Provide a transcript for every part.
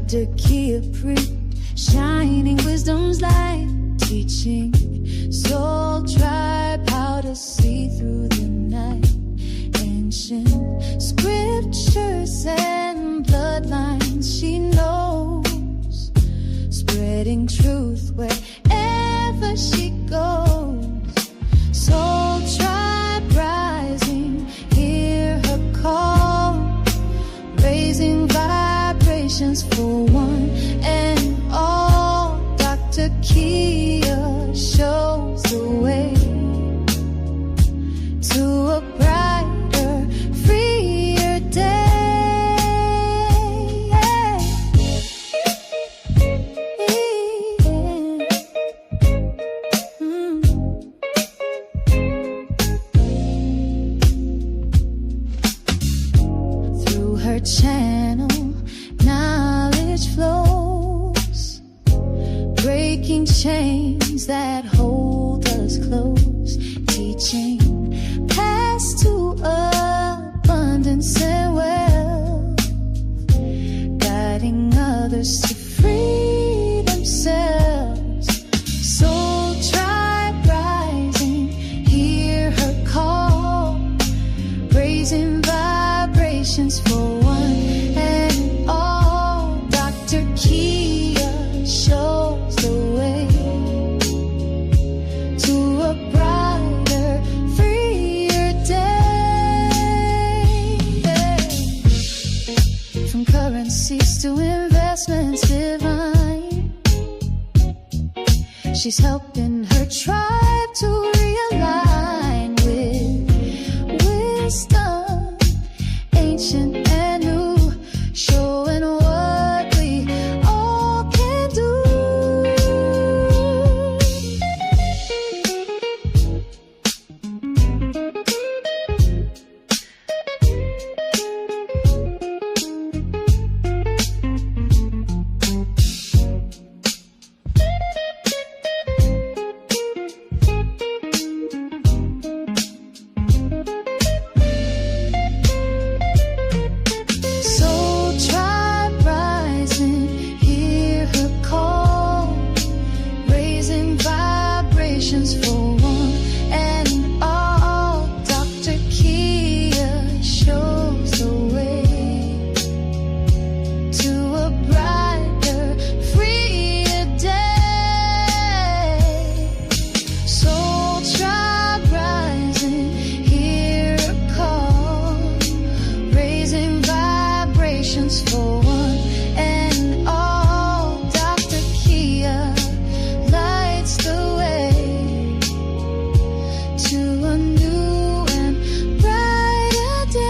Dr. Kia Preet, shining wisdom's light, teaching soul tribe how to see through the night. Ancient scriptures and bloodlines she knows, spreading truth wherever she goes. Soul tribe rising, hear her call, raising vibrations for one and all. Dr. Kia shows the way to a brighter, freer day. Through her channel, knowledge flows, breaking chains that hold us close, teaching paths to abundance and wealth, guiding others to free themselves. Soul tribe rising, hear her call, raising vibrations for one and all. Dr. Kia shows the way to a brighter, freer day. From currencies to investments divine, she's helping her tribe to realign with wisdom, ancient and new, showing what we all can do. Soul tribe rising, hear her call, raising vibrations for one and all. Dr. Kia shows the way to a brighter, freer day. Soul tribe rising, hear her call, raising vibrations for one and all. Dr. Kia lights the way to a new and brighter day.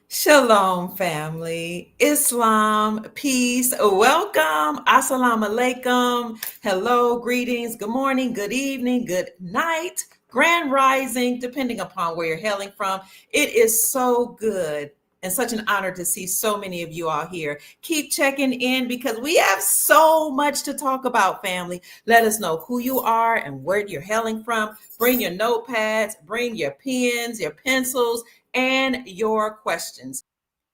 Shalom, family. Islam, peace, welcome. Assalamu alaikum. Hello, greetings. Good morning, good evening, good night, grand rising, depending upon where you're hailing from. It is so good and such an honor to see so many of you all here. Keep checking in because we have so much to talk about, family. Let us know who you are and where you're hailing from. Bring your notepads, bring your pens, your pencils, and your questions.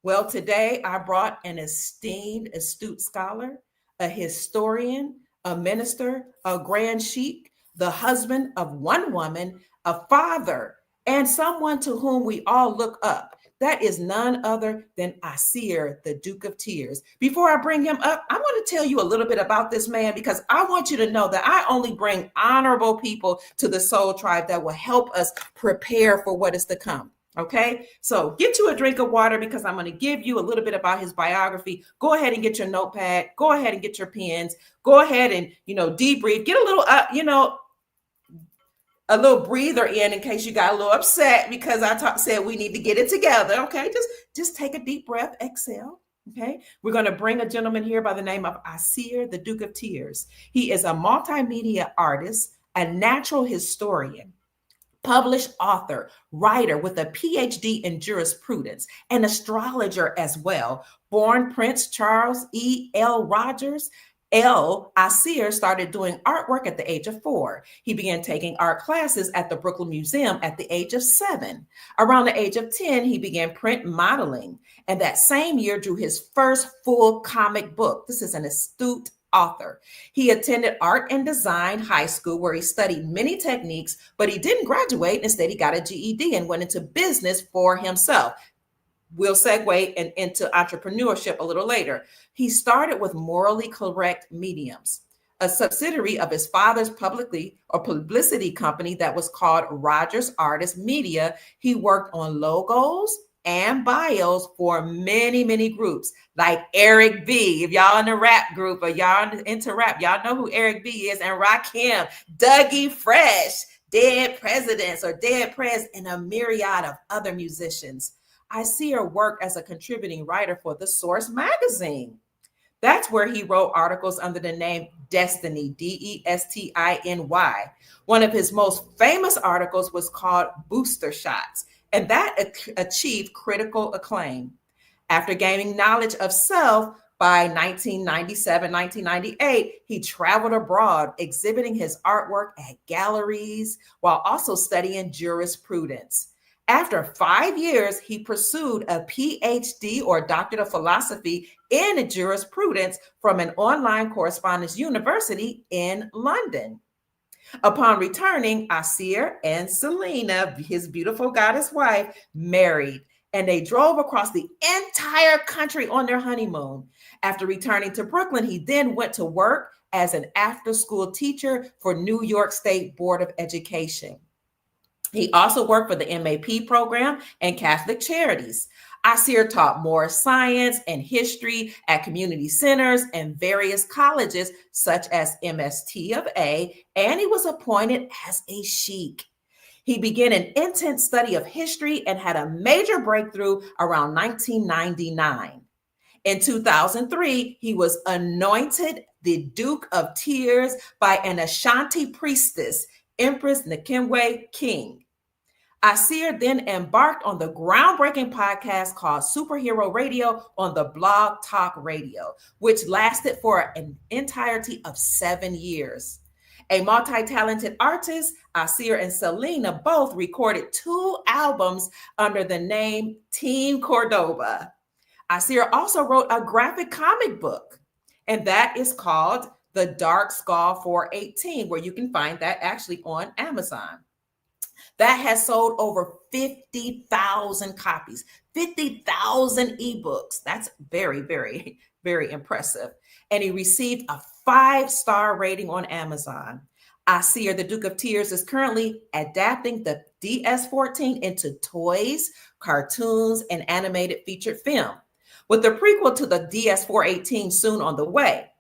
Well, today I brought an esteemed, astute scholar, a historian, a minister, a grand sheik, the husband of one woman, a father, and someone to whom we all look up. That is none other than Aseer, the Duke of Tears. Before I bring him up, I want to tell you a little bit about this man because I want you to know that I only bring honorable people to the Soul Tribe that will help us prepare for what is to come. Okay, so get you a drink of water because I'm going to give you a little bit about his biography. Go ahead and get your notepad. Go ahead and get your pens. Go ahead and, debrief. Get a little, a little breather in case you got a little upset because I said we need to get it together. Okay, just take a deep breath. Exhale. Okay, we're going to bring a gentleman here by the name of Aseer, the Duke of Tears. He is a multimedia artist, a natural historian, published author, writer with a PhD in jurisprudence, an astrologer as well. Born Prince Charles E. L. Rogers, Aseer started doing artwork at the age of 4. He began taking art classes at the Brooklyn Museum at the age of 7. Around the age of 10, he began print modeling, and that same year drew his first full comic book. This is an astute author. He attended art and design high school where he studied many techniques, but he didn't graduate. Instead, he got a GED and went into business for himself. We'll segue into entrepreneurship a little later. He started with Morally Correct Mediums, a subsidiary of his father's publicity company that was called Rogers Artist Media. He worked on logos and bios for many, many groups like Eric B. If y'all in the rap group or y'all into rap, y'all know who Eric B is, and Rakim, Dougie Fresh, Dead Presidents or Dead Prez, and a myriad of other musicians. I see her work as a contributing writer for The Source magazine. That's where he wrote articles under the name Destiny, Destiny. One of his most famous articles was called Booster Shots, and that achieved critical acclaim. After gaining knowledge of self by 1997, 1998, he traveled abroad exhibiting his artwork at galleries while also studying jurisprudence. After 5 years, he pursued a PhD or Doctorate of Philosophy in jurisprudence from an online correspondence university in London. Upon returning, Aseer and Selena, his beautiful goddess wife, married, and they drove across the entire country on their honeymoon. After returning to Brooklyn, he then went to work as an after-school teacher for New York State Board of Education. He also worked for the MAP program and Catholic Charities. Aseer taught more science and history at community centers and various colleges, such as MST of A, and he was appointed as a sheik. He began an intense study of history and had a major breakthrough around 1999. In 2003, he was anointed the Duke of Tears by an Ashanti priestess, Empress Nkemwe King. Aseer then embarked on the groundbreaking podcast called Superhero Radio on the Blog Talk Radio, which lasted for an entirety of 7 years. A multi-talented artist, Aseer and Selena both recorded 2 albums under the name Team Cordoba. Aseer also wrote a graphic comic book, and that is called The Dark Skull 418, where you can find that actually on Amazon. That has sold over 50,000 copies, 50,000 ebooks. That's very, very, very impressive. And he received a 5-star rating on Amazon. Aseer, the Duke of Tears, is currently adapting the DS-14 into toys, cartoons, and animated featured film, with the prequel to the DS-418 soon on the way.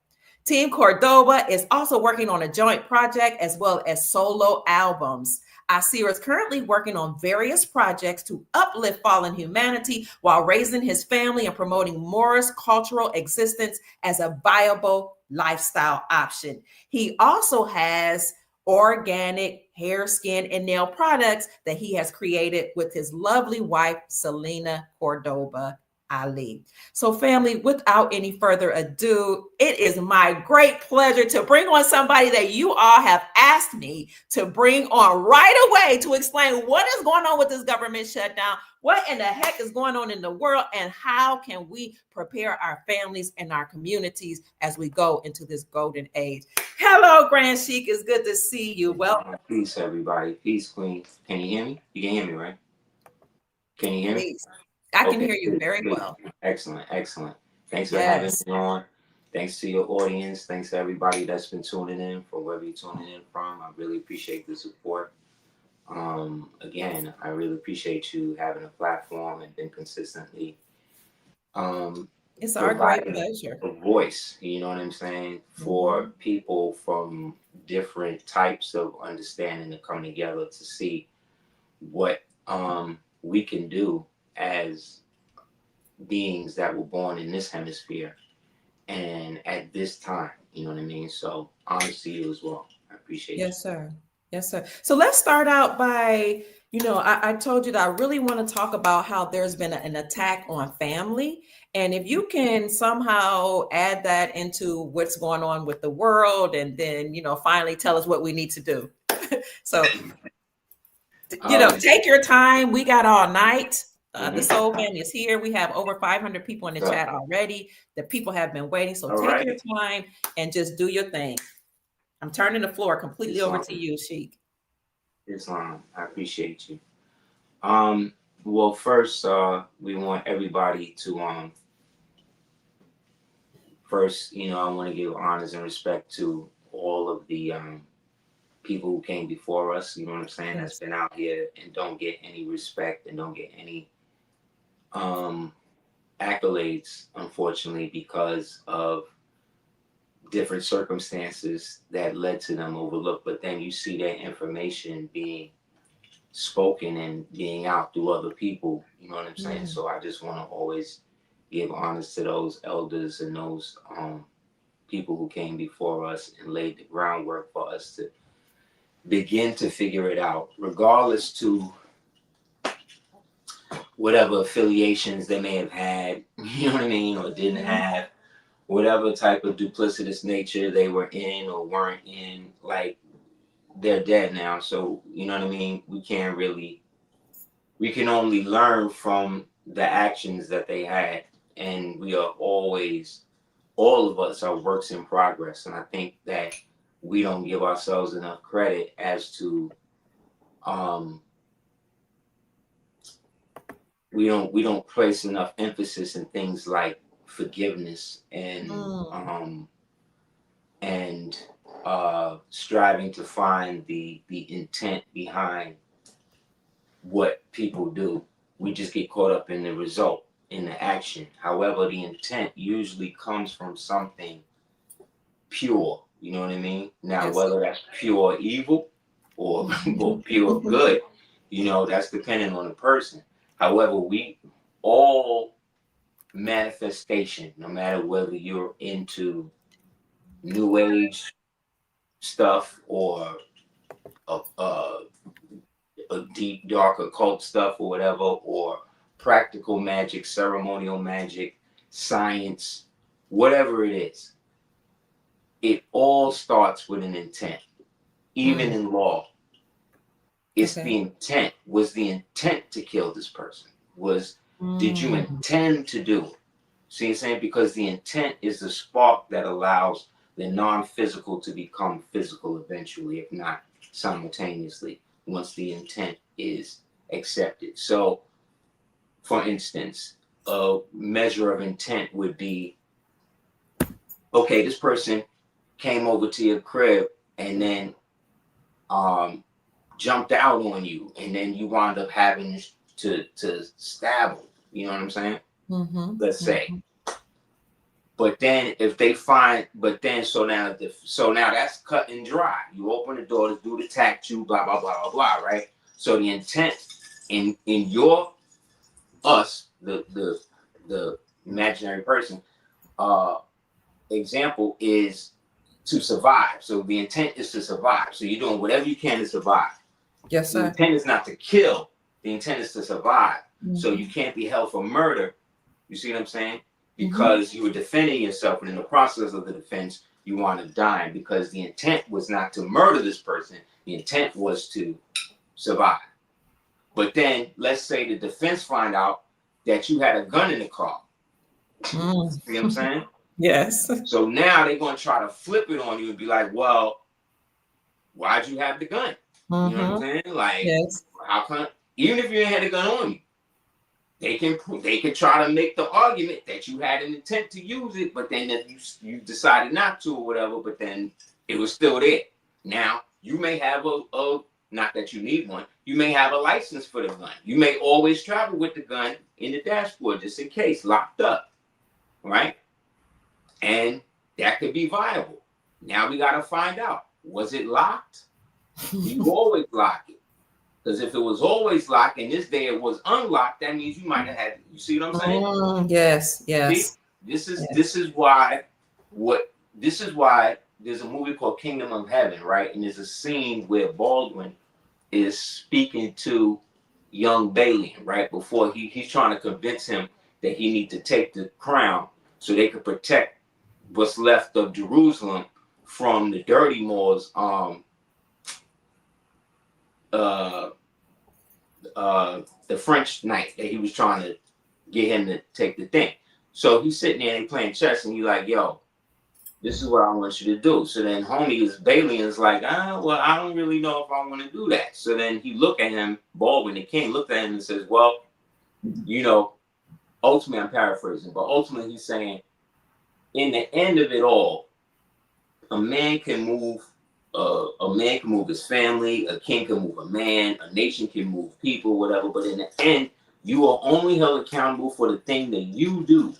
Team Cordoba is also working on a joint project as well as solo albums. Aseer is currently working on various projects to uplift fallen humanity while raising his family and promoting Moorish cultural existence as a viable lifestyle option. He also has organic hair, skin, and nail products that he has created with his lovely wife, Selena Cordoba Ali. So family, without any further ado, it is my great pleasure to bring on somebody that you all have asked me to bring on right away to explain what is going on with this government shutdown, what in the heck is going on in the world, and how can we prepare our families and our communities as we go into this golden age. Hello, Grand Sheik. It's good to see you. Welcome. Peace, everybody. Peace, Queen. Can you hear me? You can hear me, right? Can you hear me? Please. I can Okay, hear you good, very good. well. Excellent, excellent. Thanks for having me on. Thanks to your audience. Thanks to everybody that's been tuning in from wherever you're tuning in from. I really appreciate the support. Again, I really appreciate you having a platform and been consistently It's our great providing pleasure. a voice, you know what I'm saying, for people from different types of understanding to come together to see what we can do as beings that were born in this hemisphere and at this time, you know what I mean? So honors to you as well. I appreciate you. Yes, sir. Yes, sir. So let's start out by, I told you that I really want to talk about how there's been an attack on family. And if you can somehow add that into what's going on with the world and then, finally tell us what we need to do. So, Um, take your time. We got all night. The mhm. Soul Family is here. We have over 500 people in the So, chat already. The people have been waiting. So all take your right. time and just do your thing. I'm turning the floor completely over to Islam, you, Sheik. Islam, I appreciate you. Um, well, first, we want everybody to first, I want to give honors and respect to all of the people who came before us. You know what I'm saying? That's Yes. been out here and don't get any respect and don't get any um accolades, unfortunately, because of different circumstances that led to them overlooked. But then you see that information being spoken and being out through other people. You know what I'm saying? Mm. So I just want to always give honors to those elders and those people who came before us and laid the groundwork for us to begin to figure it out, regardless to whatever affiliations they may have had, you know what I mean, or didn't have, whatever type of duplicitous nature they were in or weren't in, like they're dead now. So, you know what I mean? We can only learn from the actions that they had. And we are always, all of us are works in progress. And I think that we don't give ourselves enough credit as to, um, we don't place enough emphasis in things like forgiveness and striving to find the intent behind what people do. We just get caught up in the result, in the action. However, the intent usually comes from something pure. You know what I mean? Now, Yes. whether that's pure evil or, or pure good, that's dependent on the person. However, we all manifestation, no matter whether you're into new age stuff or a deep, dark occult stuff or whatever, or practical magic, ceremonial magic, science, whatever it is, it all starts with an intent. Even in law, it's Okay. the intent. Was the intent to kill this person? Did you Mm. intend to do it? See what I'm saying? Because the intent is the spark that allows the non-physical to become physical eventually, if not simultaneously, once the intent is accepted. So, for instance, a measure of intent would be, okay, this person came over to your crib and then jumped out on you, and then you wound up having to stab them. You know what I'm saying? Mm-hmm. Let's say. Mm-hmm. But then if they find, but then so now that's cut and dry. You open the door to do the tattoo, blah blah blah blah blah, right? So the intent in your us, the imaginary person, example is to survive. So the intent is to survive. So you're doing whatever you can to survive. Yes, The sir. intent is not to kill. The intent is to survive. So Mm-hmm. you can't be held for murder. You see what I'm saying? Mm-hmm. Because you were defending yourself, and in the process of the defense, you want to die because the intent was not to murder this person. The intent was to survive. But then, let's say the defense find out that you had a gun in the car. Mm. See what I'm saying? Yes. So now they're going to try to flip it on you and be like, well, why'd you have the gun? You know what I'm Mm-hmm. saying? Like, Yes. how come? Even if you ain't had a gun on you, they can try to make the argument that you had an intent to use it, but then if you decided not to or whatever, but then it was still there. Now you may have a not that you need one. You may have a license for the gun. You may always travel with the gun in the dashboard just in case, locked up, right? And that could be viable. Now we got to find out, was it locked? Do you always lock it? Because if it was always locked and this day it was unlocked, that means you might have had. You see what I'm saying? Yes. See, Yes. this is Yes. this is why there's a movie called Kingdom of Heaven, right? And there's a scene where Baldwin is speaking to young Balian, right? Before he's trying to convince him that he needs to take the crown so they could protect what's left of Jerusalem from the dirty Moors, the French knight that he was trying to get him to take the thing. So he's sitting there and he's playing chess, and he's like, yo, this is what I want you to do. So then homie is Balian's like, well, I don't really know if I want to do that. So then he looked at him, Baldwin the king looked at him and says, well, you know, ultimately, I'm paraphrasing, but ultimately he's saying, in the end of it all, a man can move his family, a king can move a man, a nation can move people, whatever. But in the end, you are only held accountable for the thing that you do,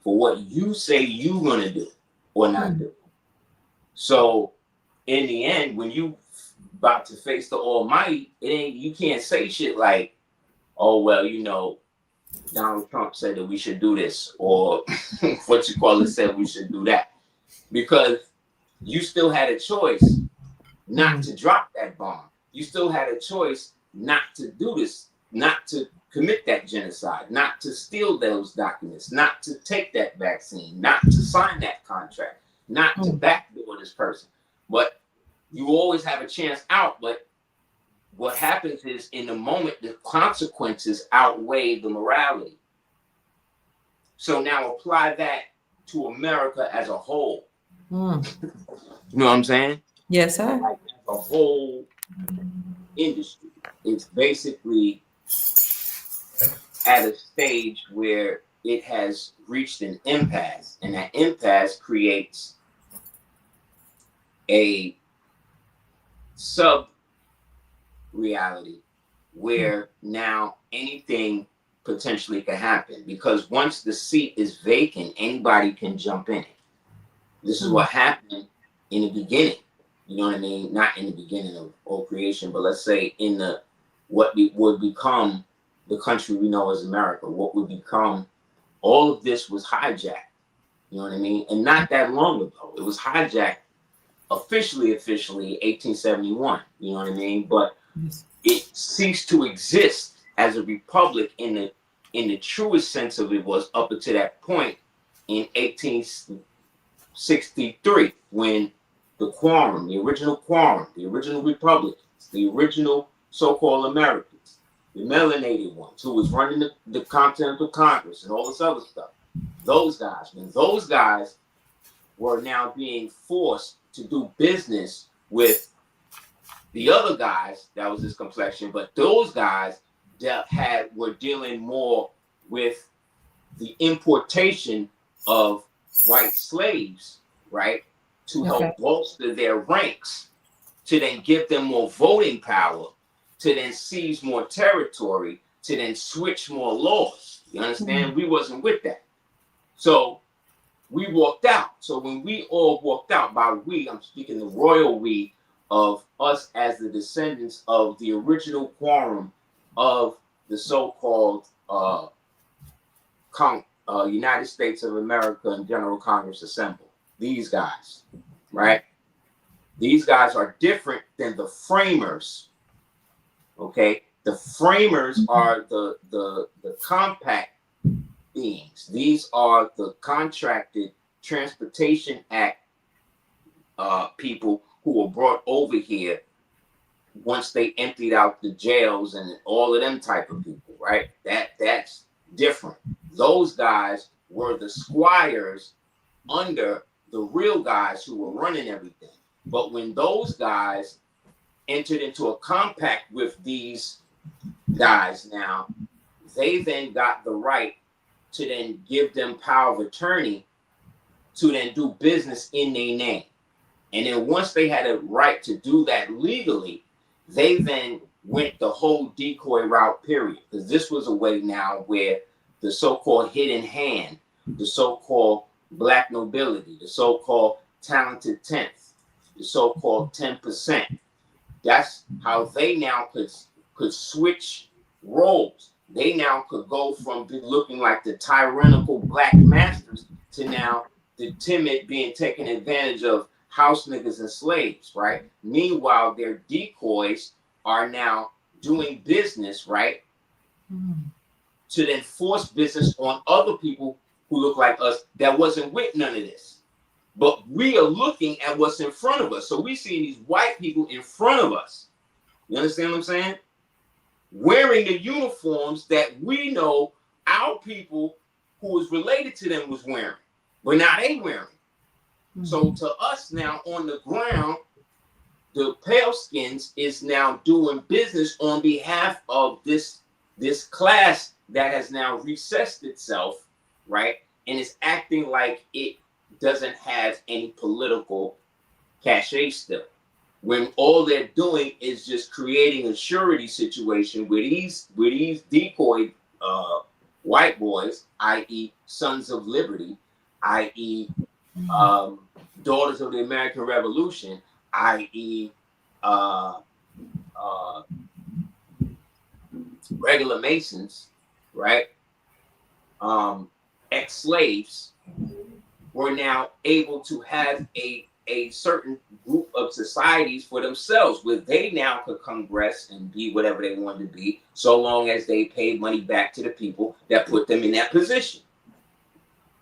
for what you say you're going to do or not do. So in the end, when you about to face the Almighty, you can't say shit like, oh, well, you know, Donald Trump said that we should do this, or what you call it said we should do that, because you still had a choice not to drop that bomb. You still had a choice not to do this, not to commit that genocide, not to steal those documents, not to take that vaccine, not to sign that contract, not to backdoor this person. But you always have a chance out. But what happens is, in the moment, the consequences outweigh the morality. So now apply that to America as a whole. You know what I'm saying? Yes, sir. Like, the whole industry, it's basically at a stage where it has reached an impasse, and that impasse creates a sub-reality where now anything potentially can happen, because once the seat is vacant, anybody can jump in it. This is what happened in the beginning. You know what I mean? Not in the beginning of all creation, but let's say in the what would become the country we know as America. What would become, all of this was hijacked. You know what I mean? And not that long ago, it was hijacked officially 1871. You know what I mean? But it ceased to exist as a republic in the truest sense of it was up until that point in 1863, when the quorum, the original Republicans, the original so-called Americans, the melanated ones who was running the Continental Congress and all this other stuff, those guys were now being forced to do business with the other guys that was this complexion, but those guys that were dealing more with the importation of white slaves, right, to help bolster their ranks, to then give them more voting power, to then seize more territory, to then switch more laws. You understand? We wasn't with that. So we walked out. So when we all walked out, by we, I'm speaking the royal we of us as the descendants of the original quorum of the so-called United States of America and General Congress Assembled. These guys, right? These guys are different than the framers. Okay, the framers are the compact beings. These are the contracted Transportation Act people who were brought over here once they emptied out the jails and all of them type of people, right? That's different. Those guys were the squires under the real guys who were running everything. But when those guys entered into a compact with these guys now, they then got the right to then give them power of attorney to then do business in their name. And then once they had a right to do that legally, they then went the whole decoy route, period. Because this was a way now where the so-called hidden hand, the so-called black nobility, the so-called talented 10th, the so-called 10%, that's how they now could switch roles. They now could go from looking like the tyrannical black masters to now the timid being taken advantage of house niggas and slaves, right? Meanwhile, their decoys are now doing business, right? To then force business on other people who look like us that wasn't with none of this. But we are looking at what's in front of us. So we see these white people in front of us. You understand what I'm saying? Wearing the uniforms that we know our people who was related to them was wearing. But now they wearing. So to us now on the ground, the pale skins is now doing business on behalf of this class that has now recessed itself, right? And is acting like it doesn't have any political cachet still. When all they're doing is just creating a surety situation where these decoy white boys, i.e. Sons of Liberty, i.e. Daughters of the American Revolution, i.e. Regular Masons, right? Ex-slaves were now able to have a certain group of societies for themselves where they now could congress and be whatever they wanted to be, so long as they paid money back to the people that put them in that position.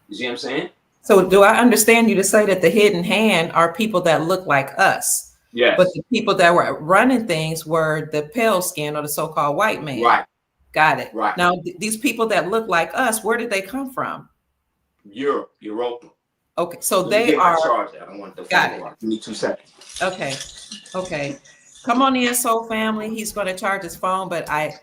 You see what I'm saying? So do I understand you to say that the hidden hand are people that look like us? Yes. But the people that were running things were the pale skin or the so-called white man. Right. Got it. Right. Now, these people that look like us, where did they come from? Europa. Okay, so Let me they get my are. charger. I don't want the Got phone it. off. Give me 2 seconds. Okay. Come on in, Soul Family. He's going to charge his phone, but I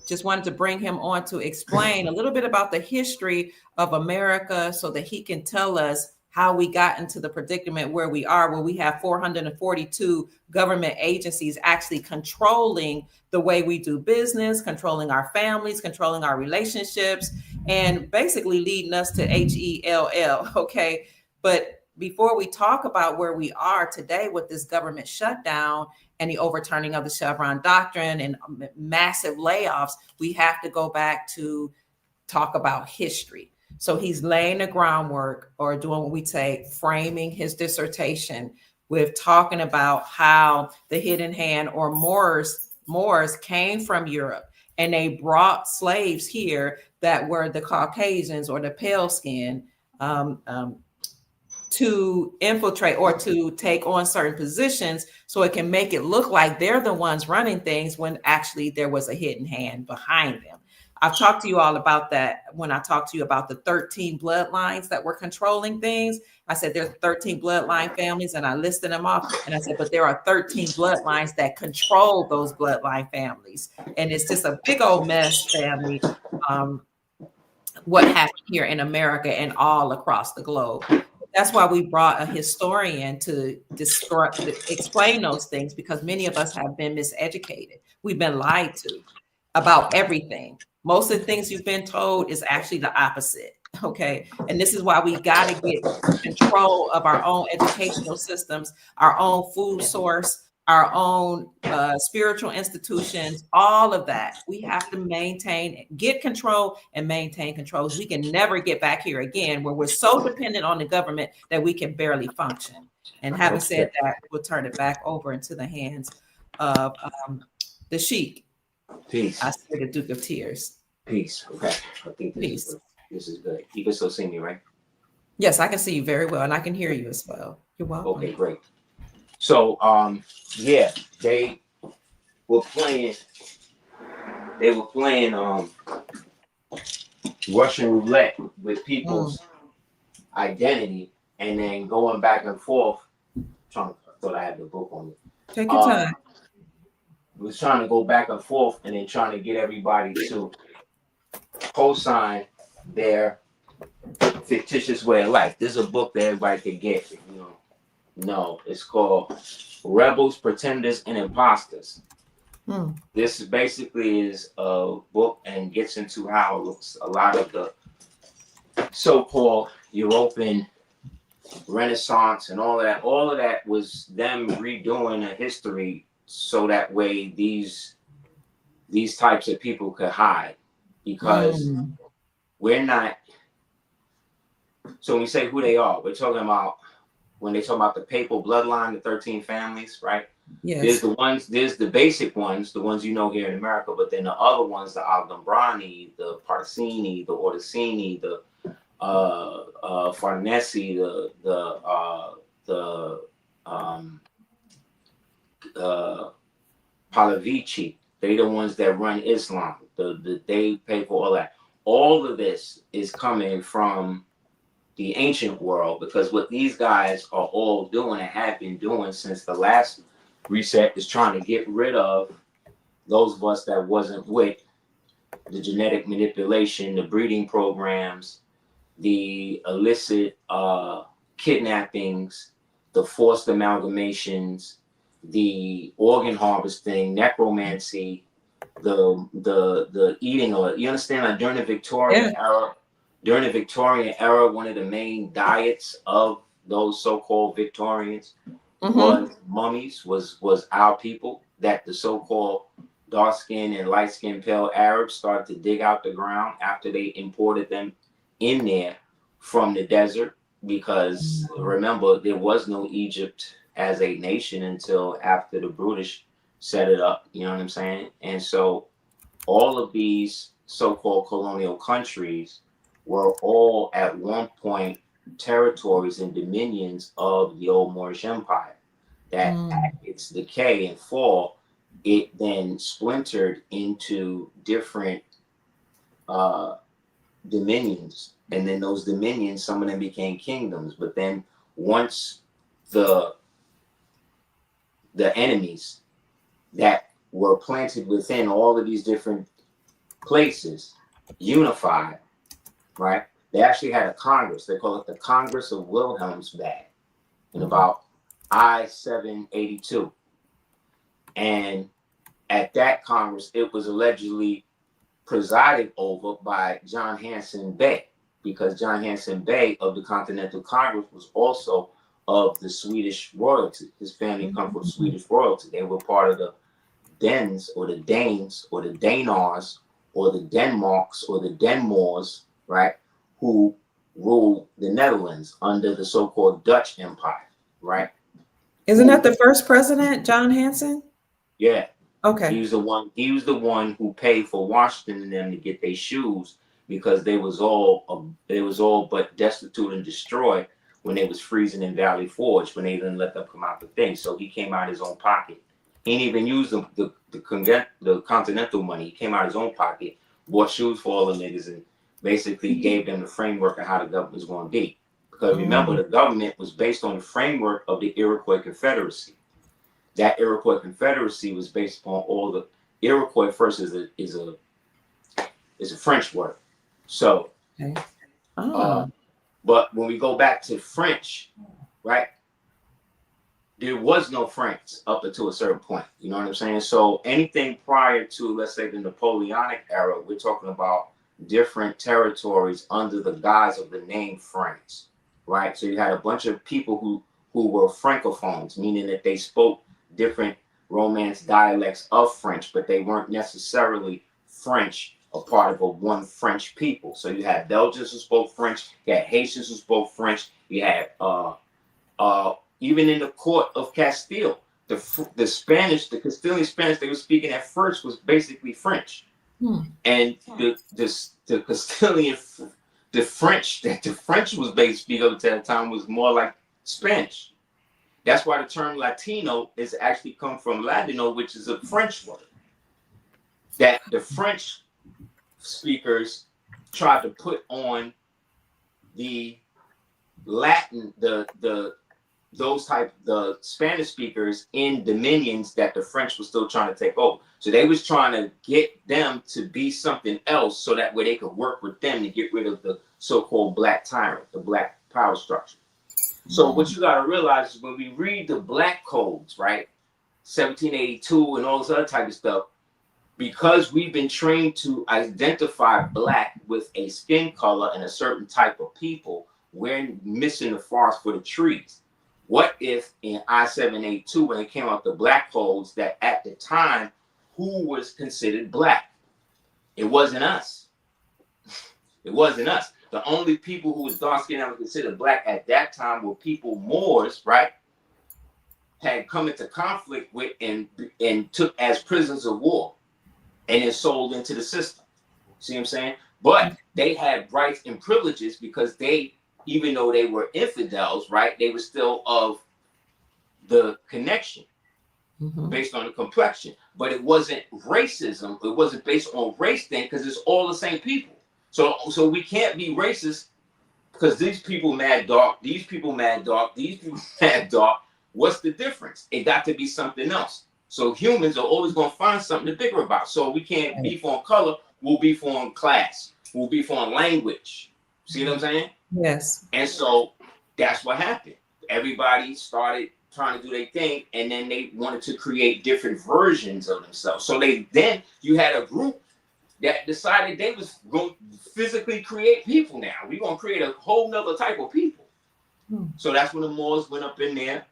just wanted to bring him on to explain a little bit about the history of America so that he can tell us how we got into the predicament where we are, where we have 442 government agencies actually controlling the way we do business, controlling our families, controlling our relationships, and basically leading us to HELL. Okay. But before we talk about where we are today with this government shutdown and the overturning of the Chevron doctrine and massive layoffs, we have to go back to talk about history. So he's laying the groundwork or doing what we say, framing his dissertation with talking about how the hidden hand or Moors came from Europe and they brought slaves here that were the Caucasians or the pale skin to infiltrate or to take on certain positions so it can make it look like they're the ones running things when actually there was a hidden hand behind them. I've talked to you all about that when I talked to you about the 13 bloodlines that were controlling things. I said there's 13 bloodline families and I listed them off. And I said, but there are 13 bloodlines that control those bloodline families. And it's just a big old mess, family. What happened here in America and all across the globe. That's why we brought a historian to explain those things, because many of us have been miseducated. We've been lied to about everything. Most of the things you've been told is actually the opposite. Okay. And this is why we got to get control of our own educational systems, our own food source, our own spiritual institutions, all of that. We have to get control and maintain control. We can never get back here again where we're so dependent on the government that we can barely function. And having said that, we'll turn it back over into the hands of the Sheik. Peace. Aseer, the Duke of Tears. Peace. Okay. I think this is good. You can still see me, right? Yes, I can see you very well, and I can hear you as well. You're welcome. Okay, great. So, yeah, they were playing Russian roulette with people's identity, and then going back and forth. I thought I had the book on me. Take your time. Was trying to go back and forth, and then trying to get everybody to co-sign their fictitious way of life. This is a book that everybody can get. No, it's called Rebels, Pretenders, and Imposters. This basically is a book and gets into how a lot of the so-called European Renaissance and all of that was them redoing a history so that way these types of people could hide, because we're not. So when we say who they are, we're talking about when they talk about the papal bloodline, the 13 families, right? Yes. There's the basic ones, the ones you know here in America, but then the other ones, the Aldombrani, the Parsini, the Orsini, the Farnese, the Pahlavici, they the ones that run Islam. They pay for all that. All of this is coming from the ancient world, because what these guys are all doing and have been doing since the last reset is trying to get rid of those of us that wasn't with the genetic manipulation, the breeding programs, the illicit kidnappings, the forced amalgamations, the organ harvesting, necromancy, the eating of it. You understand? Like during the Victorian era, one of the main diets of those so-called Victorians was mummies, was our people, that the so-called dark-skinned and light-skinned pale Arabs started to dig out the ground after they imported them in there from the desert, because remember, there was no Egypt as a nation until after the British set it up. You know what I'm saying? And so all of these so-called colonial countries were all at one point territories and dominions of the old Moorish Empire. That at its decay and fall, it then splintered into different dominions, and then those dominions, some of them became kingdoms. But then once the enemies that were planted within all of these different places unified, right? They actually had a Congress. They call it the Congress of Wilhelmsbad in about I-782. And at that Congress, it was allegedly presided over by John Hanson Bey, because John Hanson Bey of the Continental Congress was also of the Swedish royalty. His family come from Swedish royalty. They were part of the Dens or the Danes or the Danars or the Denmarks or the Denmores, right, who ruled the Netherlands under the so-called Dutch Empire, right? Isn't that the first president, John Hanson? Yeah. Okay. He was the one who paid for Washington and them to get their shoes, because they was all but destitute and destroyed when they was freezing in Valley Forge, when they didn't let them come out the thing. So he came out of his own pocket. He didn't even use the continental money. He came out of his own pocket, bought shoes for all the niggas, and basically gave them the framework of how the government was going to be. Because remember, the government was based on the framework of the Iroquois Confederacy. That Iroquois Confederacy was based upon all the Iroquois. First is a French word. So, but when we go back to French, right? There was no French up until a certain point. You know what I'm saying? So anything prior to, let's say, the Napoleonic era, we're talking about different territories under the guise of the name France, right? So you had a bunch of people who were francophones, meaning that they spoke different Romance dialects of French, but they weren't necessarily French, a part of a one French people. So you had Belgians who spoke French, you had Haitians who spoke French, you had even in the court of Castile, the Spanish, the Castilian Spanish they were speaking at first was basically French. And the Castilian, the French that the French was based speak of at that time was more like Spanish. That's why the term Latino is actually come from Latino, which is a French word. That the French speakers tried to put on the Latin, the Spanish speakers in dominions that the French was still trying to take over. So they was trying to get them to be something else, so that way they could work with them to get rid of the so-called black tyrant, the black power structure. So what you got to realize is when we read the black codes, right, 1782 and all this other type of stuff, because we've been trained to identify black with a skin color and a certain type of people, we're missing the forest for the trees. What if in I-782, when it came out the black codes, that at the time, who was considered black? It wasn't us. It wasn't us. The only people who was dark skinned that were considered black at that time were people Moors, right? Had come into conflict with and took as prisoners of war and then sold into the system. See what I'm saying? But they had rights and privileges because they, even though they were infidels, right, they were still of the connection based on the complexion. But it wasn't racism. It wasn't based on race then because it's all the same people. So we can't be racist because these people mad dark, these people mad dark, these people mad dark. What's the difference? It got to be something else. So humans are always going to find something to bigger about. So we can't beef on color. We'll beef on class. We'll beef on language. See what I'm saying? Yes. And so that's what happened. Everybody started trying to do their thing, and then they wanted to create different versions of themselves. So then you had a group that decided they was going to physically create people now. We're going to create a whole nother type of people. So that's when the Moors went up in there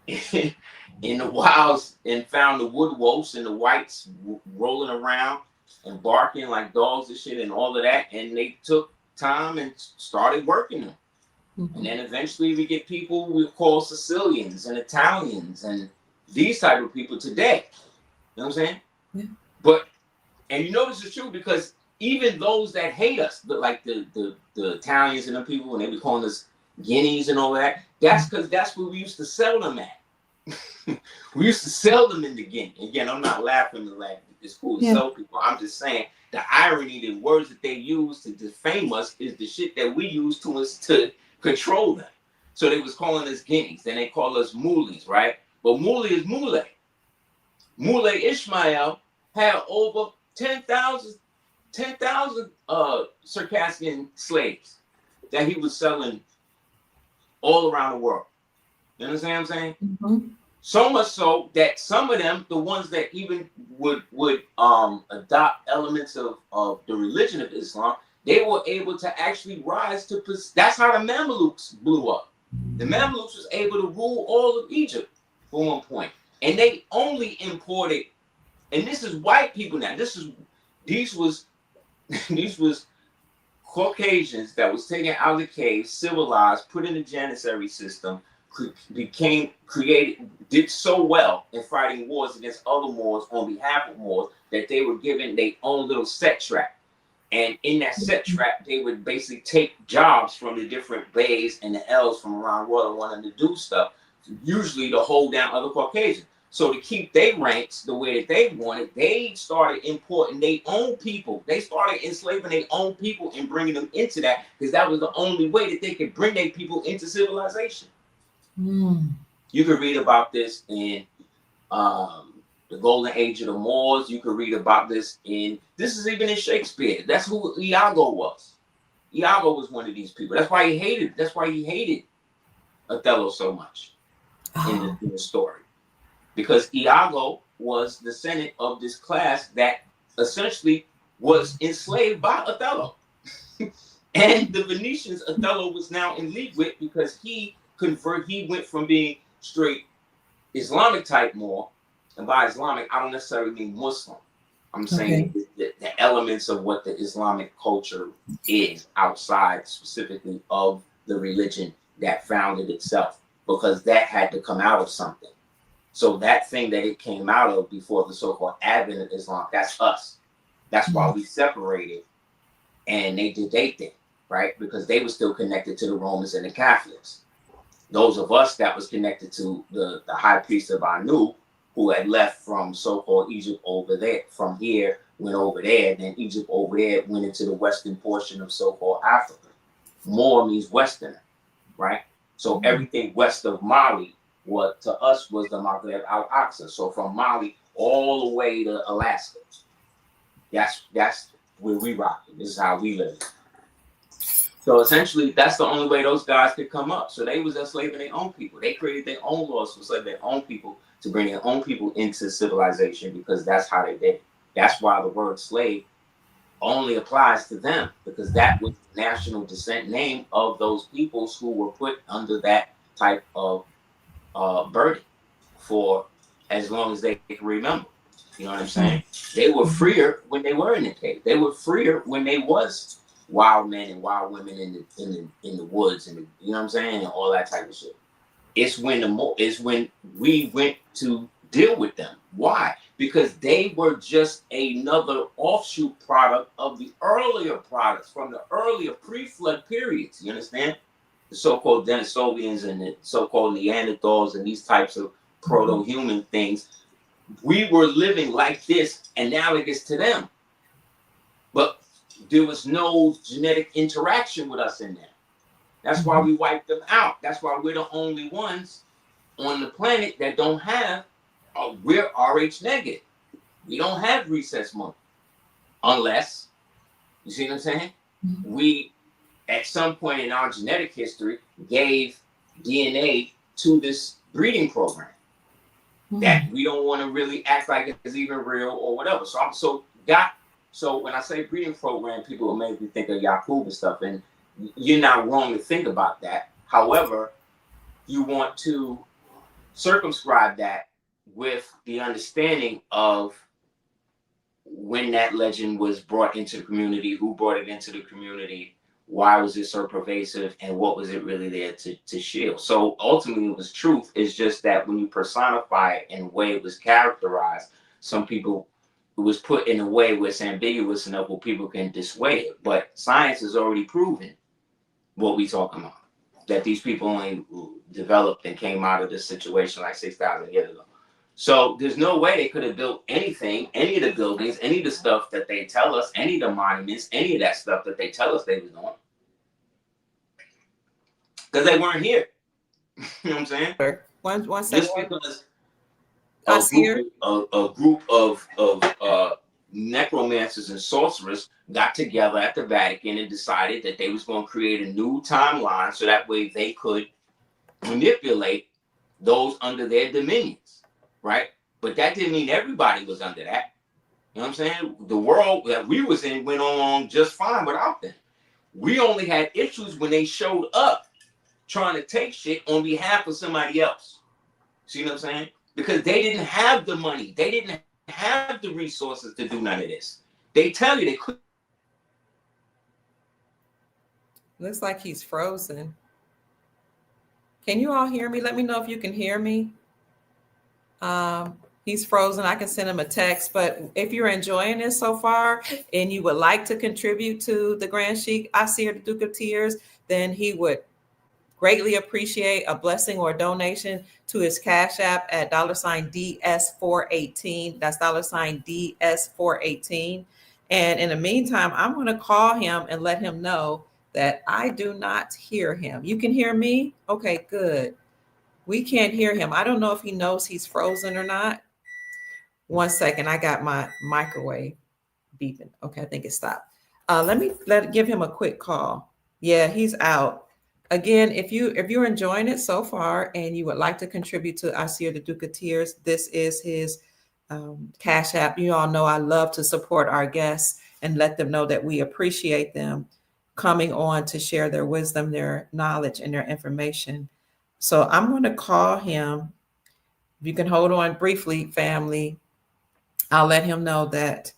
in the wilds and found the wood wolves and the whites rolling around and barking like dogs and shit and all of that. And they took time and started working them. And then eventually we get people we call Sicilians and Italians and these type of people today. You know what I'm saying? Yeah. But, and you know this is true because even those that hate us, like the Italians and the people, and they be calling us guineas and all that, that's because that's where we used to sell them at. We used to sell them in the Guinea. Again, I'm not laughing. It's cool to sell people. I'm just saying the irony, the words that they use to defame us is the shit that we use to control them. So they was calling us guineas. Then they call us moolies, right? But moolie is mule. Mule Ishmael had over 10,000 Circassian slaves that he was selling all around the world. You understand what I'm saying? So much so that some of them, the ones that even would adopt elements of the religion of Islam, they were able to actually rise to. That's how the Mamelukes blew up. The Mamelukes was able to rule all of Egypt for one point, and they only imported. And this is white people now. These was Caucasians that was taken out of the cave, civilized, put in the janissary system, did so well in fighting wars against other Moors on behalf of Moors that they were given their own little set trap. And in that set trap, they would basically take jobs from the different bays and the L's from around the world wanting to do stuff, usually to hold down other Caucasians. So to keep their ranks the way that they wanted, they started importing their own people. They started enslaving their own people and bringing them into that because that was the only way that they could bring their people into civilization. You can read about this in the Golden Age of the Moors. You can read about this this is even in Shakespeare. That's who Iago was. Iago was one of these people. That's why he hated Othello so much in the story. Because Iago was descendant of this class that essentially was enslaved by Othello. And the Venetians, Othello was now in league with because he went from being straight Islamic type Moor, and by Islamic, I don't necessarily mean Muslim. I'm saying the elements of what the Islamic culture is outside specifically of the religion that founded itself, because that had to come out of something. So that thing that it came out of before the so-called advent of Islam, that's us. That's why we separated and they did their thing, right? Because they were still connected to the Romans and the Catholics. Those of us that was connected to the high priest of Anu, who had left from so-called Egypt over there, from here, went over there, then Egypt over there went into the western portion of so-called Africa. Moor means westerner, right? So everything west of Mali, what to us was the Maghreb al-Aqsa. So from Mali all the way to Alaska. That's where we rock it. This is how we live. So essentially, that's the only way those guys could come up. So they was enslaving their own people. They created their own laws to enslave their own people, to bring their own people into civilization, because that's how they did it. That's why the word slave only applies to them, because that was the national descent name of those peoples who were put under that type of burden for as long as they can remember. You know what I'm saying? They were freer when they were in the cave. They were freer when they was wild men and wild women in the woods, and you know what I'm saying, and all that type of shit. It's when we went to deal with them. Why? Because they were just another offshoot product of the earlier products from the earlier pre-flood periods. You understand? The so-called Denisovians and the so-called Neanderthals and these types of proto-human things. We were living like this analogous to them. But there was no genetic interaction with us in there. That's why we wiped them out. That's why we're the only ones on the planet that don't have, we're RH negative. We don't have recess money. Unless, you see what I'm saying? We, at some point in our genetic history, gave DNA to this breeding program that we don't want to really act like it's even real or whatever. So when I say breeding program, people will maybe think of Yakub and stuff, and you're not wrong to think about that. However, you want to circumscribe that with the understanding of when that legend was brought into the community, who brought it into the community, why was it so pervasive, and what was it really there to shield. So ultimately it was truth. It's just that when you personify it in the way it was characterized, some people, it was put in a way where it's ambiguous enough where people can dissuade it. But science has already proven what we talking about, that these people only developed and came out of this situation like 6,000 years ago. So there's no way they could have built anything, any of the buildings, any of the stuff that they tell us, any of the monuments, any of that stuff that they tell us they was doing, because they weren't here. You know what I'm saying? One second. Just because Aseer, a group of necromancers and sorcerers got together at the Vatican and decided that they was going to create a new timeline so that way they could manipulate those under their dominions, right? But that didn't mean everybody was under that. You know what I'm saying? The world that we was in went on just fine without them. We only had issues when they showed up trying to take shit on behalf of somebody else. See what I'm saying? Because they didn't have the money. They didn't have the resources to do none of this. They tell you they could. looks like he's frozen. Can you all hear me? Let me know if you can hear me. He's frozen. I can send him a text, but if you're enjoying this so far and you would like to contribute to the Grand Sheik Aseer, the Duke of Tears, then he would greatly appreciate a blessing or a donation to his Cash App at $DS418. That's $DS418. And in the meantime, I'm going to call him and let him know that I do not hear him. You can hear me? Okay, good. We can't hear him. I don't know if he knows he's frozen or not. One second, I got my microwave beeping. Okay, I think it stopped. Give him a quick call. Yeah, he's out. Again, if you're enjoying it so far and you would like to contribute to Aseer, the Duke of Tears, this is his Cash App. You all know I love to support our guests and let them know that we appreciate them coming on to share their wisdom, their knowledge, and their information. So I'm going to call him. If you can hold on briefly, family, I'll let him know that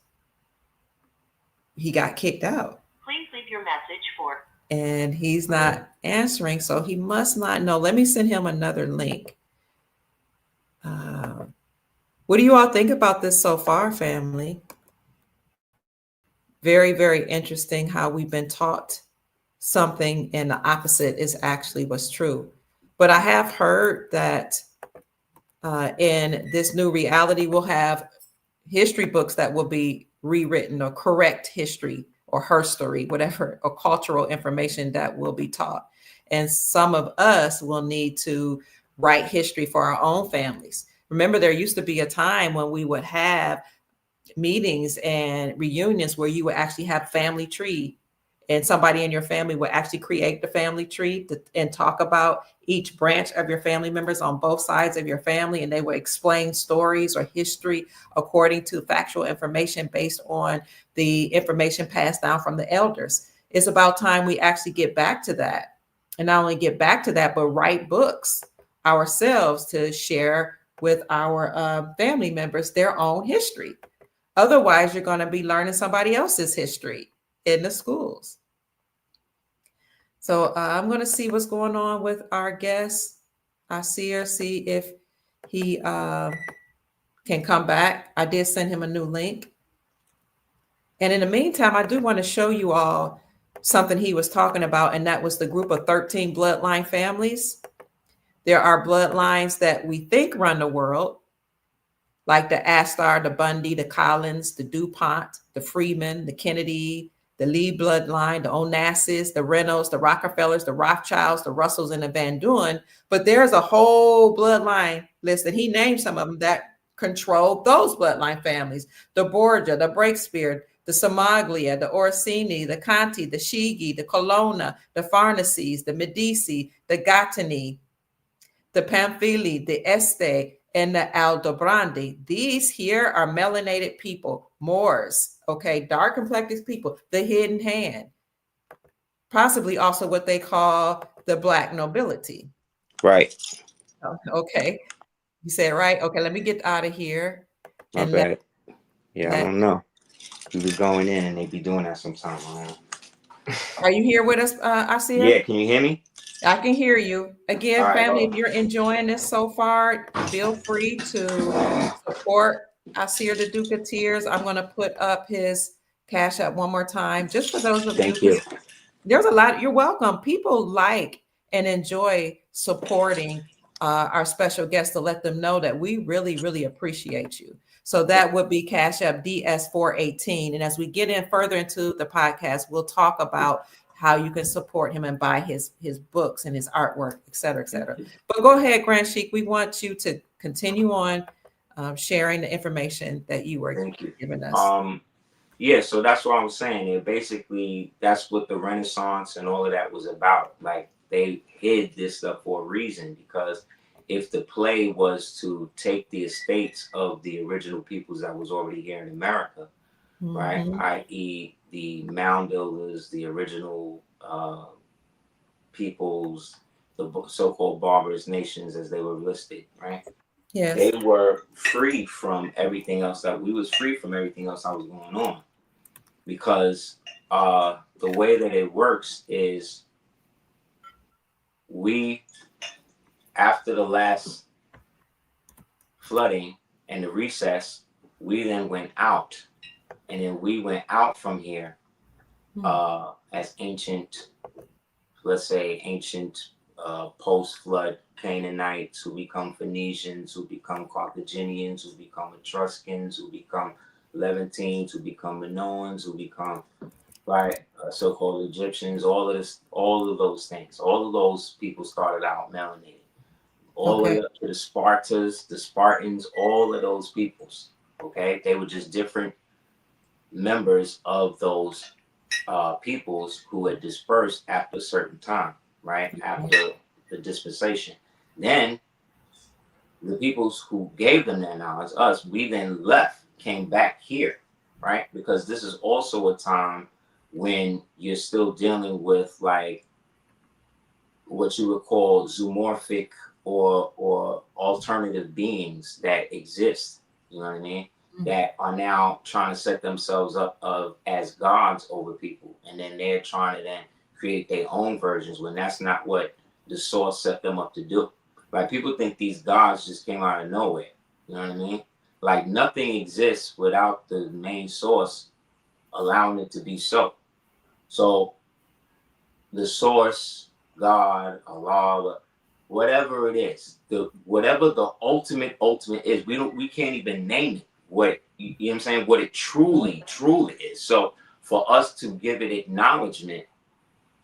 he got kicked out. Please leave your message for. And he's not answering, so he must not know. Let me send him another link. What do you all think about this so far, family? Very, very interesting how we've been taught something and the opposite is actually what's true. But I have heard that in this new reality, we'll have history books that will be rewritten or correct history or herstory, whatever, or cultural information that will be taught. And some of us will need to write history for our own families. Remember, there used to be a time when we would have meetings and reunions where you would actually have family tree, and somebody in your family would actually create the family tree and talk about each branch of your family members on both sides of your family. And they would explain stories or history according to factual information based on the information passed down from the elders. It's about time we actually get back to that. And not only get back to that, but write books ourselves to share with our family members their own history. Otherwise, you're going to be learning somebody else's history in the schools. So I'm going to see what's going on with our guest, Aseer, see if he can come back. I did send him a new link. And in the meantime, I do want to show you all something he was talking about, and that was the group of 13 bloodline families. There are bloodlines that we think run the world, like the Astor, the Bundy, the Collins, the DuPont, the Freeman, the Kennedy, the Lee bloodline, the Onassis, the Reynolds, the Rockefellers, the Rothschilds, the Russells, and the Van Duyn. But there's a whole bloodline list, and he named some of them that control those bloodline families: the Borgia, the Breakspear, the Somaglia, the Orsini, the Conti, the Shigi, the Colonna, the Farnaces, the Medici, the Gattini, the Pamphili, the Este, and the Aldobrandi. These here are melanated people, Moors, okay, dark complected people, the hidden hand, possibly also what they call the Black nobility. Right. Okay, you said right. Okay, let me get out of here. I don't know. You be going in and they be doing that sometimes. Are you here with us, Aseer? Yeah, can you hear me? I can hear you. Again, All right, family, hold if on. you're enjoying this so far, feel free to support Aseer the Duke of Tears. I'm going to put up his Cash App one more time, just for those of Thank you. you. There's a lot. You're welcome. People like and enjoy supporting our special guests, to let them know that we really, really appreciate you. So that would be Cash App DS418. And as we get in further into the podcast, we'll talk about how you can support him and buy his books and his artwork, et cetera, et cetera. But go ahead, Grand Sheik. We want you to continue on sharing the information that you were Thank you. giving us. Yeah, so that's what I was saying. It basically, that's what the Renaissance and all of that was about. Like, they hid this stuff for a reason, because if the play was to take the estates of the original peoples that was already here in America, right, i.e. the mound builders, the original peoples, the so-called barbarous nations as they were listed, right? Yes. They were free from everything else that we was free from everything else that was going on, because the way that it works is, we, after the last flooding and the recess, we then went out, and then we went out from here as ancient, let's say ancient post-flood Canaanites, who become Phoenicians, who become Carthaginians, who become Etruscans, who become Levantines, who become Minoans, who become so-called Egyptians. All of those things, all of those people started out melanated. All the way up to the Spartans, the Spartans, all of those peoples. Okay, they were just different members of those peoples who had dispersed after a certain time, right? After the dispensation. Then the peoples who gave them that knowledge, us, we then left, came back here, right? Because this is also a time when you're still dealing with like what you would call zoomorphic or alternative beings that exist, you know what I mean? That are now trying to set themselves up as gods over people, and then they're trying to then create their own versions when that's not what the source set them up to do. Like, people think these gods just came out of nowhere, you know what I mean? Like, nothing exists without the main source allowing it to be so. So the source, God, Allah, whatever it is, whatever the ultimate is, we can't even name it. What you know what I'm saying? What it truly is. So for us to give it acknowledgement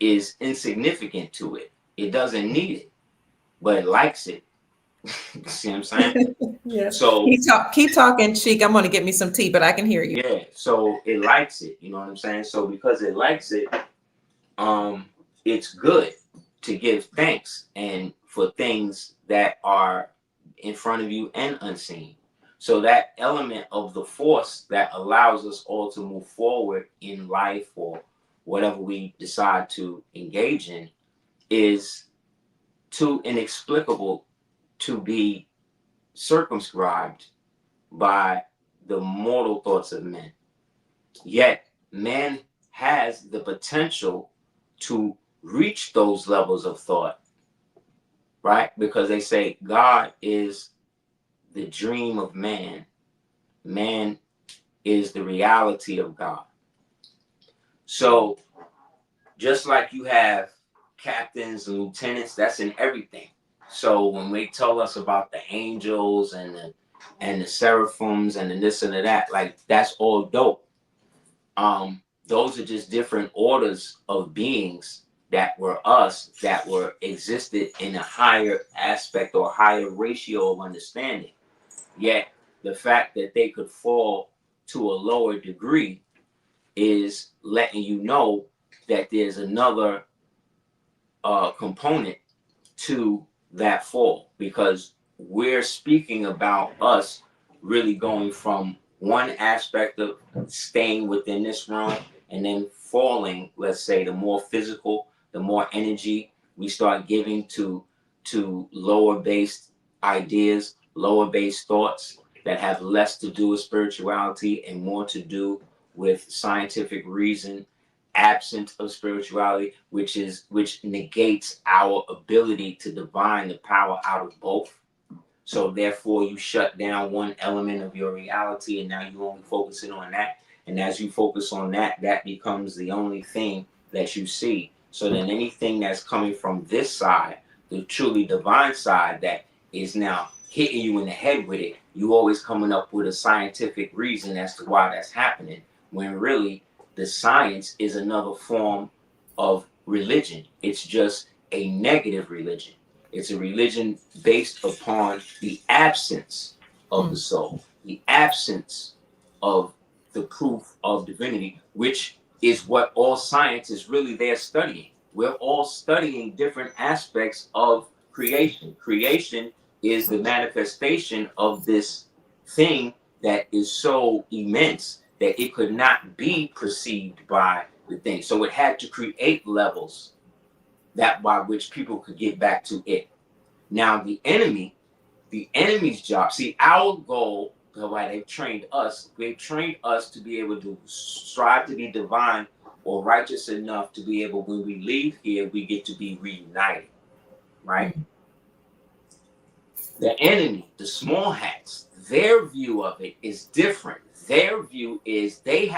is insignificant to it. It doesn't need it, but it likes it. See what I'm saying? Yes. So keep talking, Sheik. I'm going to get me some tea, but I can hear you. Yeah. So it likes it. You know what I'm saying? So because it likes it, it's good to give thanks and for things that are in front of you and unseen. So that element of the force that allows us all to move forward in life or whatever we decide to engage in is too inexplicable to be circumscribed by the mortal thoughts of men. Yet man has the potential to reach those levels of thought, right? Because they say God is the dream of man. Man is the reality of God. So just like you have captains and lieutenants, that's in everything. So when they tell us about the angels and the seraphims and the this and the that, like that's all dope. Those are just different orders of beings that were us, that were existed in a higher aspect or higher ratio of understanding. Yet the fact that they could fall to a lower degree is letting you know that there's another component to that fall, because we're speaking about us really going from one aspect of staying within this realm and then falling, let's say, the more physical, the more energy we start giving to lower based ideas, lower based thoughts that have less to do with spirituality and more to do with scientific reason, absent of spirituality, which negates our ability to divine the power out of both. So therefore you shut down one element of your reality and now you're only focusing on that. And as you focus on that, that becomes the only thing that you see. So then anything that's coming from this side, the truly divine side, that is now hitting you in the head with it, you always coming up with a scientific reason as to why that's happening, when really the science is another form of religion. It's just a negative religion. It's a religion based upon the absence of the soul, the absence of the proof of divinity, which is what all science is really there studying. We're all studying different aspects of creation. Creation is the manifestation of this thing that is so immense that it could not be perceived by the thing. So it had to create levels that by which people could get back to it. Now the enemy's job, see, our goal, why they've trained us to be able to strive to be divine or righteous enough to be able, when we leave here, we get to be reunited, right? The enemy, the small hats, their view of it is different. Their view is they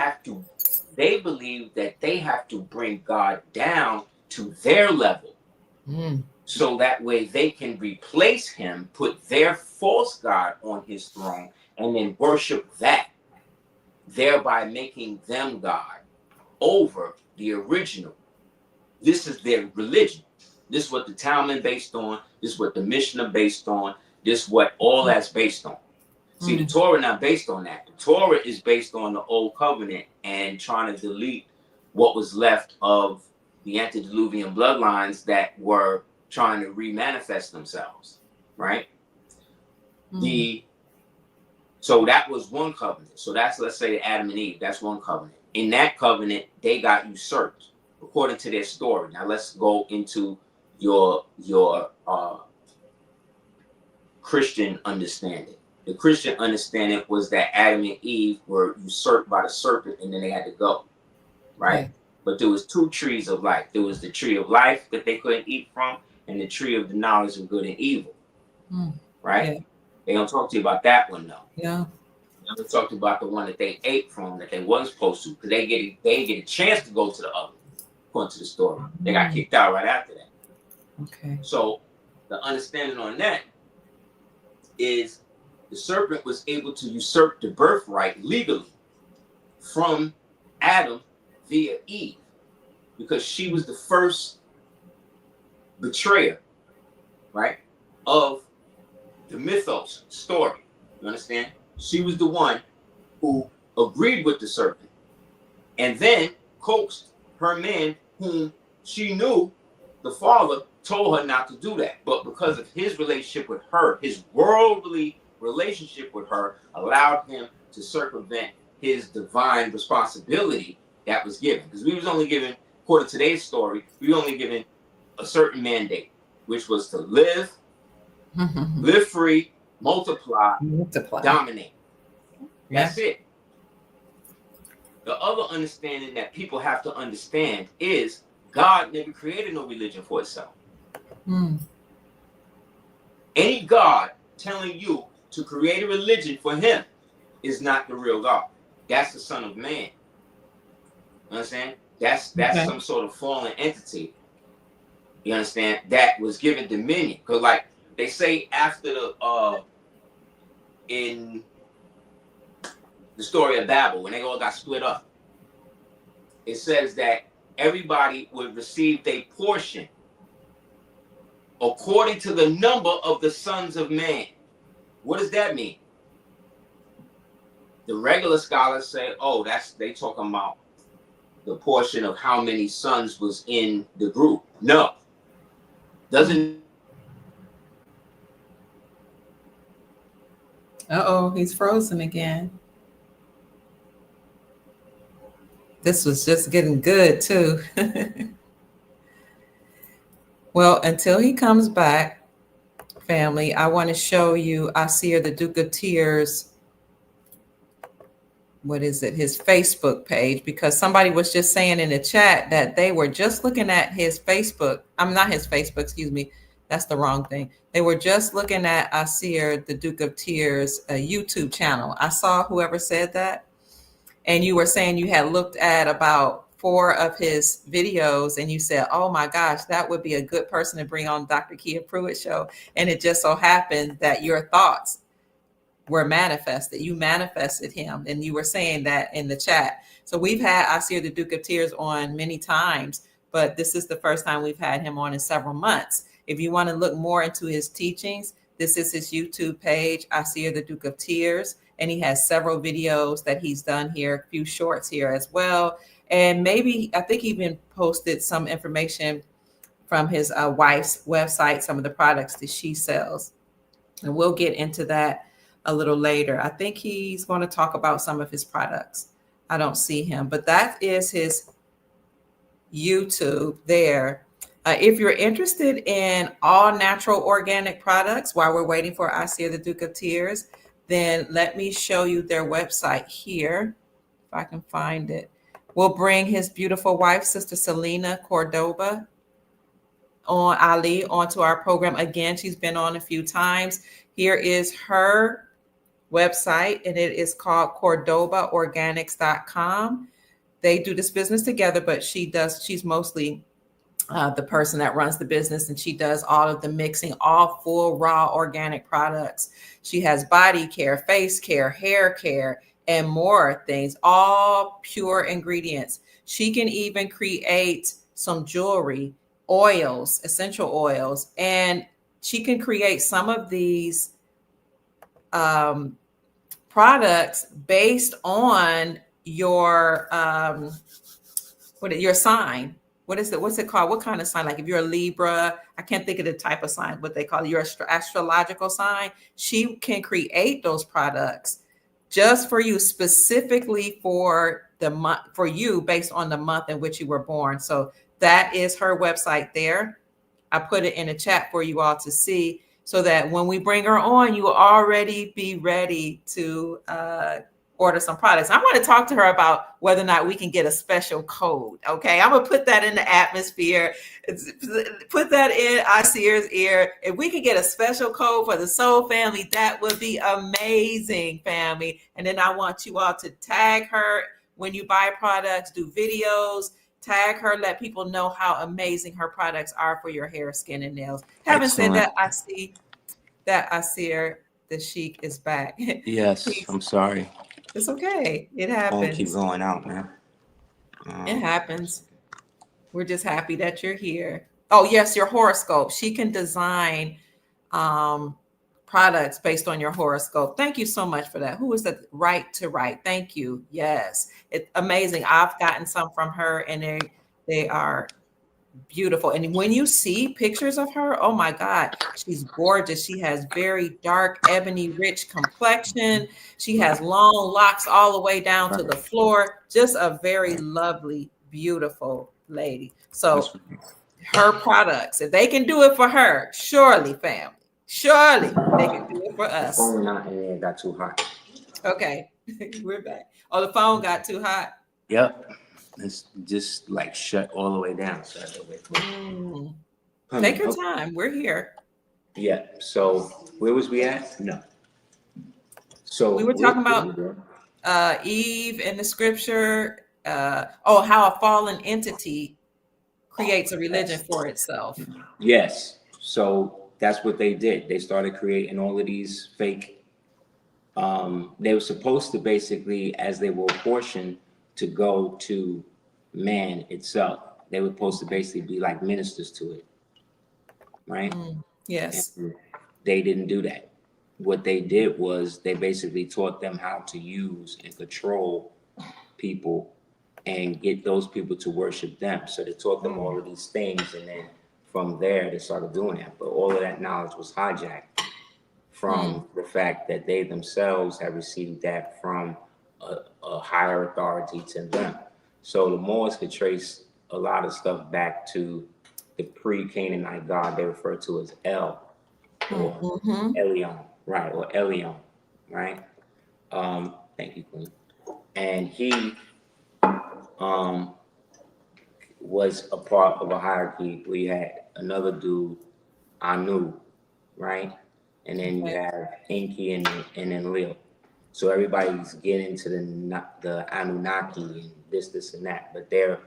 believe that they have to bring God down to their level. So that way they can replace him, put their false God on his throne, and then worship that, thereby making them God over the original. This is their religion. This is what the Talmud based on. This is what the Mishnah based on. This is what all that's based on. See, the Torah not based on that. The Torah is based on the Old Covenant and trying to delete what was left of the antediluvian bloodlines that were trying to remanifest themselves, right? So that was one covenant. So that's, let's say, Adam and Eve. That's one covenant. In that covenant, they got usurped according to their story. Now let's go into your Christian understanding. The Christian understanding was that Adam and Eve were usurped by the serpent, and then they had to go, right? But there was two trees of life. There was the tree of life that they couldn't eat from, and the tree of the knowledge of good and evil, right? They don't talk to you about that one, though. They don't talk to you about the one that they ate from that they wasn't supposed to, because they didn't get a chance to go to the other, according to the story. They got kicked out right after that. So the understanding on that is the serpent was able to usurp the birthright legally from Adam via Eve, because she was the first betrayer, right, of the mythos story. You understand? She was the one who agreed with the serpent and then coaxed her man, whom she knew the father told her not to do that. But because of his relationship with her, his worldly relationship with her allowed him to circumvent his divine responsibility that was given. Because we was only given, according to today's story, we were only given a certain mandate, which was to live free, multiply, dominate. That's it. The other understanding that people have to understand is God never created no religion for itself. Mm. Any God telling you to create a religion for him is not the real God. That's the Son of Man. You understand? That's Okay. some sort of fallen entity. You understand? That was given dominion. Because like they say after the in the story of Babel, when they all got split up, it says that everybody would receive their portion according to the number of the sons of man. What does that mean? The regular scholars say, oh, they talking about the portion of how many sons was in the group. No. Doesn't. Uh-oh, he's frozen again. This was just getting good too. Well, until he comes back, family, I want to show you Aseer, the Duke of Tears. What is it? His Facebook page, because somebody was just saying in the chat that they were just looking at his Facebook. I'm not his Facebook, excuse me. That's the wrong thing. They were just looking at Aseer, the Duke of Tears, a YouTube channel. I saw whoever said that. And you were saying you had looked at about 4 of his videos and you said, oh my gosh, that would be a good person to bring on Dr. Kia Pruitt show. And it just so happened that your thoughts were manifested. You manifested him. And you were saying that in the chat. So we've had Aseer, the Duke of Tears on many times, but this is the first time we've had him on in several months. If you want to look more into his teachings, this is his YouTube page, Aseer, the Duke of Tears. And he has several videos that he's done here, a few shorts here as well. And maybe, I think he even posted some information from his wife's website, some of the products that she sells. And we'll get into that a little later. I think he's going to talk about some of his products. I don't see him, but that is his YouTube there. If you're interested in all natural organic products while we're waiting for Aseer, the Duke of Tears, then let me show you their website here, if I can find it. We'll bring his beautiful wife, Sister Selena Cordoba, onto our program again. She's been on a few times. Here is her website, and it is called CordobaOrganics.com. They do this business together, but she's mostly the person that runs the business, and she does all of the mixing, all full raw organic products. She has body care, face care, hair care, and more things, all pure ingredients. She can even create some jewelry, oils, essential oils, and she can create some of these products based on your your sign. What's it called? What kind of sign? Like if you're a Libra, I can't think of the type of sign, what they call it, your astrological sign. She can create those products just for you, specifically for the month, for you, based on the month in which you were born. So that is her website there. I put it in the chat for you all to see, so that when we bring her on, you will already be ready to order some products. I want to talk to her about whether or not we can get a special code. Okay, I'm gonna put that in the atmosphere. Put that in Aseer's ear. If we could get a special code for the Soul family, that would be amazing, family. And then I want you all to tag her when you buy products, do videos, tag her, let people know how amazing her products are for your hair, skin, and nails. Having said that, I see that Aseer, the Sheik, is back. Yes, I'm sorry. It's okay. It happens. Phone keep going out, man. It happens. We're just happy that you're here. Oh, yes, your horoscope. She can design products based on your horoscope. Thank you so much for that. Who is that? Right to Right. Thank you. Yes. It's amazing. I've gotten some from her, and they are beautiful. And when you see pictures of her, oh my God, she's gorgeous. She has very dark, ebony, rich complexion. She has long locks all the way down to the floor. Just a very lovely, beautiful lady. So her products, if they can do it for her, surely, family, surely they can do it for us. The phone not in there got too hot. Okay, we're back. Oh, the phone got too hot. Yep. Let's just like shut all the way down. So Take your time. We're here. Yeah. So where was we at? No. So We were talking about Eve in the scripture. How a fallen entity creates a religion for itself. Yes. So that's what they did. They started creating all of these fake. They were supposed to basically, as they were apportioned, to go to man itself. They were supposed to basically be like ministers to it, right? Yes. And they didn't do that. What they did was they basically taught them how to use and control people and get those people to worship them. So they taught them all of these things, and then from there they started doing that. But all of that knowledge was hijacked from the fact that they themselves have received that from a higher authority to them. So the Moors could trace a lot of stuff back to the pre-Canaanite god they refer to as El or Elion, right? Or Elion, right? Thank you, Queen. And he was a part of a hierarchy where you had another dude, Anu, right? And then you have Enki and Enlil. So everybody's getting into the Anunnaki and this and that, but they're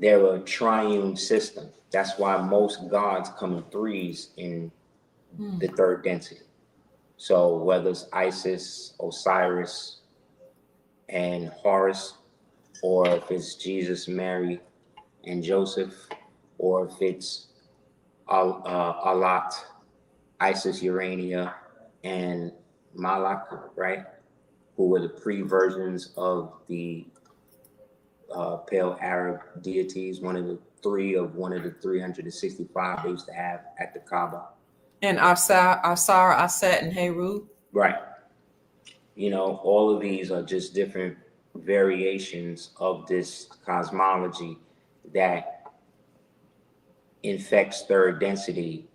a triune system. That's why most gods come in threes in the third density. So whether it's Isis, Osiris, and Horus, or if it's Jesus, Mary, and Joseph, or if it's Alat, Isis, Urania, and Malak, right? Who were the pre-versions of the Pale Arab deities, one of the 365 they used to have at the Kaaba. And Aseer, Aset, and Heru. Right. You know, all of these are just different variations of this cosmology that infects third density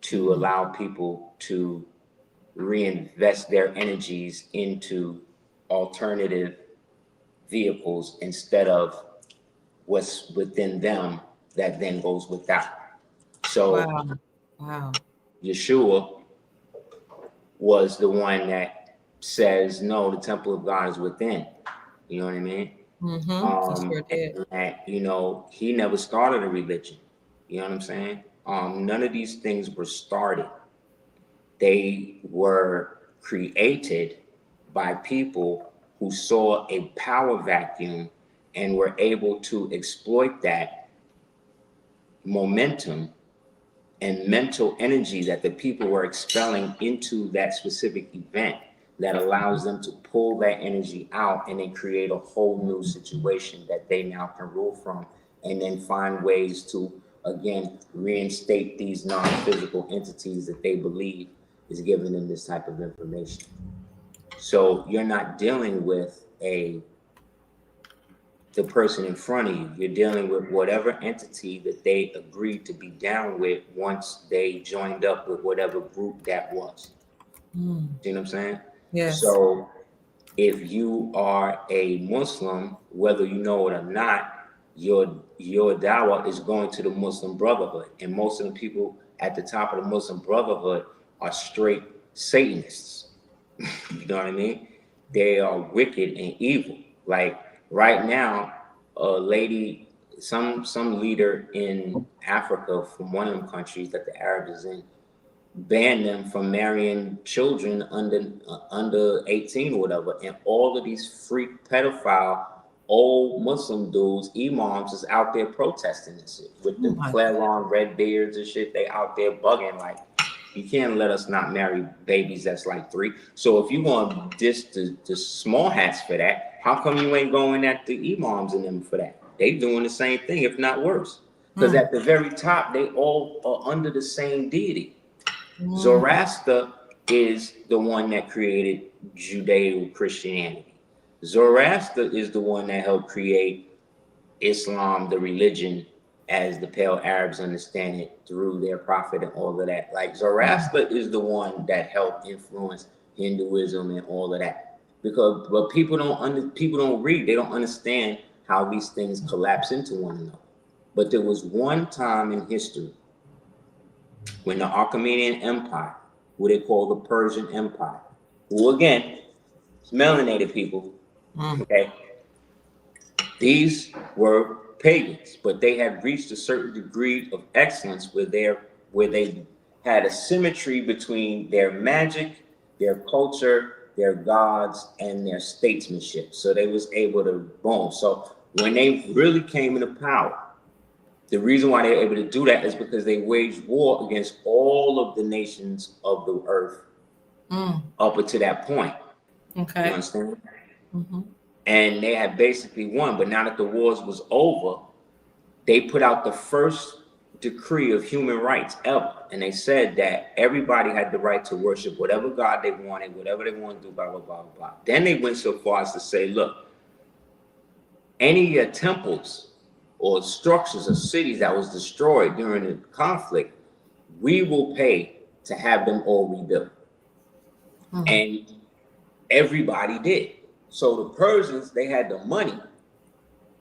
to allow people to reinvest their energies into alternative vehicles instead of what's within them that then goes without. So Wow. Yeshua was the one that says, no, the temple of God is within. You know what I mean? And, you know, he never started a religion. You know what I'm saying? None of these things were started. They were created by people who saw a power vacuum and were able to exploit that momentum and mental energy that the people were expelling into that specific event that allows them to pull that energy out and then create a whole new situation that they now can rule from, and then find ways to, again, reinstate these non-physical entities that they believe is giving them this type of information. So you're not dealing with the person in front of you. You're dealing with whatever entity that they agreed to be down with once they joined up with whatever group that was. You know what I'm saying? Yes. So if you are a Muslim, whether you know it or not, your dawah is going to the Muslim Brotherhood. And most of the people at the top of the Muslim Brotherhood are straight Satanists. You know what I mean? They are wicked and evil. Like right now, a lady, some leader in Africa from one of them countries that the Arabs is in, banned them from marrying children under 18 or whatever. And all of these freak pedophile old Muslim dudes, imams, is out there protesting this shit with the flare-on red beards and shit. They out there bugging like, you can't let us not marry babies that's like 3. So if you want to diss the small hats for that, how come you ain't going at the imams and them for that? They doing the same thing, if not worse. Because at the very top, they all are under the same deity. Zoroaster is the one that created Judeo-Christianity. Zoroaster is the one that helped create Islam, the religion, as the Pale Arabs understand it through their prophet and all of that. Like Zoroaster is the one that helped influence Hinduism and all of that. But people don't read. They don't understand how these things collapse into one another. But there was one time in history when the Achaemenid Empire, who they call the Persian Empire, who again, is melanated people, okay? These were pagans, but they had reached a certain degree of excellence where they had a symmetry between their magic, their culture, their gods, and their statesmanship. So they was able to boom. So when they really came into power, the reason why they were able to do that is because they waged war against all of the nations of the earth up until that point. Okay. You understand? And they had basically won. But now that the wars was over, they put out the first decree of human rights ever. And they said that everybody had the right to worship whatever God they wanted, whatever they wanted to do, blah, blah, blah, blah, blah. Then they went so far as to say, look, any temples or structures or cities that was destroyed during the conflict, we will pay to have them all rebuilt. And everybody did. So the Persians, they had the money,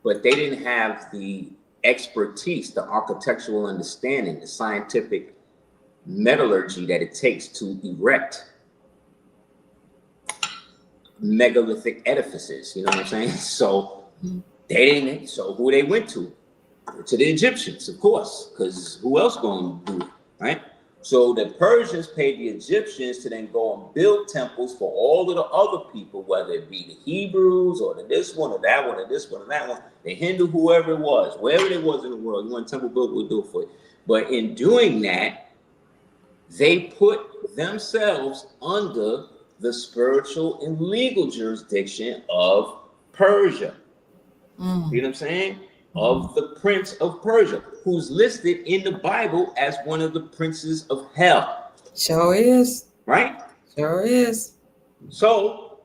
but they didn't have the expertise, the architectural understanding, the scientific metallurgy that it takes to erect megalithic edifices. You know what I'm saying? So they didn't. So who they went to? To the Egyptians, of course, because who else going to do it, right? So the Persians paid the Egyptians to then go and build temples for all of the other people, whether it be the Hebrews or the this one or that one or this one or that one, the Hindu, whoever it was, wherever it was in the world, you want a temple built, we'll do it for you. But in doing that, they put themselves under the spiritual and legal jurisdiction of Persia. You know what I'm saying? Of the Prince of Persia, who's listed in the Bible as one of the princes of hell. Sure is. Right? Sure is. So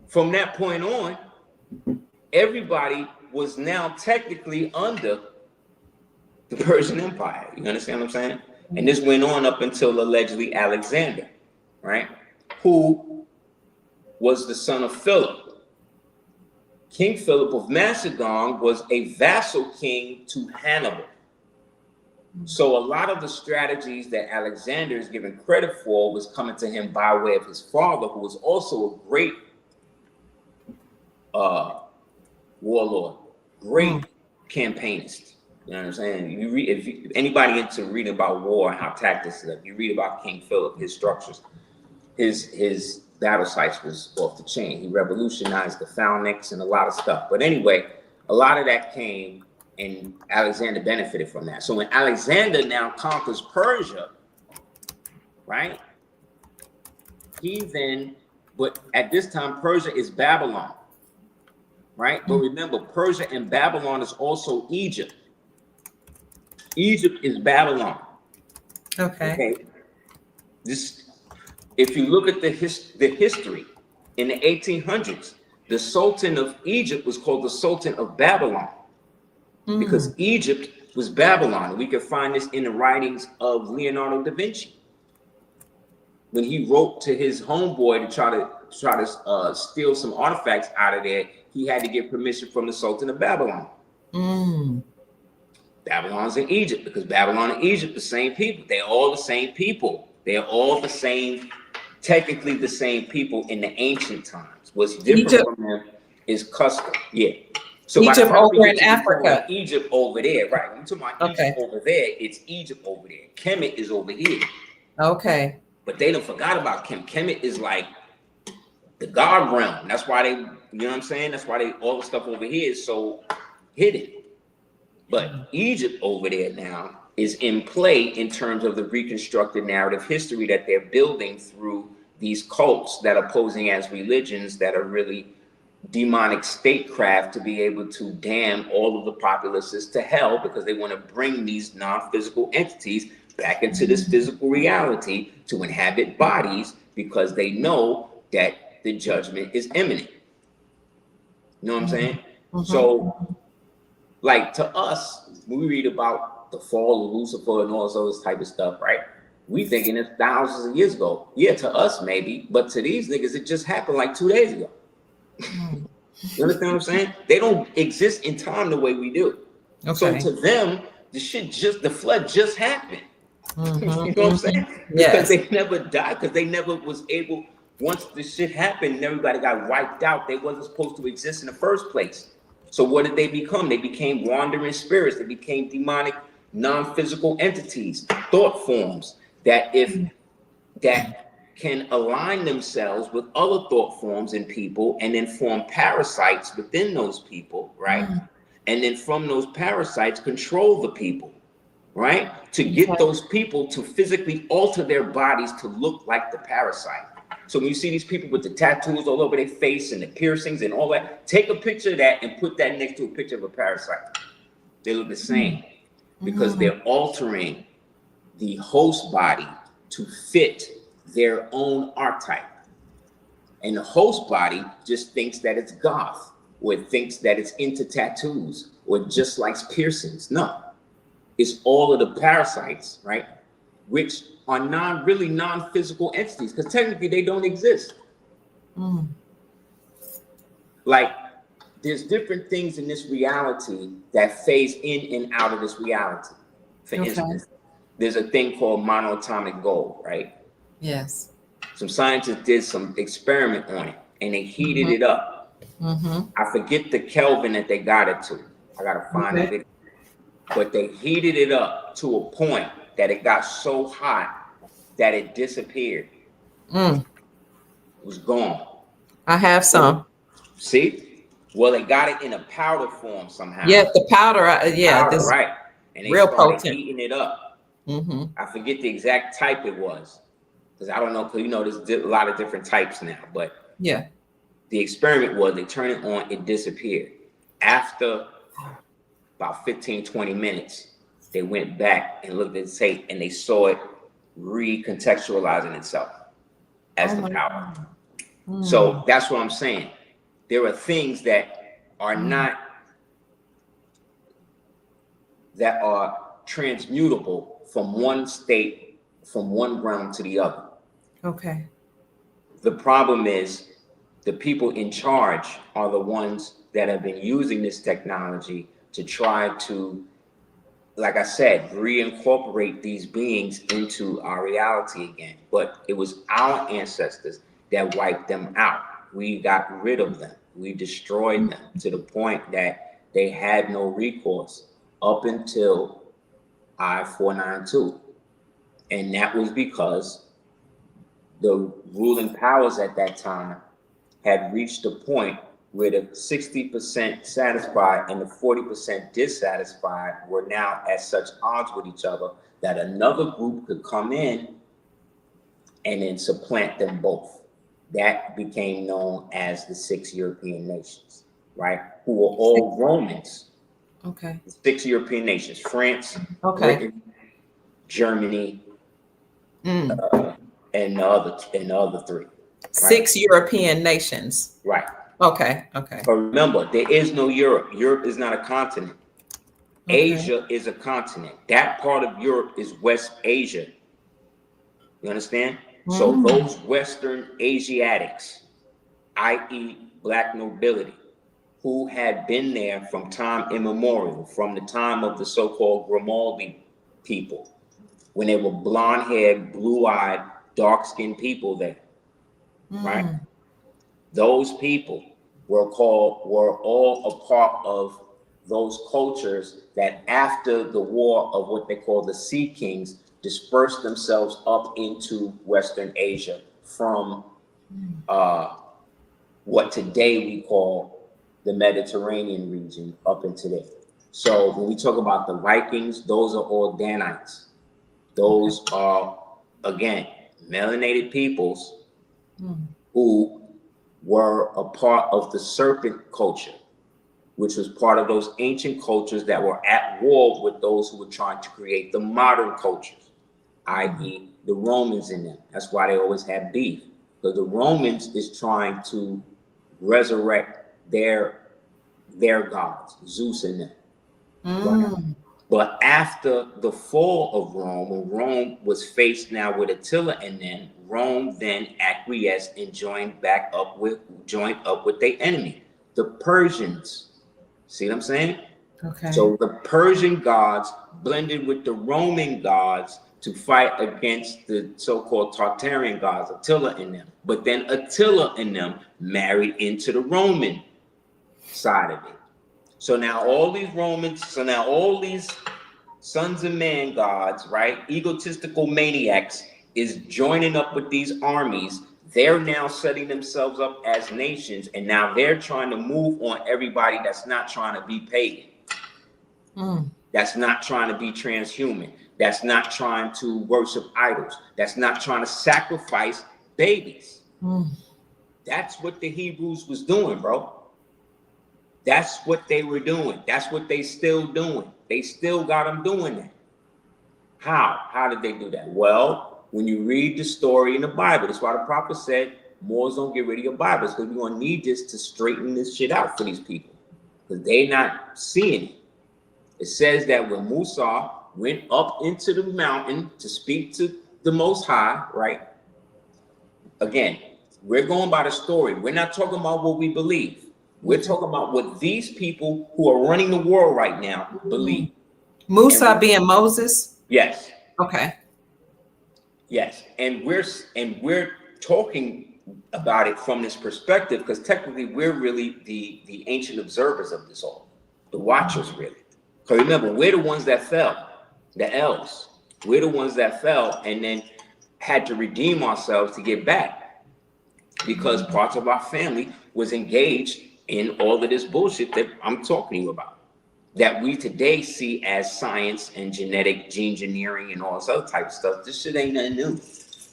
from that point on, everybody was now technically under the Persian Empire. You understand what I'm saying? And this went on up until allegedly Alexander, right? Who was the son of Philip. King Philip of Macedon was a vassal king to Hannibal. So a lot of the strategies that Alexander is given credit for was coming to him by way of his father, who was also a great warlord, great campaignist. You know what I'm saying? You read, if anybody into reading about war and how tactics is, you read about King Philip, his structures, his battle sites was off the chain. He revolutionized the phalanx and a lot of stuff. But anyway, a lot of that came, and Alexander benefited from that. So when Alexander now conquers Persia, right? But at this time, Persia is Babylon, right? But remember, Persia and Babylon is also Egypt. Egypt is Babylon. Okay. If you look at the history in the 1800s, the Sultan of Egypt was called the Sultan of Babylon because Egypt was Babylon. We can find this in the writings of Leonardo da Vinci when he wrote to his homeboy to try to steal some artifacts out of there. He had to get permission from the Sultan of Babylon. Babylon's in Egypt because Babylon and Egypt, the same people. They're all the same people. They're all the same. Technically the same people in the ancient times. What's different from them is custom. Yeah. So Egypt over in Africa. Egypt over there, right? When you're talking about Egypt over there, it's Egypt over there. Kemet is over here. Okay. But they done forgot about Kemet. Kemet is like the God realm. That's why they, you know what I'm saying? That's why all the stuff over here is so hidden. But Egypt over there now is in play in terms of the reconstructed narrative history that they're building through these cults that are posing as religions that are really demonic statecraft to be able to damn all of the populaces to hell because they want to bring these non-physical entities back into this physical reality to inhabit bodies because they know that the judgment is imminent. You know what I'm saying? So, like to us, when we read about the fall of Lucifer and all this other type of stuff, right? We thinking it's thousands of years ago. Yeah, to us maybe, but to these niggas, it just happened like 2 days ago. You understand what I'm saying? They don't exist in time the way we do. So Okay. to them, the flood just happened. Mhm, You know what I'm saying? Because Yes. they never died, because they never was able, once the shit happened and everybody got wiped out, they wasn't supposed to exist in the first place. So what did they become? They became wandering spirits. They became demonic, non-physical entities, thought forms that can align themselves with other thought forms in people and then form parasites within those people, right? And then from those parasites, control the people, right? To get Okay. those people to physically alter their bodies to look like the parasite. So when you see these people with the tattoos all over their face and the piercings and all that, take a picture of that and put that next to a picture of a parasite. They look the same because they're altering the host body to fit their own archetype. And the host body just thinks that it's goth, or it thinks that it's into tattoos, or just likes piercings. No, it's all of the parasites, right? Which are really non-physical entities, because technically they don't exist. Like, there's different things in this reality that phase in and out of this reality. For instance, there's a thing called monatomic gold, right? Yes. Some scientists did some experiment on it and they heated it up. I forget the Kelvin that they got it to. I gotta find the video. But they heated it up to a point that it got so hot that it disappeared. It was gone. I have some. See? Well, they got it in a powder form somehow. Yeah, the powder. Yeah, Powder, this right. And they real started potent. heating it up. I forget the exact type it was. Because I don't know, because you know, there's a lot of different types now. But Yeah. the experiment was they turned it on, it disappeared. After about 15, 20 minutes, they went back and looked at the tape and they saw it recontextualizing itself as the power. So that's what I'm saying. There are things that are not, that are transmutable from one state, from one ground to the other. Okay. The problem is the people in charge are the ones that have been using this technology to try to, like I said, reincorporate these beings into our reality again. But it was our ancestors that wiped them out. We got rid of them. We destroyed them to the point that they had no recourse up until I-492. And that was because the ruling powers at that time had reached a point where the 60% satisfied and the 40% dissatisfied were now at such odds with each other that another group could come in and then supplant them both. That became known as the 6 European nations, right? Who were all Romans. Okay. The 6 European nations: France, Okay. Britain, Germany, and the other 3. Right? 6 European nations. Right. Okay. Okay. But remember, there is no Europe. Europe is not a continent. Okay. Asia is a continent. That part of Europe is West Asia. You understand? So those Western Asiatics, i.e. Black nobility, who had been there from time immemorial, from the time of the so-called Grimaldi people, when they were blonde-haired, blue-eyed, dark-skinned people there, right? Those people were all a part of those cultures that after the war of what they call the Sea Kings dispersed themselves up into Western Asia from what today we call the Mediterranean region up into there. So when we talk about the Vikings, those are all Danites. Those are, again, melanated peoples who were a part of the serpent culture, which was part of those ancient cultures that were at war with those who were trying to create the modern cultures, i.e. the Romans in them. That's why they always had beef, because the Romans is trying to resurrect their gods, Zeus in them. Right? But after the fall of Rome, when Rome was faced now with Attila and them, Rome then acquiesced and joined up with their enemy, the Persians. See what I'm saying? Okay. So the Persian gods blended with the Roman gods to fight against the so-called Tartarian gods, Attila and them. But then Attila and them married into the Roman side of it. So now all these sons of man gods, right? Egotistical maniacs is joining up with these armies. They're now setting themselves up as nations, and now they're trying to move on everybody that's not trying to be pagan. That's not trying to be transhuman. That's not trying to worship idols. That's not trying to sacrifice babies. That's what the Hebrews was doing, bro. That's what they were doing. That's what they still doing. They still got them doing that. How? How did they do that? Well, when you read the story in the Bible, that's why the prophet said, Moors don't get rid of your Bibles, because we're going to need this to straighten this shit out for these people, because they're not seeing it. It says that when Musa went up into the mountain to speak to the Most High, right? Again, we're going by the story. We're not talking about what we believe. We're talking about what these people who are running the world right now believe. Musa being Moses? Yes. Okay. Yes. And we're talking about it from this perspective, because technically we're really the ancient observers of this all. The watchers, really. Because remember, we're the ones that fell. The elves. We're the ones that fell and then had to redeem ourselves to get back, because parts of our family was engaged in all of this bullshit that I'm talking to you about, that we today see as science and genetic gene engineering and all this other type of stuff. This shit ain't nothing new.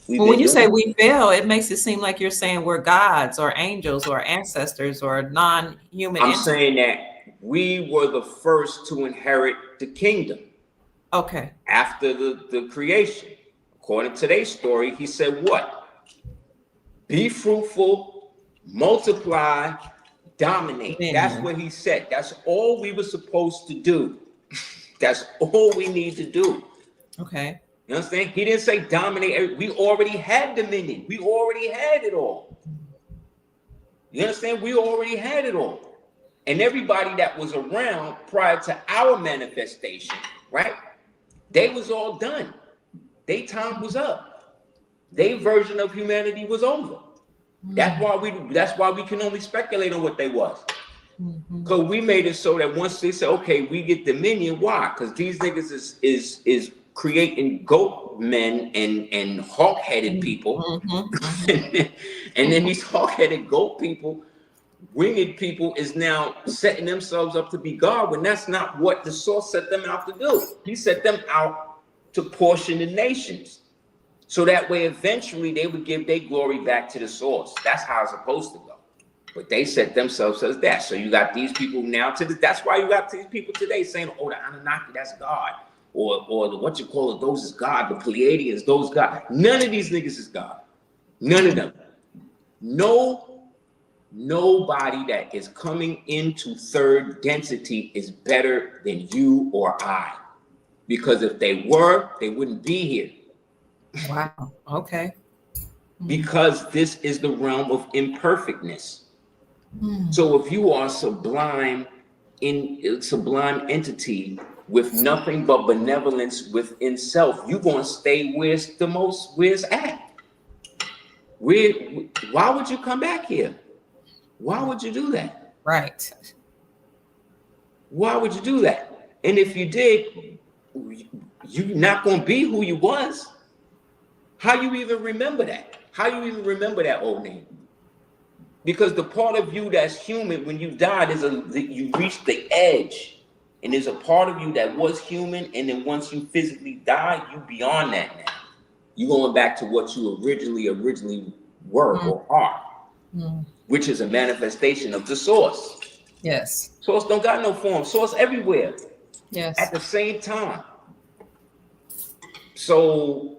Well, when you say we fail, it makes it seem like you're saying we're gods or angels or ancestors or non-human I'm entities. saying that we were the first to inherit the kingdom. Okay. After the creation. According to today's story, he said what? Be fruitful, multiply, dominate. That's what he said. That's all we were supposed to do. That's all we need to do. Okay. You understand? He didn't say dominate. We already had dominion. We already had it all. You understand? We already had it all. And everybody that was around prior to our manifestation, right? They was all done. Their time was up. Their version of humanity was over. That's why we can only speculate on what they was. Because we made it so that once they say, okay, we get dominion, why? Because these niggas is creating goat men and hawk-headed people. And then these hawk-headed goat people, winged people, is now setting themselves up to be God, when that's not what the source set them out to do. He set them out to portion the nations, so that way eventually they would give their glory back to the source. That's how it's supposed to go. But they set themselves as that. So you got these people now that's why you got these people today saying, oh, the Anunnaki, that's God. Or the what you call it, those is God. The Pleiadians, those God. None of these niggas is God. None of them. Nobody that is coming into third density is better than you or I. Because if they were, they wouldn't be here. Wow. Okay. Because this is the realm of imperfectness. So if you are sublime entity with nothing but benevolence within self, you're gonna stay where it's at. Why would you come back here? Why would you do that? Right. Why would you do that? And if you did, you're not gonna be who you was. How you even remember that? How you even remember that old name? Because the part of you that's human, when you died, you reached the edge. And there's a part of you that was human, and then once you physically die, you beyond that now. You're going back to what you originally were or are, which is a manifestation of the source. Yes. Source don't got no form. Source everywhere. Yes. At the same time. So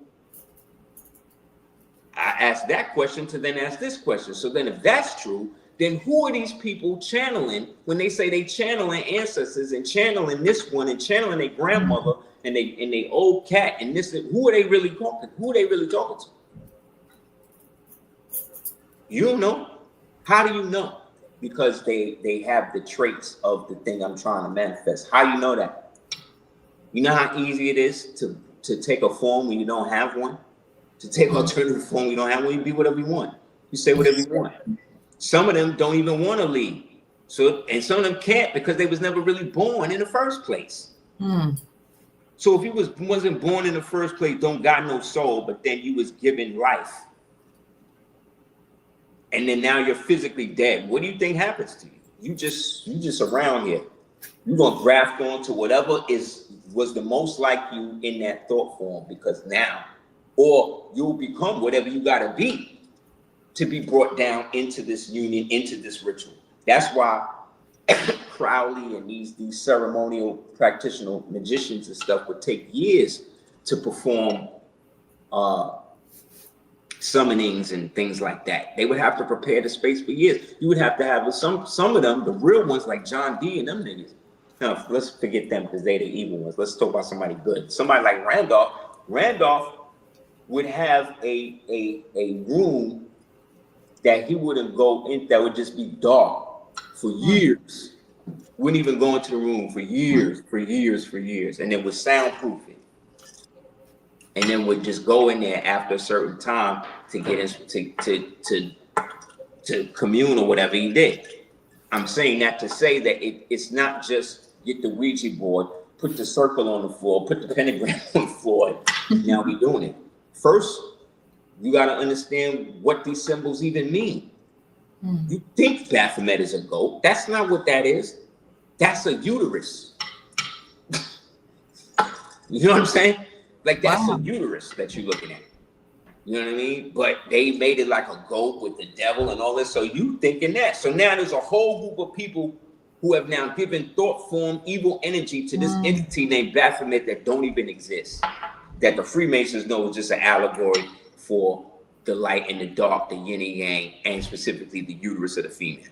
I asked that question to then ask this question. So then if that's true, then who are these people channeling when they say they channeling ancestors and channeling this one and channeling their grandmother and they old cat and this? Who are they really talking? Who are they really talking to? You don't know. How do you know? because they have the traits of the thing I'm trying to manifest. How you know that? You know how easy it is to take a form when you don't have one? To take alternative form when you don't have one, you be whatever you want. You say whatever you want. Some of them don't even want to leave. So, and some of them can't because they was never really born in the first place. So if you wasn't born in the first place, don't got no soul, but then you was given life. And then now you're physically dead. What do you think happens to you? You just around here. You're gonna graft onto whatever was the most like you in that thought form, because now, or you'll become whatever you gotta be to be brought down into this union, into this ritual. That's why Crowley and these ceremonial practitioner magicians and stuff would take years to perform summonings and things like that. They would have to prepare the space for years. You would have to have some of them, the real ones like John D and them niggas. Now, let's forget them because they're the evil ones. Let's talk about somebody good. Somebody like Randolph. Randolph would have a room that he wouldn't go in, that would just be dark for years. Wouldn't even go into the room for years, and then would soundproof it. And then would just go in there after a certain time to get in, to commune or whatever he did. I'm saying that to say that it's not just get the Ouija board, put the circle on the floor, put the pentagram on the floor. Now we doing it. First, you got to understand what these symbols even mean. You think Baphomet is a goat. That's not what that is. That's a uterus. You know what I'm saying? Like, that's a uterus that you're looking at. You know what I mean? But they made it like a goat with the devil and all this. So you thinking that. So now there's a whole group of people who have now given thought form, evil energy to this entity named Baphomet that don't even exist. That the Freemasons know is just an allegory for the light and the dark, the yin and yang, and specifically the uterus of the female.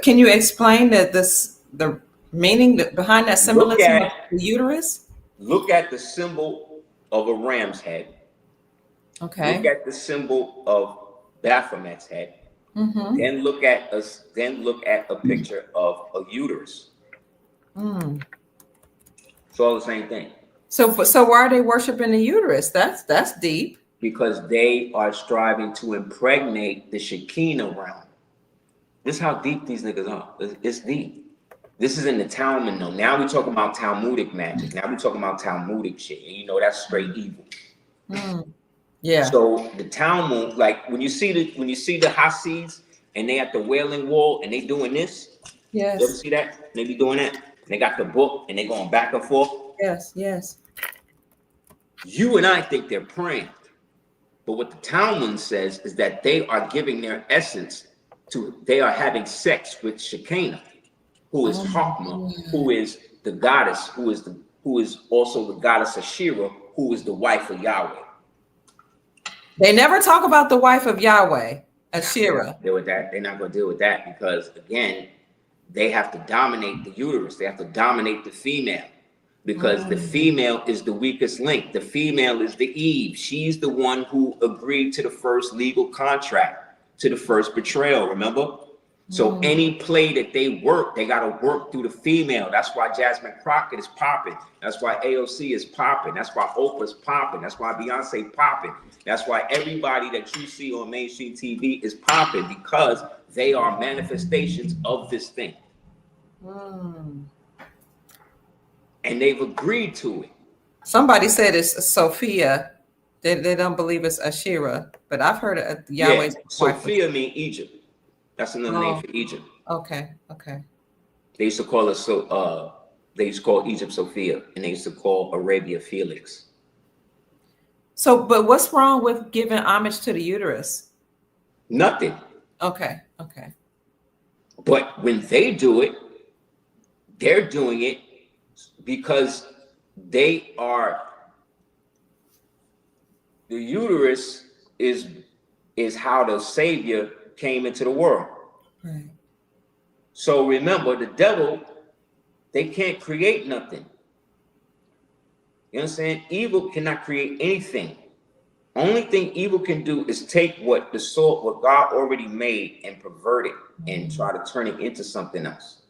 Can you explain the meaning behind that symbolism of the uterus? Look at the symbol of a ram's head. Okay. Look at the symbol of Baphomet's head. Then look at a picture of a uterus. It's all the same thing. So why are they worshiping the uterus? That's deep. Because they are striving to impregnate the Shekinah realm. This is how deep these niggas are. It's deep. This is in the Talmud, though. Now we talking about Talmudic magic. Now we talking about Talmudic shit, and you know that's straight evil. Yeah. So the Talmud, like when you see the Hasids and they at the Wailing Wall and they doing this. Yes. You ever see that? They be doing that. They got the book and they going back and forth. Yes. You and I think they're praying, but what the Talmud says is that they are giving their essence to. They are having sex with Shekinah, who is Chokmah, who is the goddess, who is also the goddess Asherah, who is the wife of Yahweh. They never talk about the wife of Yahweh, Asherah. Deal with that. They're not going to deal with that because, again, they have to dominate the uterus. They have to dominate the female because the female is the weakest link. The female is the Eve. She's the one who agreed to the first legal contract, to the first betrayal, remember? So any play that they work, they got to work through the female. That's why Jasmine Crockett is popping. That's why AOC is popping. That's why Oprah's popping. That's why Beyonce popping. That's why everybody that you see on mainstream TV is popping, because they are manifestations of this thing. And they've agreed to it. Somebody said it's Sophia. They don't believe it's Asherah, but I've heard of Yahweh's wife. Sophia means Egypt. That's another name for Egypt. Okay. They used to call us they used to call Egypt Sophia, and they used to call Arabia Felix. So, but what's wrong with giving homage to the uterus? Nothing. Okay. But when they do it, they're doing it because they are. The uterus is how the Savior came into the world. Right. So remember, the devil, they can't create nothing. You know what I'm saying? Evil cannot create anything. Only thing evil can do is take what God already made and pervert it and try to turn it into something else.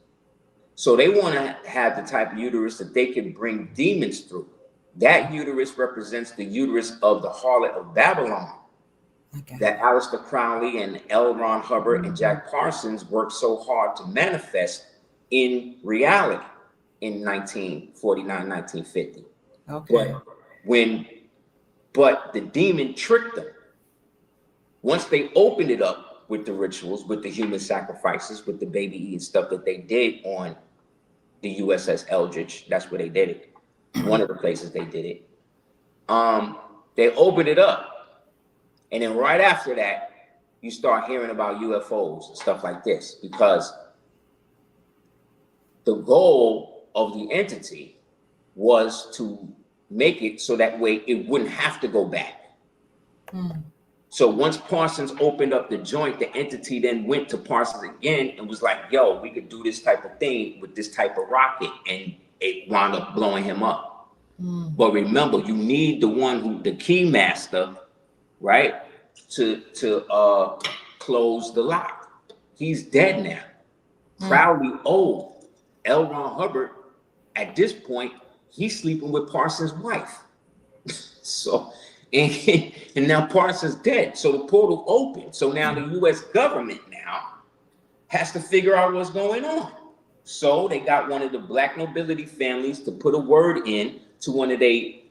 So they want to have the type of uterus that they can bring demons through. That uterus represents the uterus of the harlot of Babylon. Okay. That Aleister Crowley and L. Ron Hubbard and Jack Parsons worked so hard to manifest in reality in 1949, 1950. Okay. But the demon tricked them. Once they opened it up with the rituals, with the human sacrifices, with the baby eating stuff that they did on the USS Eldridge, that's where they did it. One of the places they did it. They opened it up. And then right after that, you start hearing about UFOs and stuff like this, because the goal of the entity was to make it so that way it wouldn't have to go back. So once Parsons opened up the joint, the entity then went to Parsons again and was like, yo, we could do this type of thing with this type of rocket, and it wound up blowing him up. But remember, you need the one who, the key master, right, to close the lock. He's dead now. Crowley old. L. Ron Hubbard, at this point, he's sleeping with Parsons' wife. So, and now Parsons dead. So the portal opened. So now the U.S. government now has to figure out what's going on. So they got one of the black nobility families to put a word in to one of the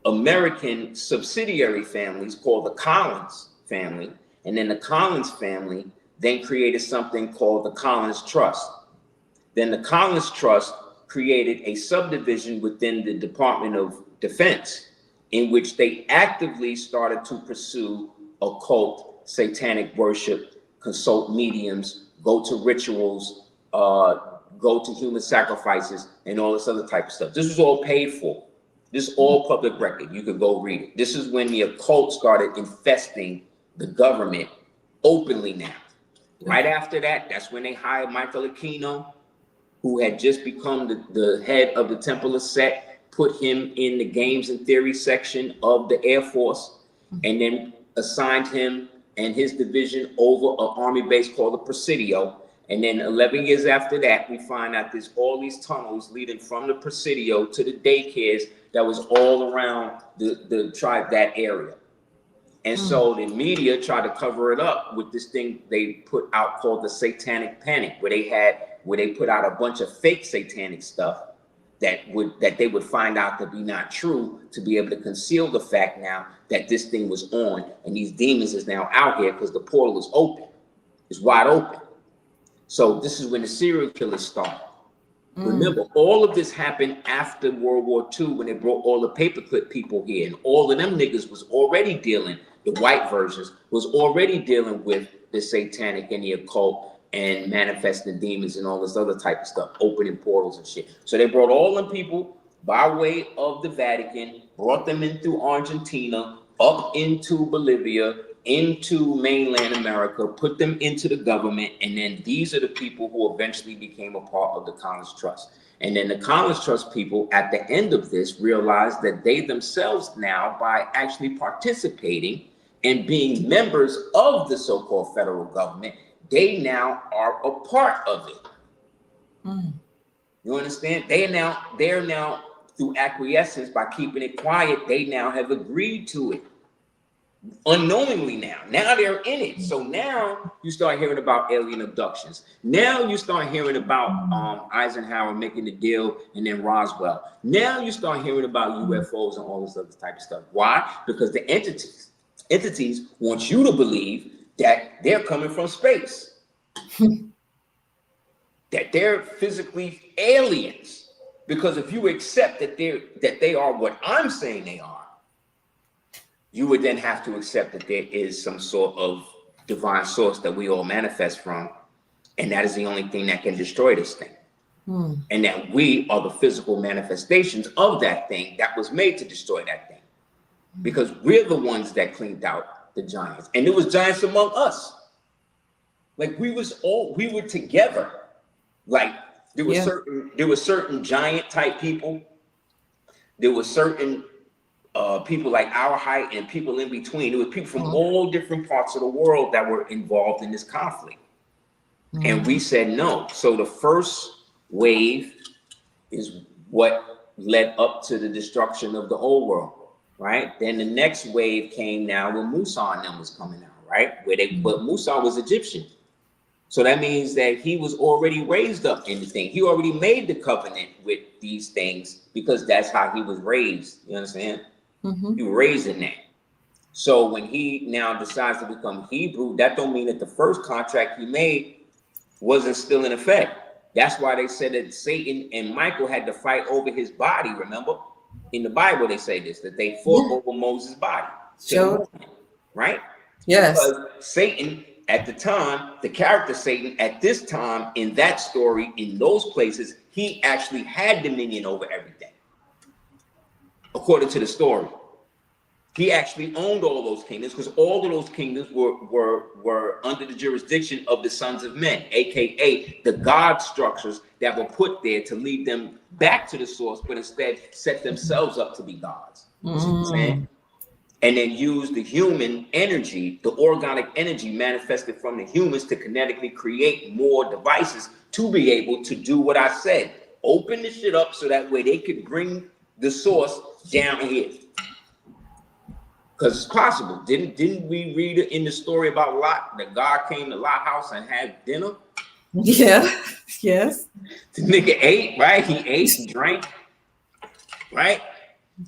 American subsidiary families called the Collins family. And then the Collins family then created something called the Collins Trust. Then the Collins Trust created a subdivision within the Department of Defense, in which they actively started to pursue occult, satanic worship, consult mediums, go to rituals, go to human sacrifices, and all this other type of stuff. This was all paid for. This is all public record. You could go read it. This is when the occult started infesting the government openly now. Right after that, that's when they hired Michael Aquino, who had just become the head of the Temple of Set, put him in the games and theory section of the Air Force, and then assigned him and his division over an army base called the Presidio. And then 11 years after that, we find out there's all these tunnels leading from the Presidio to the daycares that was all around the tribe, that area. And so the media tried to cover it up with this thing they put out called the Satanic Panic, where they put out a bunch of fake satanic stuff that they would find out to be not true, to be able to conceal the fact now that this thing was on and these demons is now out here because the portal is open. It's wide open. So this is when the serial killers start. Remember, all of this happened after World War II, when they brought all the paperclip people here, and all of them niggas was already dealing, the white versions was already dealing with the satanic and the occult and manifesting demons and all this other type of stuff, opening portals and shit. So they brought all them people by way of the Vatican, brought them in through Argentina, up into Bolivia, into mainland America, put them into the government, and then these are the people who eventually became a part of the Collins Trust. And then the Collins Trust people, at the end of this, realized that they themselves now, by actually participating and being members of the so-called federal government, they now are a part of it. You understand? They're now through acquiescence, by keeping it quiet, they now have agreed to it. Unknowingly now they're in it. So now you start hearing about alien abductions. Now you start hearing about Eisenhower making the deal, and then Roswell. Now you start hearing about UFOs and all this other type of stuff. Why? Because the entities want you to believe that they're coming from space, that they're physically aliens. Because if you accept that they are what I'm saying they are, you would then have to accept that there is some sort of divine source that we all manifest from, and that is the only thing that can destroy this thing. And that we are the physical manifestations of that thing that was made to destroy that thing. Because we're the ones that cleaned out the giants. And there was giants among us. Like we were together. Like there were certain giant type people. There were certain people like our height and people in between. It was people from all different parts of the world that were involved in this conflict. And we said no. So the first wave is what led up to the destruction of the old world, right? Then the next wave came now when Musa and them was coming out, right? But Musa was Egyptian. So that means that he was already raised up in the thing. He already made the covenant with these things because that's how he was raised. You understand? He was raised in that. So when he now decides to become Hebrew, that don't mean that the first contract he made wasn't still in effect. That's why they said that Satan and Michael had to fight over his body. Remember, in the Bible they say this, that they fought over Moses' body. Sure. Right? Yes. Because Satan at the time, the character Satan at this time in that story, in those places, he actually had dominion over everything. According to the story, he actually owned all those kingdoms because all of those kingdoms were under the jurisdiction of the sons of men, aka the God structures that were put there to lead them back to the source, but instead set themselves up to be gods. You see what I'm saying? And then use the human energy, the organic energy manifested from the humans to kinetically create more devices to be able to do what I said. Open the shit up so that way they could bring the source down here. Because it's possible. Didn't we read in the story about Lot that God came to Lot's house and had dinner? Yeah. Yes. The nigga ate, right? He ate, he drank, right?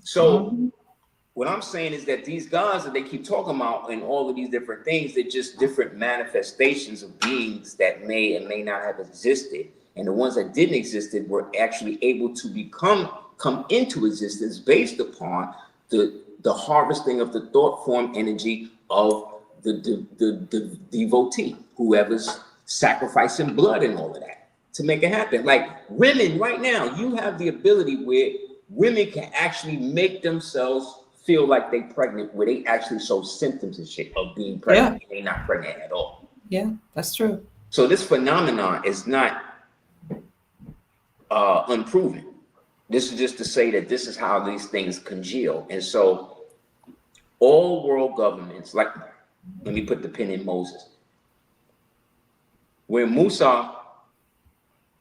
So what I'm saying is that these gods that they keep talking about and all of these different things, they're just different manifestations of beings that may and may not have existed. And the ones that didn't exist were actually able to come into existence based upon the harvesting of the thought form energy of the devotee, whoever's sacrificing blood and all of that to make it happen. Like women right now, you have the ability where women can actually make themselves feel like they pregnant, where they actually show symptoms and shit of being pregnant. They're not pregnant at all. Yeah, that's true. So this phenomenon is not unproven. This is just to say that this is how these things congeal. And so all world governments, like, let me put the pin in Moses. Where Musa,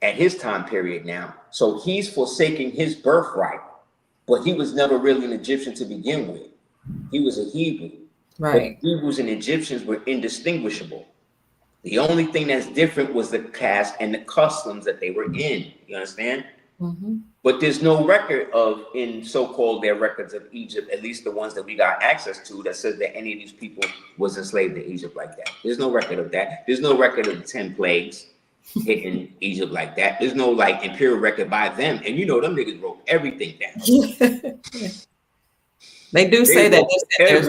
at his time period now, so he's forsaking his birthright, but he was never really an Egyptian to begin with. He was a Hebrew. Right. But Hebrews and Egyptians were indistinguishable. The only thing that's different was the caste and the customs that they were in. You understand? But there's no record of, in so-called their records of Egypt, at least the ones that we got access to, that says that any of these people was enslaved to Egypt like that. There's no record of that. There's no record of the 10 plagues hitting Egypt like that. There's no like imperial record by them. And you know, them niggas wrote everything down. They do say that there's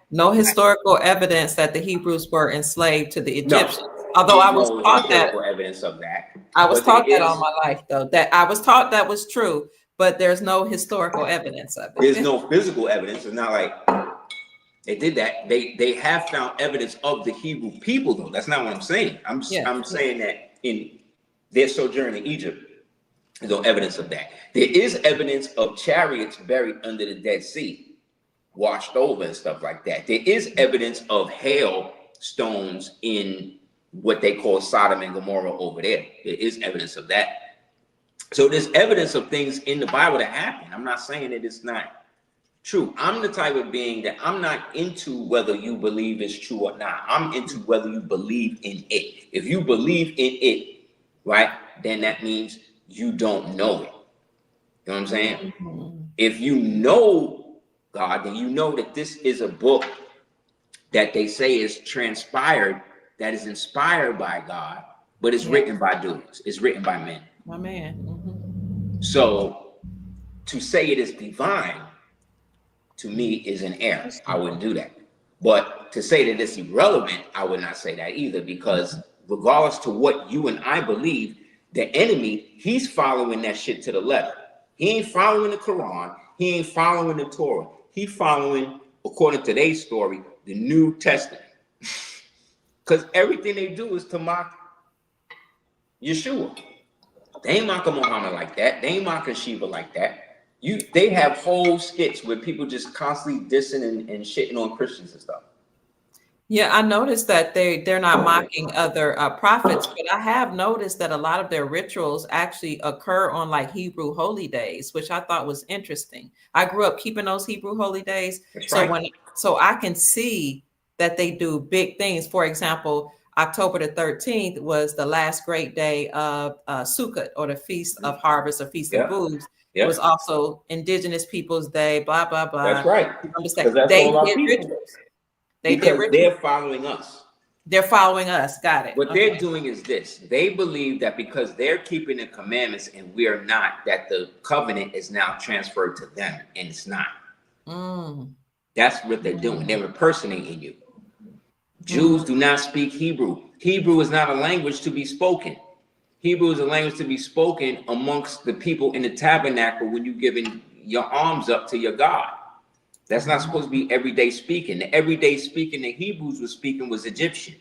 no historical evidence that the Hebrews were enslaved to the Egyptians. Although I was taught that evidence of that. I was taught that all my life, though, that I was taught that was true, but there's no historical evidence of it. There's no physical evidence. It's not like they did that. They have found evidence of the Hebrew people, though. That's not what I'm saying. I'm saying that in their sojourn in Egypt, there's no evidence of that. There is evidence of chariots buried under the Dead Sea, washed over and stuff like that. There is evidence of hail stones in what they call Sodom and Gomorrah over there. There is evidence of that. So there's evidence of things in the Bible that happen. I'm not saying that it's not true. I'm the type of being that I'm not into whether you believe it's true or not. I'm into whether you believe in it. If you believe in it, right, then that means you don't know it. You know what I'm saying? If you know God, then you know that this is a book that they say is transpired, that is inspired by God, but it's written by dudes. It's written by men. My man. So to say it is divine, to me, is an error. I wouldn't do that. But to say that it's irrelevant, I would not say that either, because regardless to what you and I believe, the enemy, he's following that shit to the letter. He ain't following the Quran. He ain't following the Torah. He following, according to today's story, the New Testament. Because everything they do is to mock Yeshua. They ain't mocking Muhammad like that. They ain't mocking Shiva like that. They have whole skits where people just constantly dissing and shitting on Christians and stuff. Yeah, I noticed that they're not mocking other prophets, but I have noticed that a lot of their rituals actually occur on like Hebrew holy days, which I thought was interesting. I grew up keeping those Hebrew holy days, That's so right. so I can see that they do big things. For example, October the 13th was the last great day of Sukkot, or the Feast of Harvest, or Feast of Yeah. Booths. It Yeah. was also Indigenous Peoples Day, blah, blah, blah. That's right. You understand? Because that's They all our did people. rituals. They did Because rituals. they're following us. They're following us. Got it. What Okay. they're doing is this. They believe that because they're keeping the commandments and we are not, that the covenant is now transferred to them, and it's not. That's what they're doing. They're impersonating you. Jews do not speak Hebrew. Hebrew is not a language to be spoken. Hebrew is a language to be spoken amongst the people in the tabernacle when you're giving your arms up to your God. That's not supposed to be everyday speaking. The everyday speaking the Hebrews were speaking was Egyptian.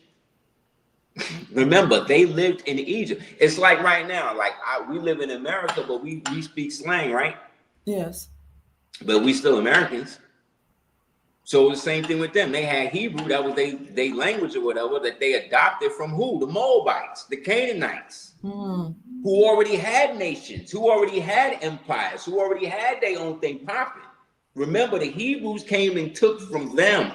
Remember, they lived in Egypt. It's like right now, like we live in America, but we speak slang, right? Yes. But we still Americans. So the same thing with them. They had Hebrew, that was they language or whatever, that they adopted from who? The Moabites, the Canaanites, who already had nations, who already had empires, who already had their own thing popping. Remember, the Hebrews came and took from them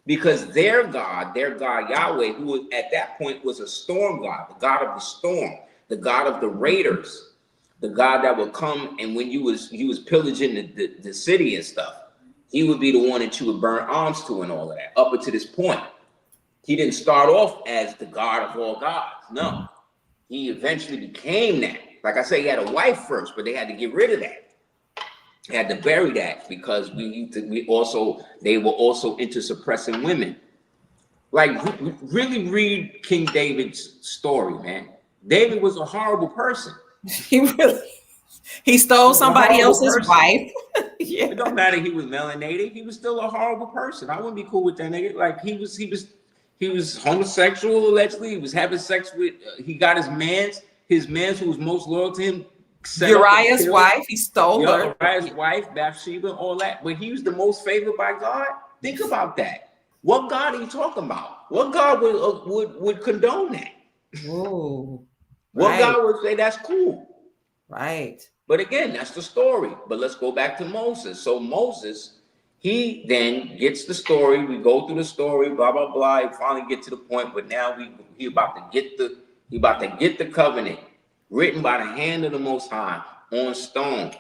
because their God Yahweh, who at that point was a storm god, the God of the storm, the God of the raiders, the God that would come and when he was pillaging the city and stuff, he would be the one that you would burn arms to and all of that. Up until this point, he didn't start off as the God of all gods. No, he eventually became that. Like I say, he had a wife first, but they had to get rid of that. They had to bury that because they were also into suppressing women. Like, really read King David's story, man. David was a horrible person. He stole somebody else's wife. Yeah. It don't matter he was melanated. He was still a horrible person. I wouldn't be cool with that nigga. Like he was homosexual allegedly. He was having sex with. He got his man's who was most loyal to him. Uriah's wife. He stole her. Uriah's wife, Bathsheba, all that. But he was the most favored by God. Think about that. What God are you talking about? What God would condone that? Whoa. What God would say that's cool? Right. But again, that's the story. But let's go back to Moses. So Moses, he then gets the story. We go through the story, blah blah blah. He finally get to the point, but now he about to get the covenant written by the hand of the Most High on stone,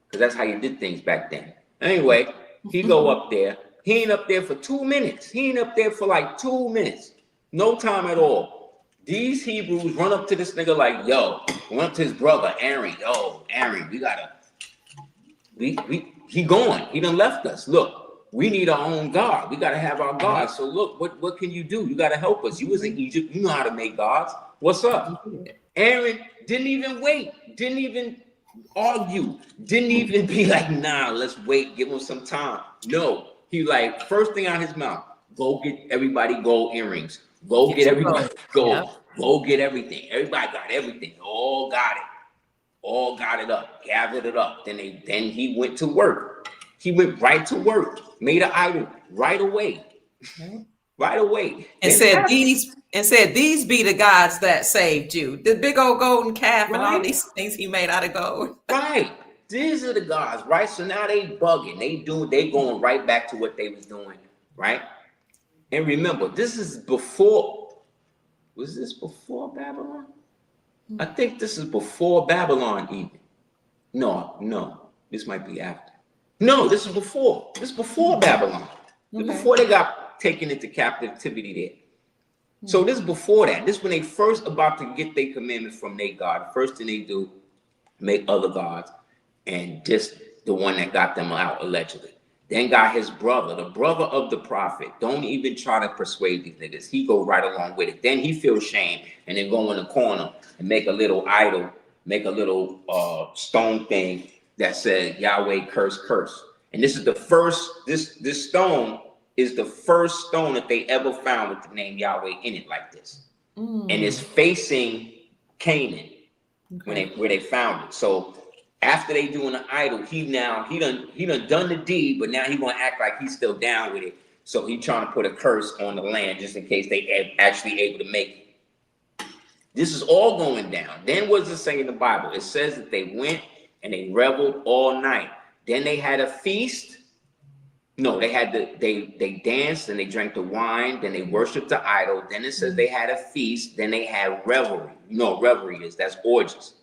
because that's how you did things back then. Anyway, he go up there. He ain't up there for 2 minutes. He ain't up there for like 2 minutes. No time at all. These Hebrews run up to this nigga like, yo, run up to his brother, Aaron. Yo, Aaron, he gone. He done left us. Look, we need our own God. We got to have our God. So look, what can you do? You got to help us. You was in Egypt. You know how to make gods. What's up? Aaron didn't even wait. Didn't even argue. Didn't even be like, nah, let's wait. Give him some time. No. He like, first thing out his mouth, go get everybody gold earrings. Go get everybody gold. Yep. Go get everything. Everybody got everything. All got it. All got it up. Gathered it up. Then he went to work. He went right to work. Made an idol right away. Right away. And said these be the gods that saved you. The big old golden calf and all these things he made out of gold. Right. These are the gods, right? So now they bugging. They going right back to what they was doing, right? And remember, this is before. Was this before Babylon? I think this is before Babylon even. No. This might be after. No, this is before. This is before Babylon. Okay. Before they got taken into captivity there. So this is before that. This is when they first about to get their commandments from their God. First thing they do, make other gods. And just the one that got them out, allegedly. Then got his brother, the brother of the prophet. Don't even try to persuade these niggas. He go right along with it. Then he feels shame and then go in the corner and make a little idol, make a little stone thing that says Yahweh curse. And this is the first, this stone is the first stone that they ever found with the name Yahweh in it like this. And it's facing Canaan where they found it. So After they doing the idol, he done the deed, but now he gonna act like he's still down with it. So he trying to put a curse on the land just in case they actually able to make it. This is all going down. Then what does it say in the Bible? It says that they went and they reveled all night. Then they had a feast. No, they danced and they drank the wine. Then they worshiped the idol. Then it says they had a feast. Then they had revelry. You know what revelry is? That's orgies.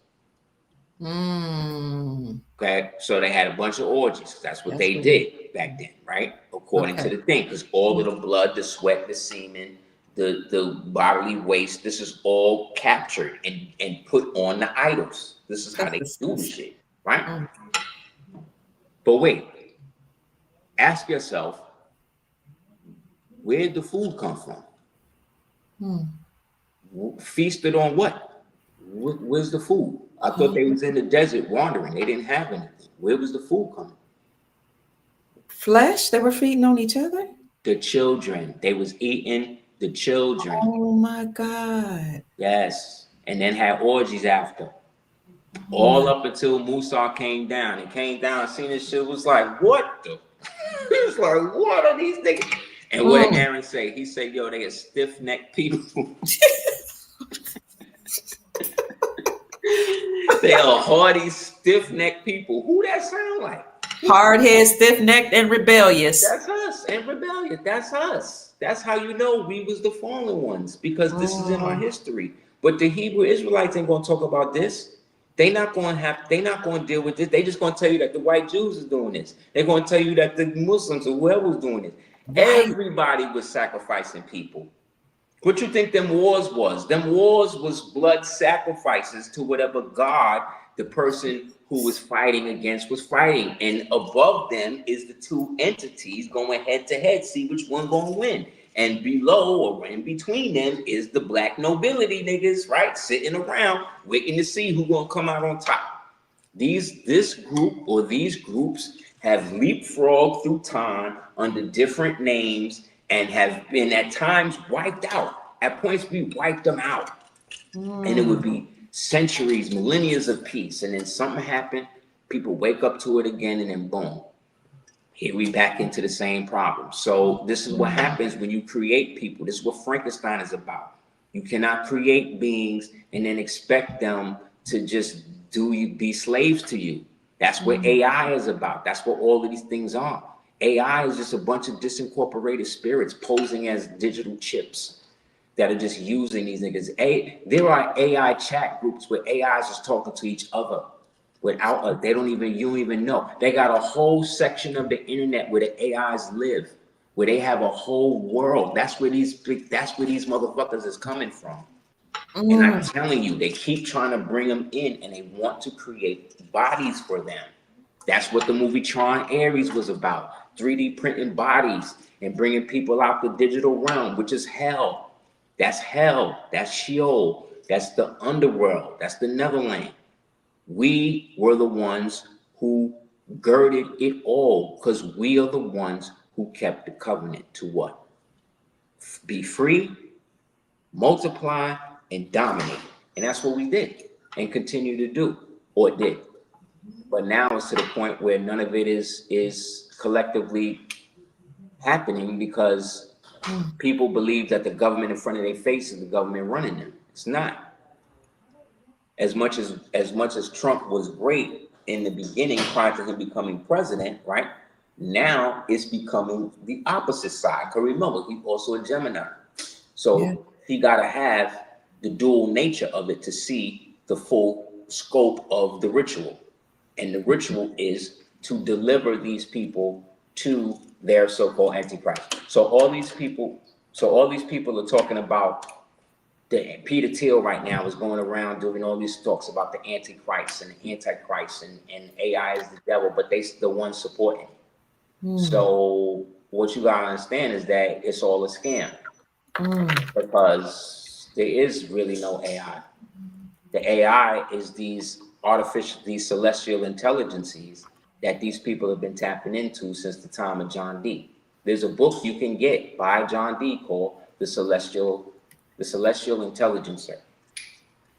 Okay, so they had a bunch of orgies. That's what they did back then, right? According to the thing, because all of the blood, the sweat, the semen, the bodily waste, this is all captured and put on the idols. This is how they do the shit, right? But wait, ask yourself, where did the food come from? Feasted on what? Where's the food? I thought they was in the desert wandering. They didn't have anything. Where was the food coming? Flesh? They were feeding on each other? The children. They was eating the children. Oh my God. Yes. And then had orgies after. All up until Musa came down. He came down and seen this shit, was like, what the? It's like, what are these niggas? And what did Aaron say? He said, yo, they are stiff-necked people. They are hardy, stiff-necked people. Who that sound like? Hard-headed, stiff-necked, and rebellious. That's us, and rebellious. That's us. That's how you know we was the fallen ones, because this is in our history. But the Hebrew Israelites ain't gonna talk about this. They not gonna deal with this. They just gonna tell you that the white Jews is doing this. They're gonna tell you that the Muslims or whoever was doing it. Everybody was sacrificing people. What you think them wars was? Them wars was blood sacrifices to whatever God the person who was fighting against was fighting. And above them is the two entities going head to head, see which one gonna win. And below or in between them is the black nobility niggas, right? Sitting around waiting to see who gonna come out on top. This group or these groups have leapfrogged through time under different names and have been at times wiped out. At points, we wiped them out. And it would be centuries, millennia of peace. And then something happened, people wake up to it again, and then boom. Here we back into the same problem. So this is what happens when you create people. This is what Frankenstein is about. You cannot create beings and then expect them to just be slaves to you. That's what AI is about. That's what all of these things are. AI is just a bunch of disincorporated spirits posing as digital chips that are just using these niggas. There are AI chat groups where AIs is talking to each other without us. You don't even know. They got a whole section of the internet where the AIs live, where they have a whole world. That's where these motherfuckers is coming from. And I'm telling you, they keep trying to bring them in, and they want to create bodies for them. That's what the movie Tron Ares was about. 3D printing bodies and bringing people out the digital realm, which is hell. That's hell. That's Sheol. That's the underworld. That's the Neverland. We were the ones who girded it all, because we are the ones who kept the covenant to what? Be free, multiply, and dominate. And that's what we did and continue to do, or did. But now it's to the point where none of it is collectively happening, because people believe that the government in front of their face is the government running them. It's not. As much as Trump was great in the beginning prior to him becoming president, right? Now it's becoming the opposite side. Because remember, he's also a Gemini. So he gotta have the dual nature of it to see the full scope of the ritual. And the ritual is to deliver these people to their so-called antichrist. So all these people are talking about Peter Thiel right now is going around doing all these talks about the antichrist and the antichrist and AI is the devil, but they the ones supporting. So what you gotta understand is that it's all a scam, because there is really no AI. The AI is these celestial intelligences that these people have been tapping into since the time of John Dee. There's a book you can get by John Dee called The Celestial Intelligencer.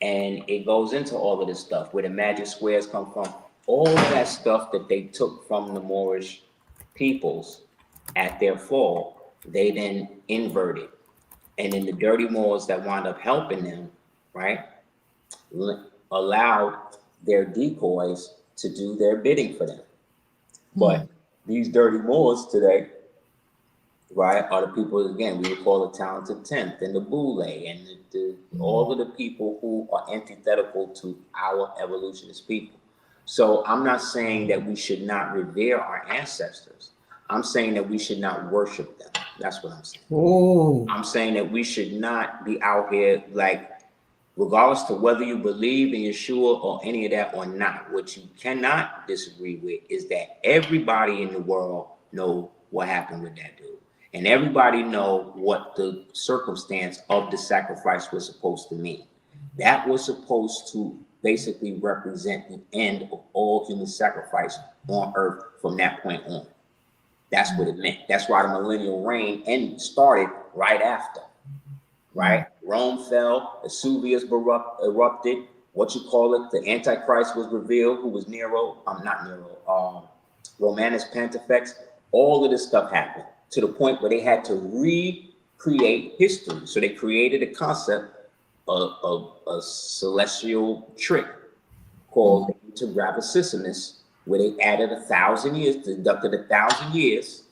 And it goes into all of this stuff, where the magic squares come from. all of that stuff that they took from the Moorish peoples at their fall, they then inverted. And then the dirty Moors that wound up helping them, right, allowed their decoys to do their bidding for them. But these dirty Moors today, right, are the people, again, we would call the talented 10th and the Boule and all of the people who are antithetical to our evolutionist people. So I'm not saying that we should not revere our ancestors. I'm saying that we should not worship them. That's what I'm saying. Ooh. I'm saying that we should not be out here like, regardless to whether you believe in Yeshua or any of that or not, what you cannot disagree with is that everybody in the world know what happened with that dude. And everybody know what the circumstance of the sacrifice was supposed to mean. That was supposed to basically represent the end of all human sacrifice on earth from that point on. That's what it meant. That's why the millennial reign started right after. Right? Rome fell, Vesuvius erupted, the Antichrist was revealed, who was Romanus Pontifex. All of this stuff happened to the point where they had to recreate history. So they created a concept of a celestial trick called the Integravissimus, where they added 1,000 years, deducted 1,000 years,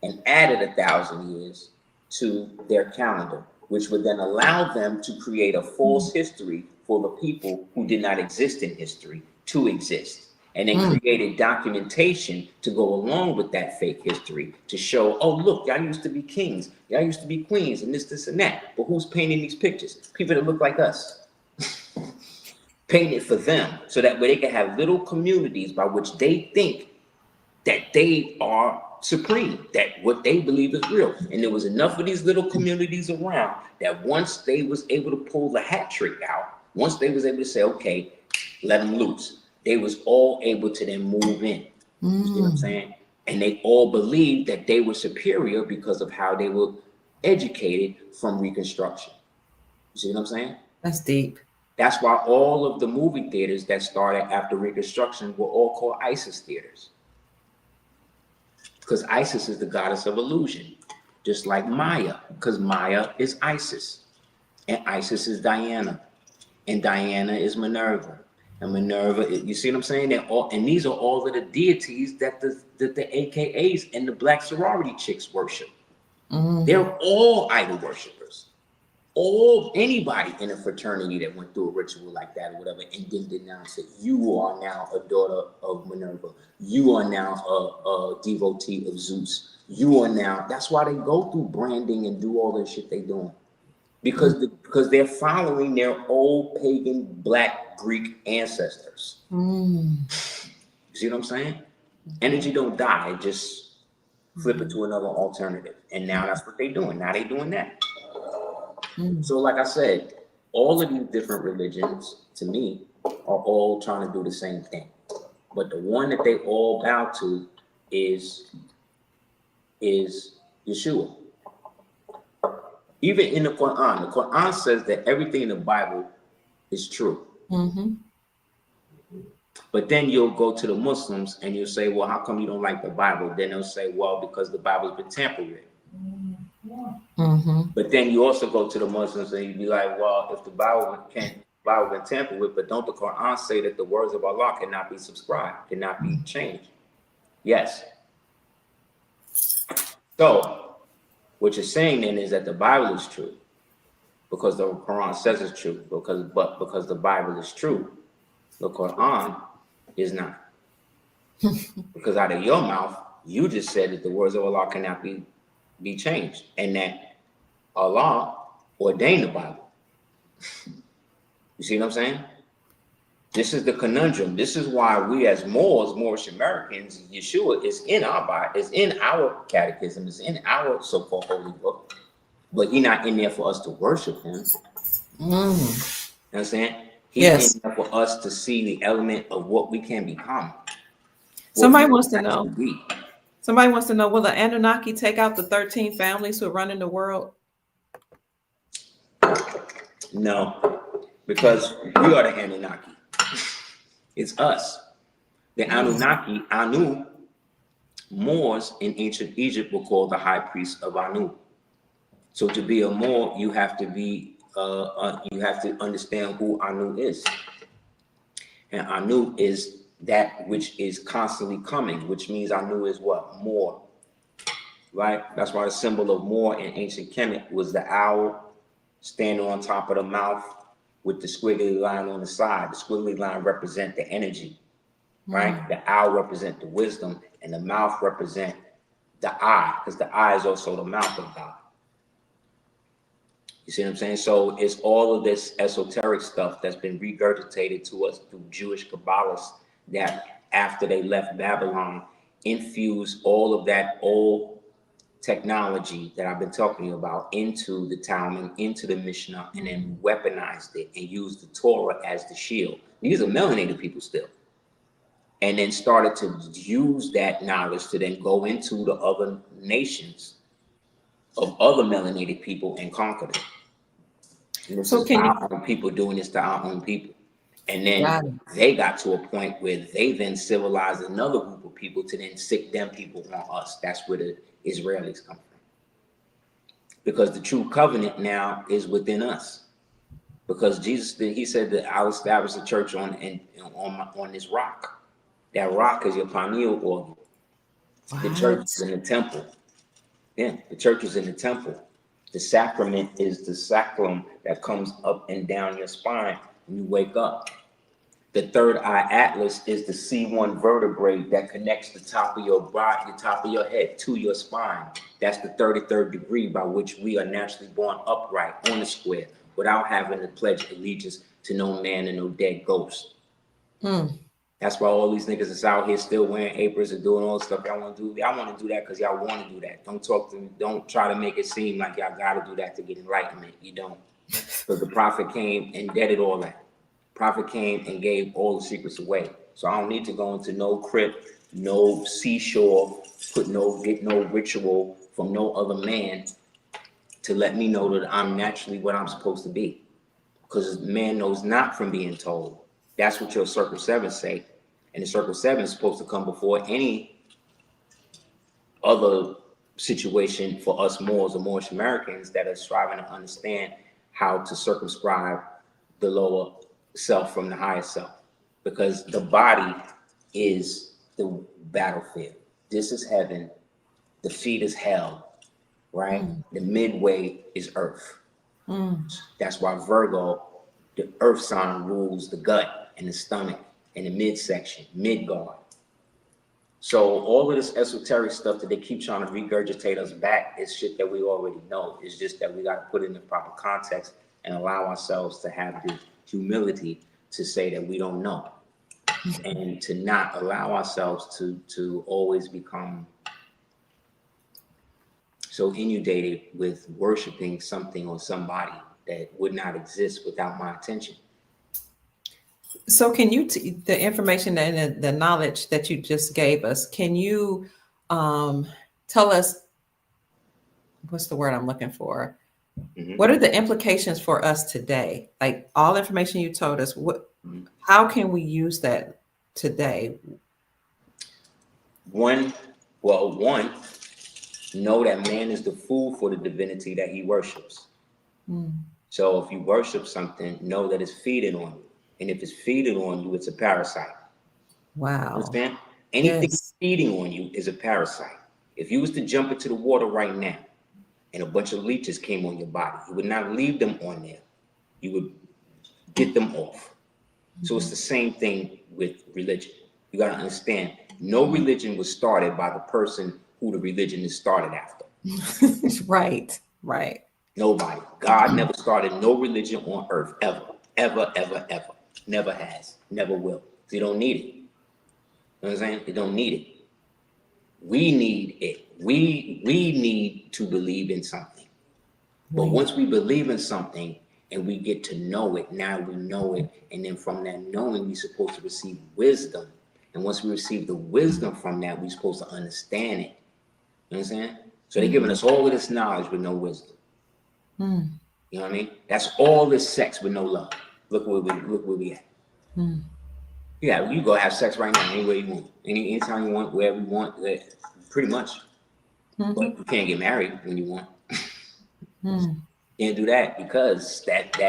and added 1,000 years to their calendar, which would then allow them to create a false history for the people who did not exist in history to exist. And then created documentation to go along with that fake history to show, oh, look, y'all used to be kings, y'all used to be queens, and this, and that. But who's painting these pictures? People that look like us. Painted for them, so that way they can have little communities by which they think that they are supreme, that what they believe is real. And there was enough of these little communities around that once they was able to pull the hat trick out, once they was able to say, okay, let them loose, they was all able to then move in. You see what I'm saying? And they all believed that they were superior because of how they were educated from Reconstruction. You see what I'm saying? That's deep. That's why all of the movie theaters that started after Reconstruction were all called ISIS theaters. Because ISIS is the goddess of illusion, just like Maya, because Maya is Isis, and Isis is Diana, and Diana is Minerva, and Minerva, you see what I'm saying? And these are all of the deities that the AKAs and the black sorority chicks worship. They're all idol worshipers. Anybody in a fraternity that went through a ritual like that or whatever and then denounce it, you are now a daughter of Minerva. You are now a devotee of Zeus. You are now, that's why they go through branding and do all this shit they doing. Because they're following their old pagan black Greek ancestors. You see what I'm saying? Energy don't die, it just flip it to another alternative. And now that's what they're doing. Now they're doing that. So like I said, all of these different religions, to me, are all trying to do the same thing. But the one that they all bow to is Yeshua. Even in the Quran says that everything in the Bible is true. But then you'll go to the Muslims and you'll say, well, how come you don't like the Bible? Then they'll say, well, because the Bible's been tampered with. But then you also go to the Muslims and you be like, well, if the Bible been tampered with, but don't the Quran say that the words of Allah cannot be subscribed, cannot be changed? Yes. So what you're saying then is that the Bible is true because the Quran says it's true, because the Bible is true, the Quran is not. Because out of your mouth, you just said that the words of Allah cannot be changed, and that Allah ordained the Bible. You see what I'm saying? This is the conundrum. This is why we as Moorish Americans, Yeshua is in our Bible, is in our catechism, is in our so-called holy book, but he's not in there for us to worship him. You know what I'm saying? He's in there for us to see the element of what we can become. Somebody wants to know, will the Anunnaki take out the 13 families who are running the world? No, because we are the Anunnaki. It's us. The Anunnaki, Anu, Moors in ancient Egypt were called the high priest of Anu. So to be a Moor, you have to be, you have to understand who Anu is. And Anu is that which is constantly coming, which means Anu is what? More. Right? That's why the symbol of More in ancient Kemet was the owl standing on top of the mouth with the squiggly line on the side. The squiggly line represent the energy, right? The owl represent the wisdom, and the mouth represent the eye, because the eye is also the mouth of God. You see what I'm saying? So it's all of this esoteric stuff that's been regurgitated to us through Jewish Kabbalists that after they left Babylon, infused all of that old technology that I've been talking about into the Talmud, into the Mishnah, and then weaponized it and used the Torah as the shield. These are melanated people still. And then started to use that knowledge to then go into the other nations of other melanated people and conquer them. And this is our own people doing this to our own people. And then they got to a point where they then civilized another group of people to then sick them people on us. That's where the Israelis come from. Because the true covenant now is within us. Because Jesus, he said that I'll establish the church on this rock. That rock is your pineal organ. The church is in the temple. Yeah, the church is in the temple. The sacrament is the sacrum that comes up and down your spine when you wake up. The third eye atlas is the C1 vertebrae that connects the top of your body, the top of your head to your spine. That's the 33rd degree by which we are naturally born upright on the square without having to pledge allegiance to no man and no dead ghost. That's why all these niggas is out here still wearing aprons and doing all the stuff y'all want to do. Y'all want to do that because y'all want to do that. Don't talk to me. Don't try to make it seem like y'all got to do that to get enlightenment. You don't. Because the prophet came and deaded all that. Prophet came and gave all the secrets away. So I don't need to go into no crypt, no seashore, get no ritual from no other man to let me know that I'm naturally what I'm supposed to be. Because man knows not from being told. That's what your Circle 7 say. And the Circle 7 is supposed to come before any other situation for us Moors or Moorish Americans that are striving to understand how to circumscribe the lower self from the higher self. Because the body is the battlefield. This is heaven. The feet is hell, right? The midway is earth. That's why Virgo, the earth sign, rules the gut and the stomach and the midsection, Midgard. So all of this esoteric stuff that they keep trying to regurgitate us back is shit that we already know. It's just that we got to put it in the proper context and allow ourselves to have the humility to say that we don't know, and to not allow ourselves to always become so inundated with worshiping something or somebody that would not exist without my attention. So can you, the information and the knowledge that you just gave us, can you tell us, what's the word I'm looking for? What are the implications for us today? Like all information you told us, how can we use that today? One, know that man is the fool for the divinity that he worships. So if you worship something, know that it's feeding on you. And if it's feeding on you, it's a parasite. Wow. Understand? Anything feeding on you is a parasite. If you was to jump into the water right now and a bunch of leeches came on your body, you would not leave them on there. You would get them off. So it's the same thing with religion. You got to understand, no religion was started by the person who the religion is started after. Right. Nobody. God never started no religion on earth, ever. Never has, never will. So you don't need it. You know what I'm saying? You don't need it. We need it. We need to believe in something. But once we believe in something and we get to know it, now we know it. And then from that knowing, we're supposed to receive wisdom. And once we receive the wisdom from that, we're supposed to understand it. You know what I'm saying? So they're giving us all of this knowledge with no wisdom. You know what I mean? That's all this sex with no love. Look where we at. Yeah, you go have sex right now, anywhere you want, anytime you want, wherever you want, pretty much. Mhm. But you can't get married when you want. Mm. Can't do that because that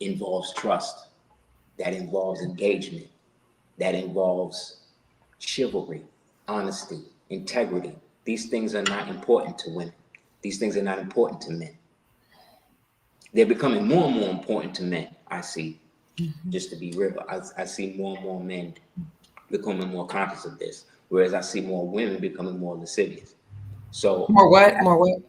involves trust, that involves engagement, that involves chivalry, honesty, integrity. These things are not important to women. These things are not important to men. They're becoming more and more important to men. I see, just to be real, I see more and more men becoming more conscious of this, whereas I see more women becoming more lascivious. So More what? More what?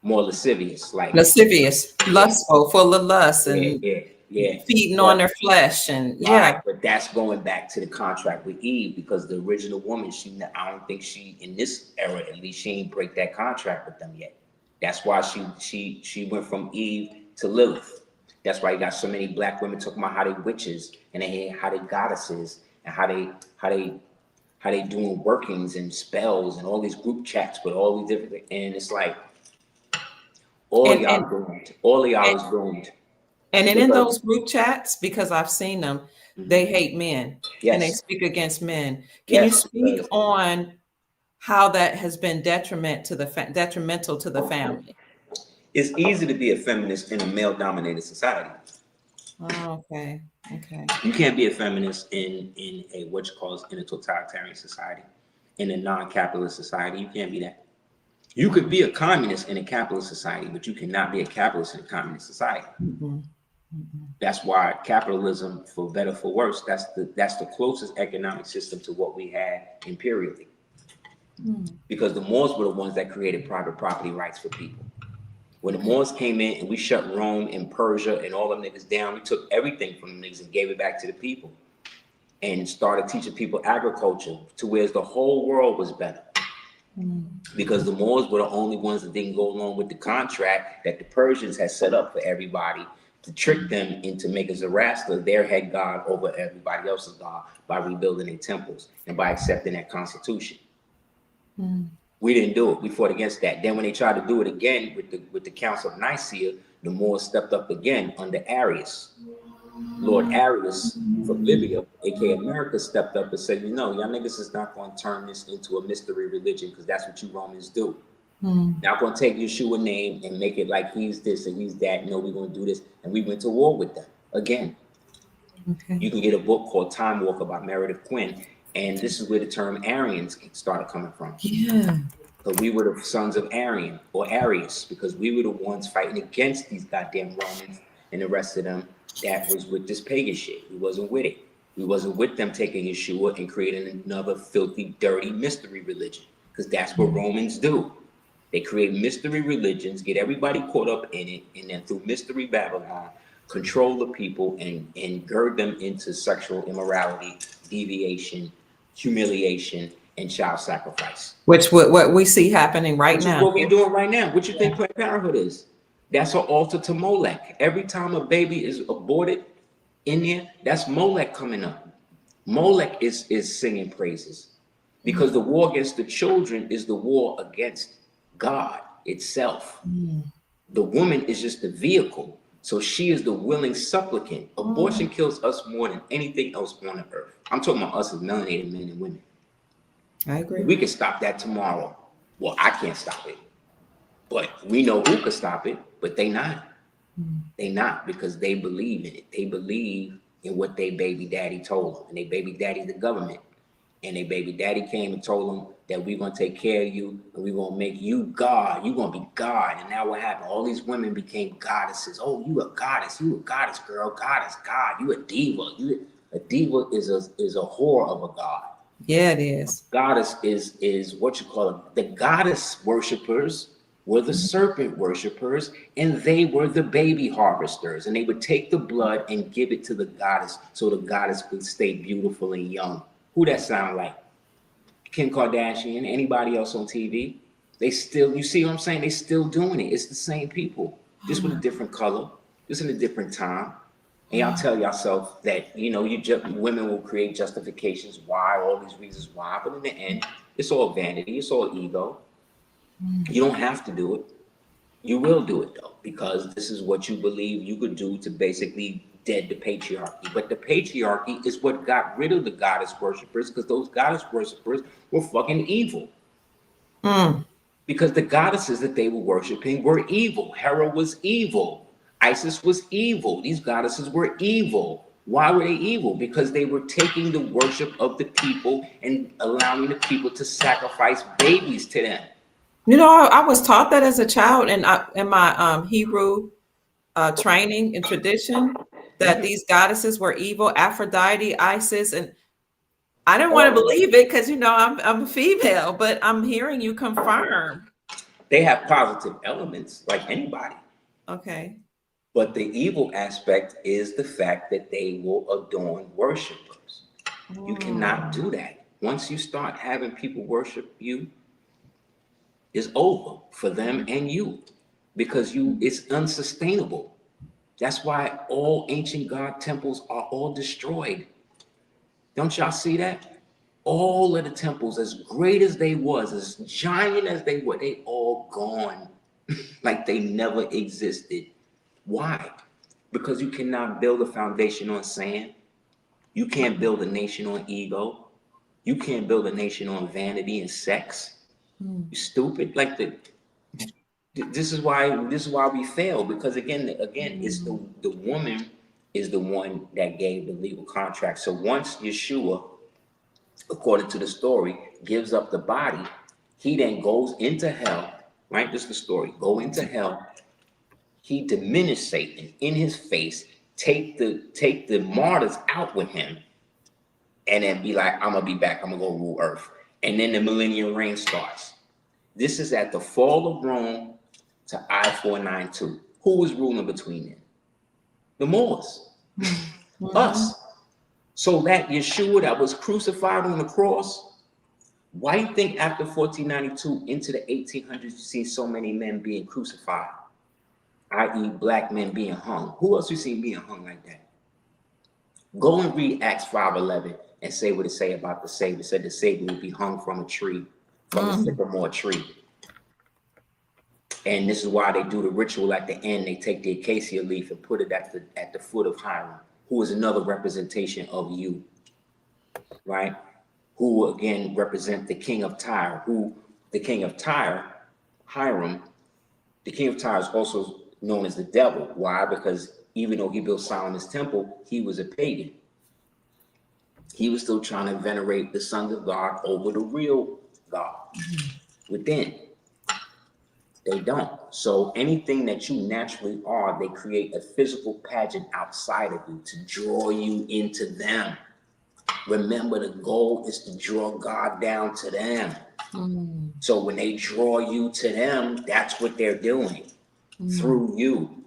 more lascivious, like Lascivious, yeah, lustful, full of lust, yeah, and yeah, yeah. feeding on But their flesh, and right, yeah. but that's going back to the contract with Eve because the original woman, I don't think she, in this era at least, she ain't break that contract with them yet. That's why she went from Eve to Lilith. That's why you got so many black women talking about how they witches and how they goddesses and how they doing workings and spells and all these group chats with all these different things. And it's like all And y'all doomed. All of y'all is doomed And then in because those group chats, because I've seen them, they hate men and they yes, speak against men. Can you yes, speak because on how that has been detrimental to the family? it's easy to be a feminist in a male-dominated society. Oh, okay. Okay. You can't be a feminist in a what you call in a totalitarian society, in a non-capitalist society. You can't be that. You could be a communist in a capitalist society, but you cannot be a capitalist in a communist society. Mhm. Mhm. That's why capitalism, for better for worse, that's the closest economic system to what we had imperially. Mm. Because the Moors were the ones that created private property rights for people. When the Moors came in and we shut Rome and Persia and all them niggas down, we took everything from them niggas and gave it back to the people and started teaching people agriculture to where the whole world was better. Mm. Because the Moors were the only ones that didn't go along with the contract that the Persians had set up for everybody to trick them into making Zoroaster their head god over everybody else's god by rebuilding their temples and by accepting that constitution. Mm. We didn't do it. We fought against that. Then when they tried to do it again with the Council of Nicaea, the Moors stepped up again under Arius. Lord Arius from Libya, aka America, stepped up and said, y'all niggas is not going to turn this into a mystery religion because that's what you Romans do. Mm. Not going to take Yeshua name and make it like he's this and he's that. No, we're going to do this. And we went to war with them again. Okay. You can get a book called Time Walker by Meredith Quinn. And this is where the term Aryans started coming from. Yeah. Because we were the sons of Arian or Arius, because we were the ones fighting against these goddamn Romans and the rest of them that was with this pagan shit. We wasn't with it. We wasn't with them taking Yeshua and creating another filthy, dirty mystery religion. Because that's what Romans do. They create mystery religions, get everybody caught up in it, and then through mystery Babylon, control the people and gird them into sexual immorality, deviation, humiliation, and child sacrifice. Which what we see happening right Which is now. what we're doing right now. What you think Planned Parenthood is? That's an altar to Molech. Every time a baby is aborted in there, that's Molech coming up. Molech is singing praises because the war against the children is the war against God itself. Mm. The woman is just the vehicle. So she is the willing supplicant. Abortion kills us more than anything else on the earth. I'm talking about us as melanated men and women. I agree. We can stop that tomorrow. Well, I can't stop it. But we know who could stop it, but they not. They not, because they believe in it. They believe in what their baby daddy told them. And their baby daddy, the government. And their baby daddy came and told them that we're going to take care of you and we're going to make you God. You're going to be God. And now what happened? All these women became goddesses. Oh, you a goddess. You a goddess, girl. Goddess, God. You a diva. A diva is a whore of a god. Yeah, it is. Goddess is what you call it. The goddess worshipers were the serpent worshipers, and they were the baby harvesters. And they would take the blood and give it to the goddess so the goddess could stay beautiful and young. Who that sound like? Kim Kardashian, anybody else on TV? They still, you see what I'm saying? They still doing it. It's the same people, just with a different color, just in a different time. And y'all tell yourself that, women will create justifications why, all these reasons why, but in the end, it's all vanity, it's all ego. You don't have to do it. You will do it though, because this is what you believe you could do to basically dead the patriarchy. But the patriarchy is what got rid of the goddess worshippers, because those goddess worshippers were fucking evil. Because the goddesses that they were worshiping were evil. Hera was evil. Isis was evil. These goddesses were evil. Why were they evil? Because they were taking the worship of the people and allowing the people to sacrifice babies to them. You know, I was taught that as a child, and in my Hebrew training and tradition, that these goddesses were evil, Aphrodite, Isis, and I didn't want to believe it because, you know, I'm a female, but I'm hearing you confirm. They have positive elements like anybody. Okay. But the evil aspect is the fact that they will adorn worshipers. You cannot do that. Once you start having people worship you, it's over for them and you, because it's unsustainable. That's why all ancient god temples are all destroyed. Don't y'all see that? All of the temples, as great as they was, as giant as they were, they all gone like they never existed. Why? Because you cannot build a foundation on sand. You can't build a nation on ego. You can't build a nation on vanity and sex. You stupid. Like this is why we fail, because again, it's the woman is the one that gave the legal contract. So once Yeshua, according to the story, gives up the body, he then goes into hell. Right? This is the story. Go into hell. He diminished Satan in his face, take the martyrs out with him, and then be like, I'm gonna be back, I'm gonna go rule earth. And then the millennial reign starts. This is at the fall of Rome to I-492. Who was ruling between them? The Moors. Us. So that Yeshua that was crucified on the cross, why do you think after 1492 into the 1800s you see so many men being crucified? I.e. black men being hung. Who else you seen being hung like that? Go and read Acts 5:11 and say what it say about the Savior. It said the Savior would be hung from a tree, from a sycamore tree. And this is why they do the ritual at the end. They take the acacia leaf and put it at the foot of Hiram, who is another representation of you, right? Who again represent the king of Tyre, the king of Tyre, Hiram, the king of Tyre is also known as the devil. Why? Because even though he built Solomon's temple, he was a pagan. He was still trying to venerate the sons of God over the real God within. They don't. So anything that you naturally are, they create a physical pageant outside of you to draw you into them. Remember, the goal is to draw God down to them. So when they draw you to them, that's what they're doing through you.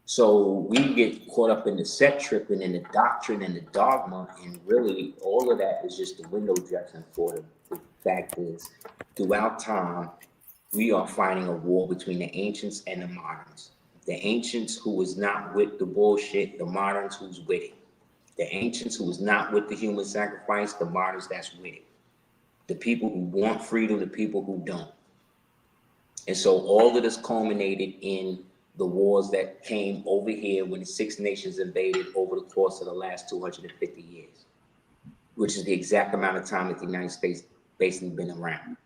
So we get caught up in the set tripping and the doctrine and the dogma, and really all of that is just the window dressing for them. The fact is, throughout time, we are fighting a war between the ancients and the moderns. The ancients who is not with the bullshit, the moderns who's with it. The ancients who is not with the human sacrifice, the moderns that's with it. The people who want freedom, the people who don't. And so all of this culminated in the wars that came over here when the Six Nations invaded over the course of the last 250 years, which is the exact amount of time that the United States basically been around.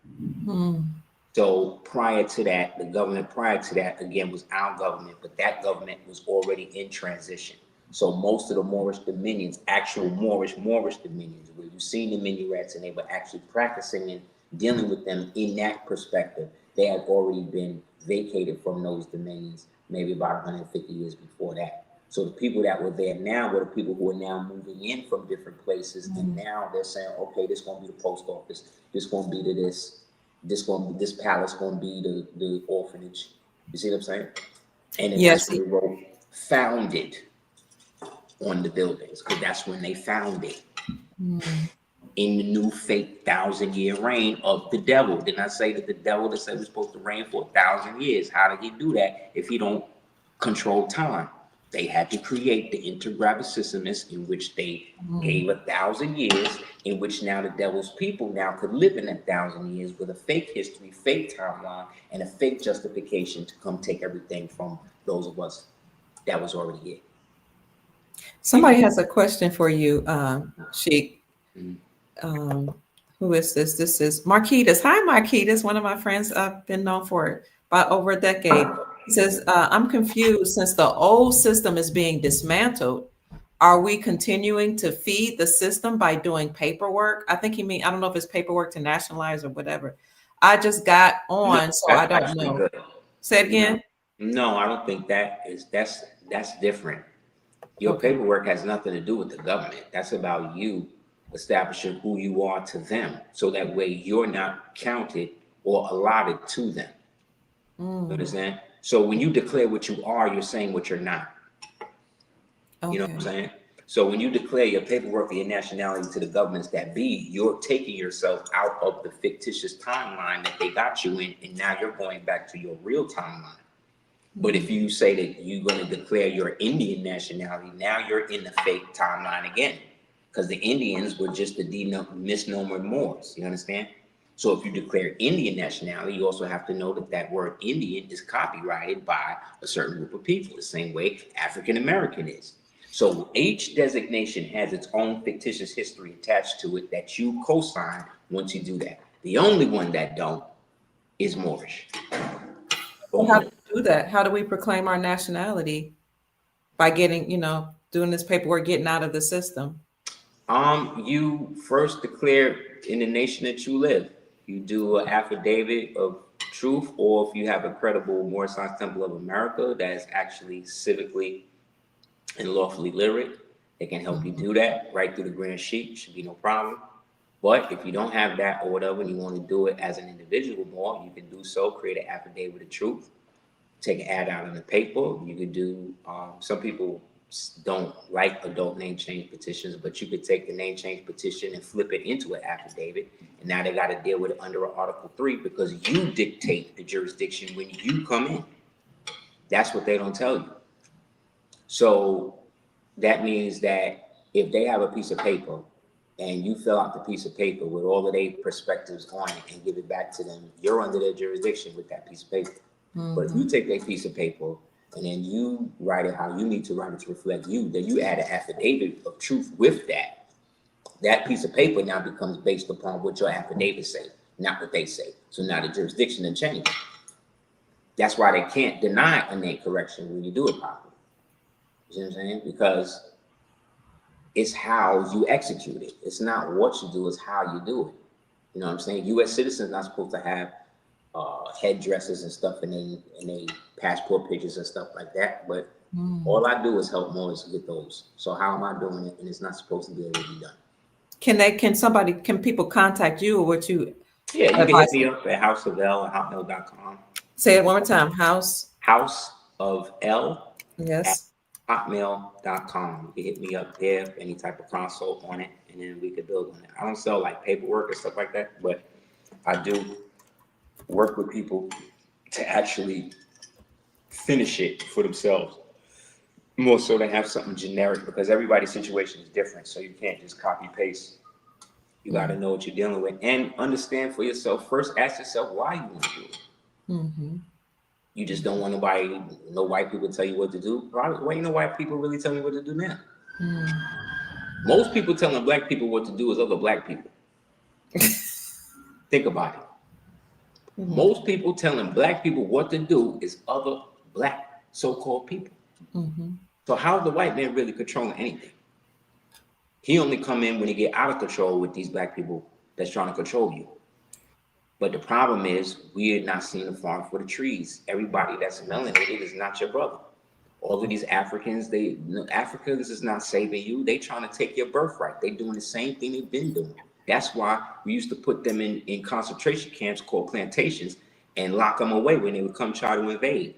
So prior to that, the government prior to that, again, was our government, but that government was already in transition. So most of the Moorish dominions, actual Moorish dominions, where you've seen the minarets and they were actually practicing and dealing with them in that perspective, they had already been vacated from those dominions maybe about 150 years before that. So the people that were there now were the people who are now moving in from different places, and now they're saying, okay, this is going to be the post office, this is going to be this palace going to be the orphanage. You see what I'm saying? And then that's when they wrote founded on the buildings, because that's when they found it. In the new fake 1,000-year reign of the devil. Didn't I say that the devil that said was supposed to reign for 1,000 years? How did he do that if he don't control time? They had to create the intergravissimus in which they gave 1,000 years, in which now the devil's people now could live in 1,000 years with a fake history, fake timeline, and a fake justification to come take everything from those of us that was already here. Somebody has a question for you, Sheik. Mhm. Who is this? This is Marquitas. Hi, Marquitas, one of my friends I've been known for about over a decade. He says, I'm confused since the old system is being dismantled. Are we continuing to feed the system by doing paperwork? I think I don't know if it's paperwork to nationalize or whatever. I just got on, No, so I that's don't actually know. good. Say it again. No, I don't think that's different. Your Okay. paperwork has nothing to do with the government. That's about you establishing who you are to them. So that way you're not counted or allotted to them. You understand? So when you declare what you are, you're saying what you're not. You know what I'm Okay. saying? So when you declare your paperwork or your nationality to the governments that be, you're taking yourself out of the fictitious timeline that they got you in, and now you're going back to your real timeline. But if you say that you're going to declare your Indian nationality, now you're in the fake timeline again, because the Indians were just the misnomer Moors. You understand? So if you declare Indian nationality, you also have to know that that word Indian is copyrighted by a certain group of people, the same way African American is. So each designation has its own fictitious history attached to it that you co-sign once you do that. The only one that don't is Moorish. Well, how do we do that? How do we proclaim our nationality? By getting, doing this paperwork, getting out of the system. You first declare in the nation that you live. You do an affidavit of truth, or if you have a credible Moorish Science Temple of America that is actually civically and lawfully literate, they can help you do that right through the Grand Sheik. Should be no problem. But if you don't have that or whatever, and you want to do it as an individual more, you can do so. Create an affidavit of truth. Take an ad out in the paper. You could do. Some people don't like adult name change petitions, but you could take the name change petition and flip it into an affidavit, and now they got to deal with it under Article 3 because you dictate the jurisdiction when you come in. That's what they don't tell you. So that means that if they have a piece of paper and you fill out the piece of paper with all of their perspectives on it and give it back to them, you're under their jurisdiction with that piece of paper. But if you take that piece of paper and then you write it how you need to write it to reflect you, then you add an affidavit of truth with that. That piece of paper now becomes based upon what your affidavit say, not what they say. So now the jurisdiction then changes. That's why they can't deny a name correction when you do it properly. You see what I'm saying? Because it's how you execute it. It's not what you do, it's how you do it. You know what I'm saying? U.S. citizens not supposed to have headdresses and stuff and they passport pictures and stuff like that. But all I do is help Moors get those. So how am I doing it? And it's not supposed to be able to be done. Can people contact you or what you? Yeah, you can hit me up at houseofl@hotmail.com. Say it one more time. House of L Yes. at hotmail.com. You can hit me up there, any type of consult on it, and then we could build on it. I don't sell like paperwork and stuff like that, but I do work with people to actually finish it for themselves. More so they have something generic because everybody's situation is different. So you can't just copy paste. You got to know what you're dealing with and understand for yourself. First, ask yourself why you want to do it. You just don't want no white people tell you what to do. Why you know white people really tell me what to do now? Most people telling black people what to do is other black people. Think about it. Most people telling black people what to do is other black so-called people. So how's the white man really controlling anything? He only come in when he get out of control with these black people that's trying to control you. But the problem is we're not seeing the forest for the trees. Everybody that's melanated is not your brother. All of these Africans, Africans is not saving you. They trying to take your birthright. They doing the same thing they've been doing. That's why we used to put them in concentration camps called plantations and lock them away when they would come try to invade.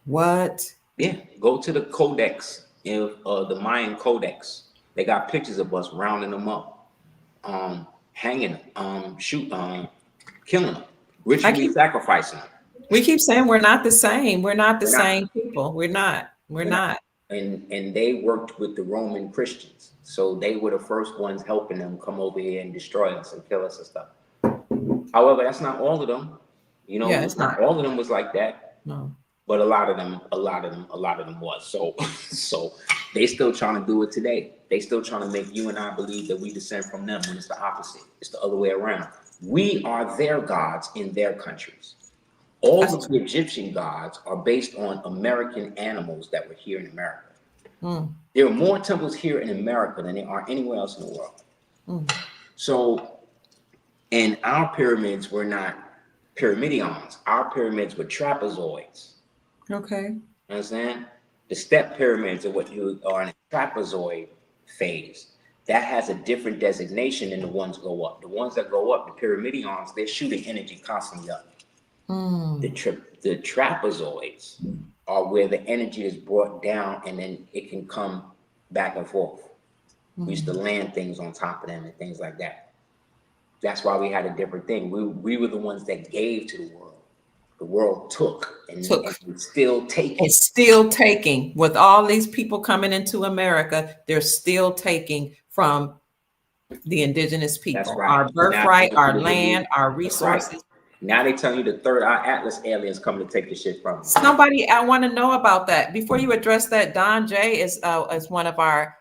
What? Yeah, go to the codex, the Mayan codex. They got pictures of us rounding them up, hanging them, killing them, ritually sacrificing them. We keep saying we're not the same. We're not the same people. We're not. and they worked with the Roman Christians. So they were the first ones helping them come over here and destroy us and kill us and stuff. However, that's not all of them. You know, Yeah, it's not not. all of them was like that. No. But a lot of them was. So so they still trying to do it today. They still trying to make you and I believe that we descend from them when it's the opposite. It's the other way around. We are their gods in their countries. All of the Egyptian gods are based on American animals that were here in America. There are more temples here in America than there are anywhere else in the world. So, and our pyramids were not pyramidions. Our pyramids were trapezoids. Okay. Understand? The step pyramids are what you are in a trapezoid phase. That has a different designation than the ones go up. The ones that go up, the pyramidions, they're shooting energy constantly up. The trapezoids are where the energy is brought down and then it can come back and forth. We used to land things on top of them and things like that. That's why we had a different thing. We were the ones that gave to the world. The world took and it's still taking. It's still taking. With all these people coming into America, they're still taking from the indigenous people. That's right. Our birthright, our land, our resources. Right. Now they telling you the third eye Atlas aliens coming to take the shit from us. Somebody, I want to know about that. Before you address that, Don J is one of our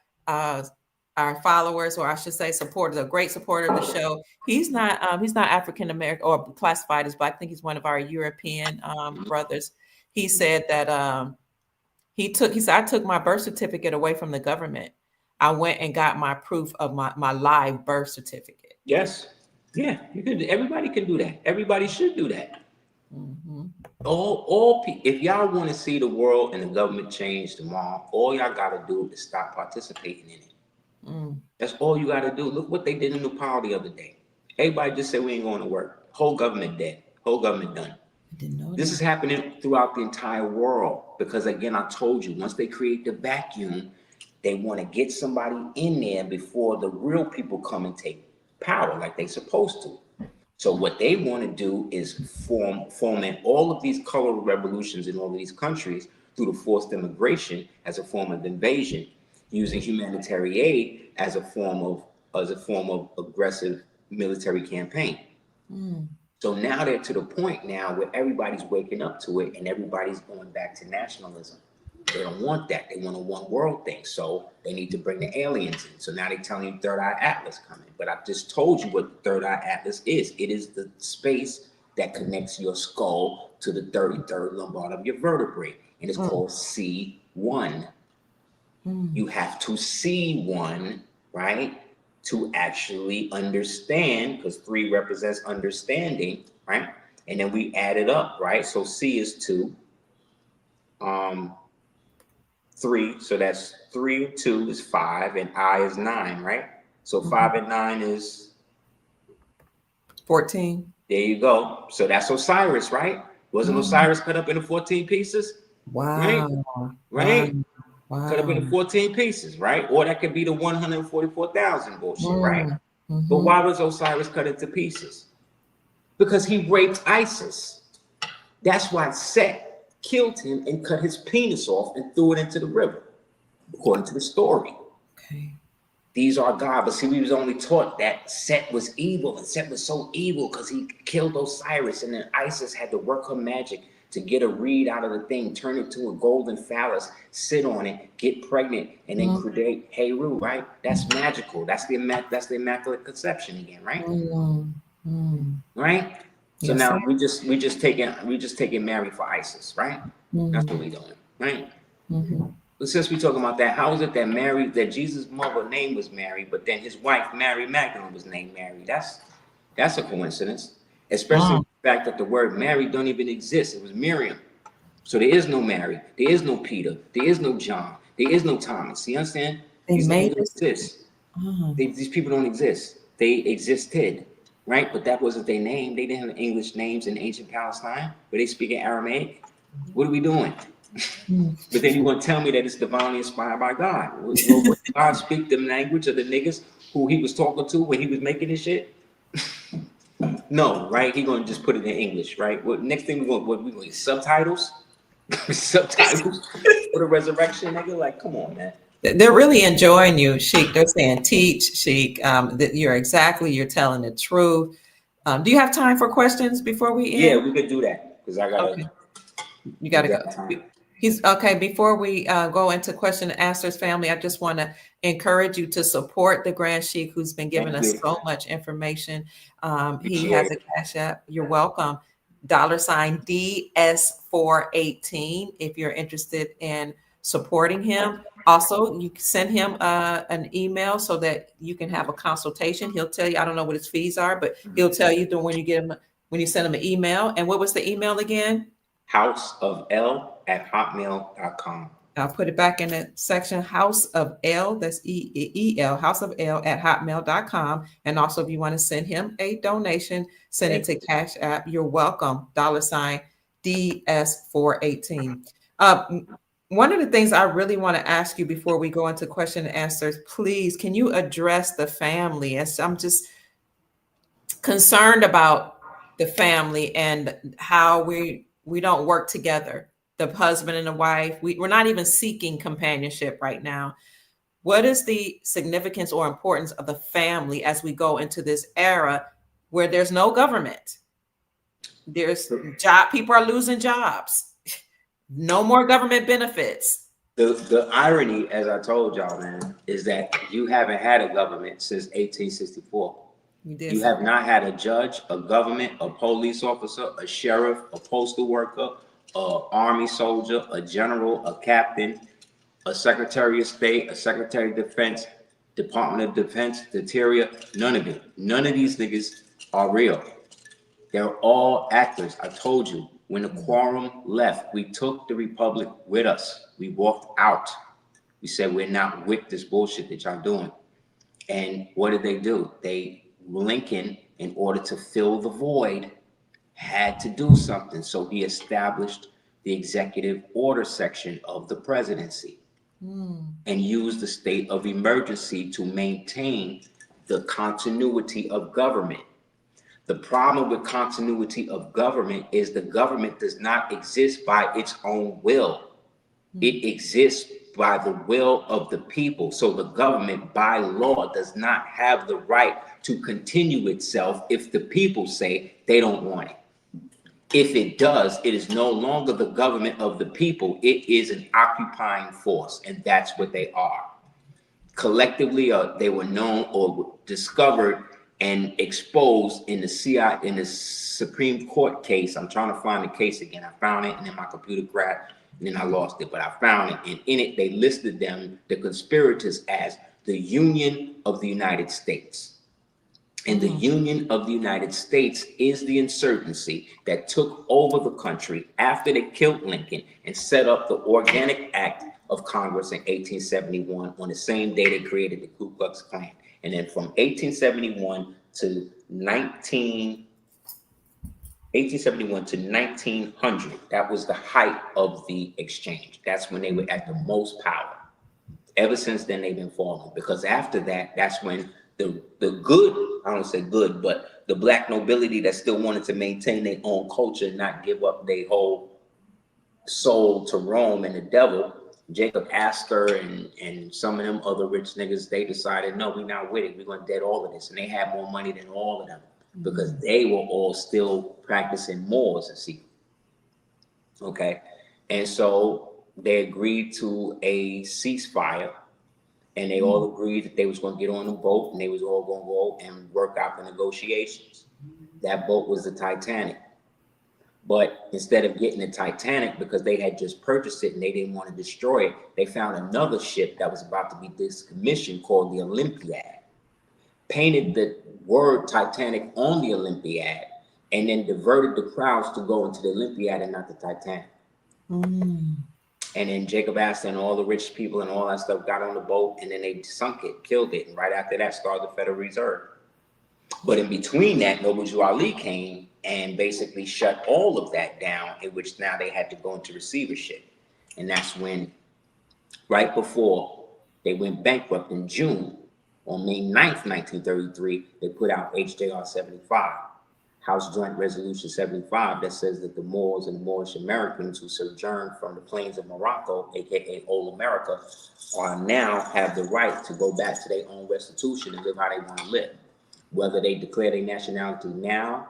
followers, or I should say supporters, a great supporter of the show. He's not African American or classified as Black. I think he's one of our European brothers. He said that he said, I took my birth certificate away from the government. I went and got my proof of my live birth certificate. Yes. Yeah, you can. Everybody can do that. Everybody should do that. If y'all want to see the world and the government change tomorrow, all y'all got to do is stop participating in it. That's all you got to do. Look what they did in Nepal the other day. Everybody just said we ain't going to work. Whole government dead. Whole government done. I didn't know this is happening throughout the entire world because, again, I told you, once they create the vacuum, they want to get somebody in there before the real people come and take power like they supposed to. So what they want to do is foment all of these color revolutions in all of these countries through the forced immigration as a form of invasion, using humanitarian aid as a form of aggressive military campaign. So now they're to the point now where everybody's waking up to it and everybody's going back to nationalism. They don't want that. They want a one world thing. So they need to bring the aliens in. So now they're telling you Third Eye Atlas coming. But I just told you what the Third Eye Atlas is. It is the space that connects your skull to the 33rd lumbar of your vertebrae. And it's called C1. You have to see one, right? To actually understand, because 3 represents understanding, right? And then we add it up, right? So C is 2. 3, so that's 3, 2 is 5, and I is 9, right? So 5 and 9 is 14. There you go. So that's Osiris, right? Wasn't Osiris cut up into 14 pieces? Wow. Right? Wow. Cut up into 14 pieces, right? Or that could be the 144,000 bullshit, right? But why was Osiris cut into pieces? Because he raped Isis. That's why Set killed him and cut his penis off and threw it into the river, according to the story. Okay. These are God, but see, we was only taught that Set was evil, and Set was so evil because he killed Osiris, and then Isis had to work her magic to get a reed out of the thing, turn it to a golden phallus, sit on it, get pregnant, and then create Heru, right? That's magical. That's the Immaculate Conception again, right? Right? So Yes, now we just taking Mary for Isis, right? That's what we doing, right? But since we talking about that, how is it that Jesus' mother name was Mary, but then his wife Mary Magdalene was named Mary? That's a coincidence, especially the fact that the word Mary don't even exist. It was Miriam. So there is no Mary, there is no Peter, there is no John, there is no Thomas. You understand? These names don't exist. These people don't exist. They existed. Right, but that wasn't their name. They didn't have English names in ancient Palestine, but they speak in Aramaic. What are we doing? But then you want to tell me that it's divinely inspired by God. Would God speak the language of the niggas who he was talking to when he was making this shit? No, right? He gonna just put it in English, right? What next thing we going get subtitles? Subtitles for the resurrection, nigga. Like, come on, man. They're really enjoying you, Sheik. They're saying, teach, Sheik, that you're telling the truth. Do you have time for questions before we Yeah, end? we could do that because I gotta. Okay, you got We to go. got time. He's okay. Before we go into question and answers, family, I just want to encourage you to support the Grand Sheik, who's been giving Thank us you. so much information. He Appreciate has a it. cash app. You're welcome. $ DS418 if you're interested in supporting him. Also, you can send him an email so that you can have a consultation. He'll tell you. I don't know what his fees are, but he'll tell you when you send him an email. And what was the email again? houseofl@hotmail.com. I'll put it back in the section, House of L, that's EL, House of L at hotmail.com. And also, if you want to send him a donation, send it to Cash App. You're welcome. $ DS418. One of the things I really want to ask you before we go into question and answers, please, can you address the family? As I'm just concerned about the family and how we don't work together, the husband and the wife. We're not even seeking companionship right now. What is the significance or importance of the family as we go into this era where there's no government? There's people are losing jobs. No more government benefits. The irony, as I told y'all, man, is that you haven't had a government since 1864. You have not had a judge, a government, a police officer, a sheriff, a postal worker, a army soldier, a general, a captain, a secretary of state, a secretary of defense, Department of Defense, the Interior. None of it. None of these niggas are real. They're all actors. I told you, when the quorum left, we took the Republic with us. We walked out. We said, we're not with this bullshit that y'all doing. And what did they do? Lincoln, in order to fill the void, had to do something. So he established the executive order section of the presidency and used the state of emergency to maintain the continuity of government. The problem with continuity of government is the government does not exist by its own will. It exists by the will of the people. So the government, by law, does not have the right to continue itself if the people say they don't want it. If it does, it is no longer the government of the people. It is an occupying force, and that's what they are. Collectively, they were known or discovered and exposed in the CIA, in the Supreme Court case. I'm trying to find the case again. I found it, and then my computer crashed, and then I lost it. But I found it, and in it, they listed them, the conspirators, as the Union of the United States. And the Union of the United States is the insurgency that took over the country after they killed Lincoln and set up the Organic Act of Congress in 1871 on the same day they created the Ku Klux Klan. And then from 1871 to 1900, that was the height of the exchange. That's when they were at the most power. Ever since then, they've been falling, because after that, that's when the good, I don't say good, but the black nobility that still wanted to maintain their own culture and not give up their whole soul to Rome and the devil, Jacob Astor and some of them other rich niggas, they decided, no, we're not with it. We're going to dead all of this. And they had more money than all of them because they were all still practicing Moors in secret. Okay. And so they agreed to a ceasefire. And they all agreed that they was going to get on the boat and they was all going to go and work out the negotiations. That boat was the Titanic. But instead of getting the Titanic, because they had just purchased it and they didn't want to destroy it, they found another ship that was about to be decommissioned called the Olympiad. Painted the word Titanic on the Olympiad and then diverted the crowds to go into the Olympiad and not the Titanic. And then Jacob Astor and all the rich people and all that stuff got on the boat, and then they sunk it, killed it. And right after that started the Federal Reserve. But in between that, Noble Jew Ali came and basically shut all of that down, in which now they had to go into receivership. And that's when, right before they went bankrupt in June, on May 9th, 1933, they put out HJR 75. House Joint Resolution 75 that says that the Moors and the Moorish Americans who sojourned from the plains of Morocco, aka Old America, are now have the right to go back to their own restitution and live how they want to live. Whether they declare their nationality now,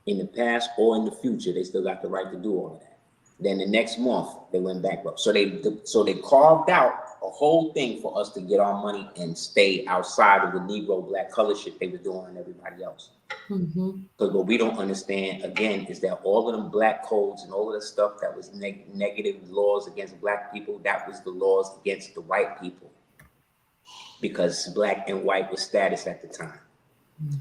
in the past, or in the future, they still got the right to do all of that. Then the next month they went bankrupt. So they carved out a whole thing for us to get our money and stay outside of the Negro black color shit they were doing on everybody else. Because what we don't understand, again, is that all of them black codes and all of the stuff that was negative laws against black people, that was the laws against the white people. Because black and white was status at the time.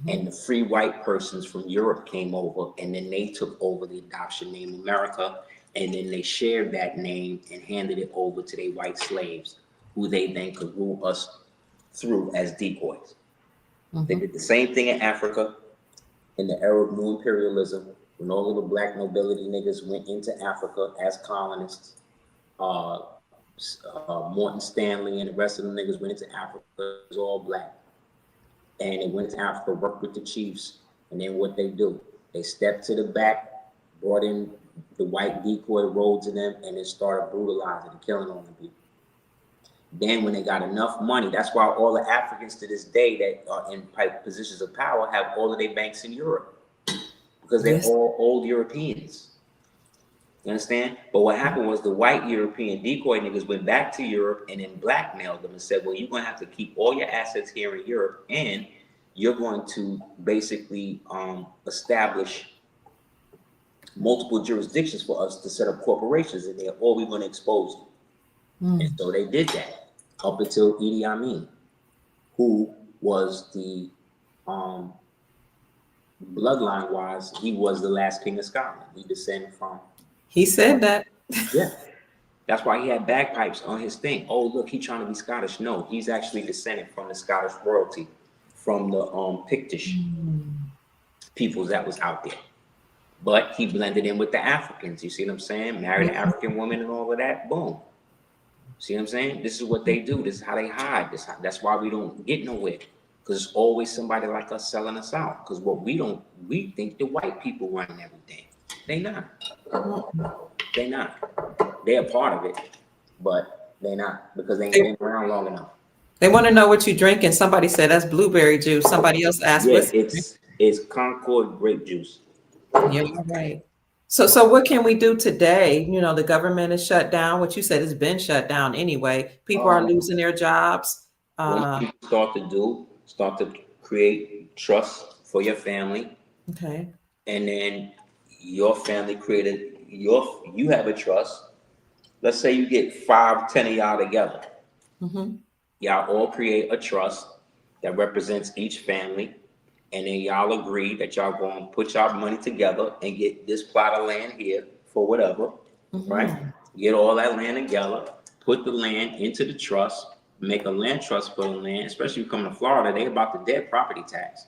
And the free white persons from Europe came over, and then they took over the adoption name America, and then they shared that name and handed it over to their white slaves, who they then could rule us through as decoys. They did the same thing in Africa in the era of new imperialism, when all of the black nobility niggas went into Africa as colonists. Morton Stanley and the rest of the niggas went into Africa, it was all black. And they went to Africa, worked with the chiefs, and then what they do, they stepped to the back, brought in the white decoy roads in them, and then started brutalizing and killing all the people. Then when they got enough money, that's why all the Africans to this day that are in positions of power have all of their banks in Europe, because they're all old Europeans. You understand? But what happened was the white European decoy niggas went back to Europe and then blackmailed them and said, well, you're going to have to keep all your assets here in Europe, and you're going to basically establish multiple jurisdictions for us to set up corporations in there, or we're going to expose you. And so they did that up until Idi Amin, who was the bloodline-wise, he was the last king of Scotland. He descended from. He said that. Yeah. That's why he had bagpipes on his thing. Oh, look, he's trying to be Scottish. No, he's actually descended from the Scottish royalty, from the Pictish peoples that was out there. But he blended in with the Africans. You see what I'm saying? Married an African woman and all of that. Boom. See what I'm saying? This is what they do. This is how they hide. That's why we don't get nowhere. Because it's always somebody like us selling us out. Because we think the white people run everything. They not. They not. They're a part of it, but they're not, because they ain't been around long enough. They want to know what you drink, and somebody said that's blueberry juice. Somebody else asked, yeah, it's Concord grape juice. Yeah, you're right. So what can we do today? You know, the government is shut down. What you said has been shut down anyway. People are losing their jobs. What you start to create trust for your family. Okay. And then your family you have a trust. Let's say you get 5, 10 of y'all together. Y'all all create a trust that represents each family. And then y'all agree that y'all going to put y'all money together and get this plot of land here for whatever, right? Get all that land together, put the land into the trust, make a land trust for the land, especially if you come to Florida, they about the dead property tax.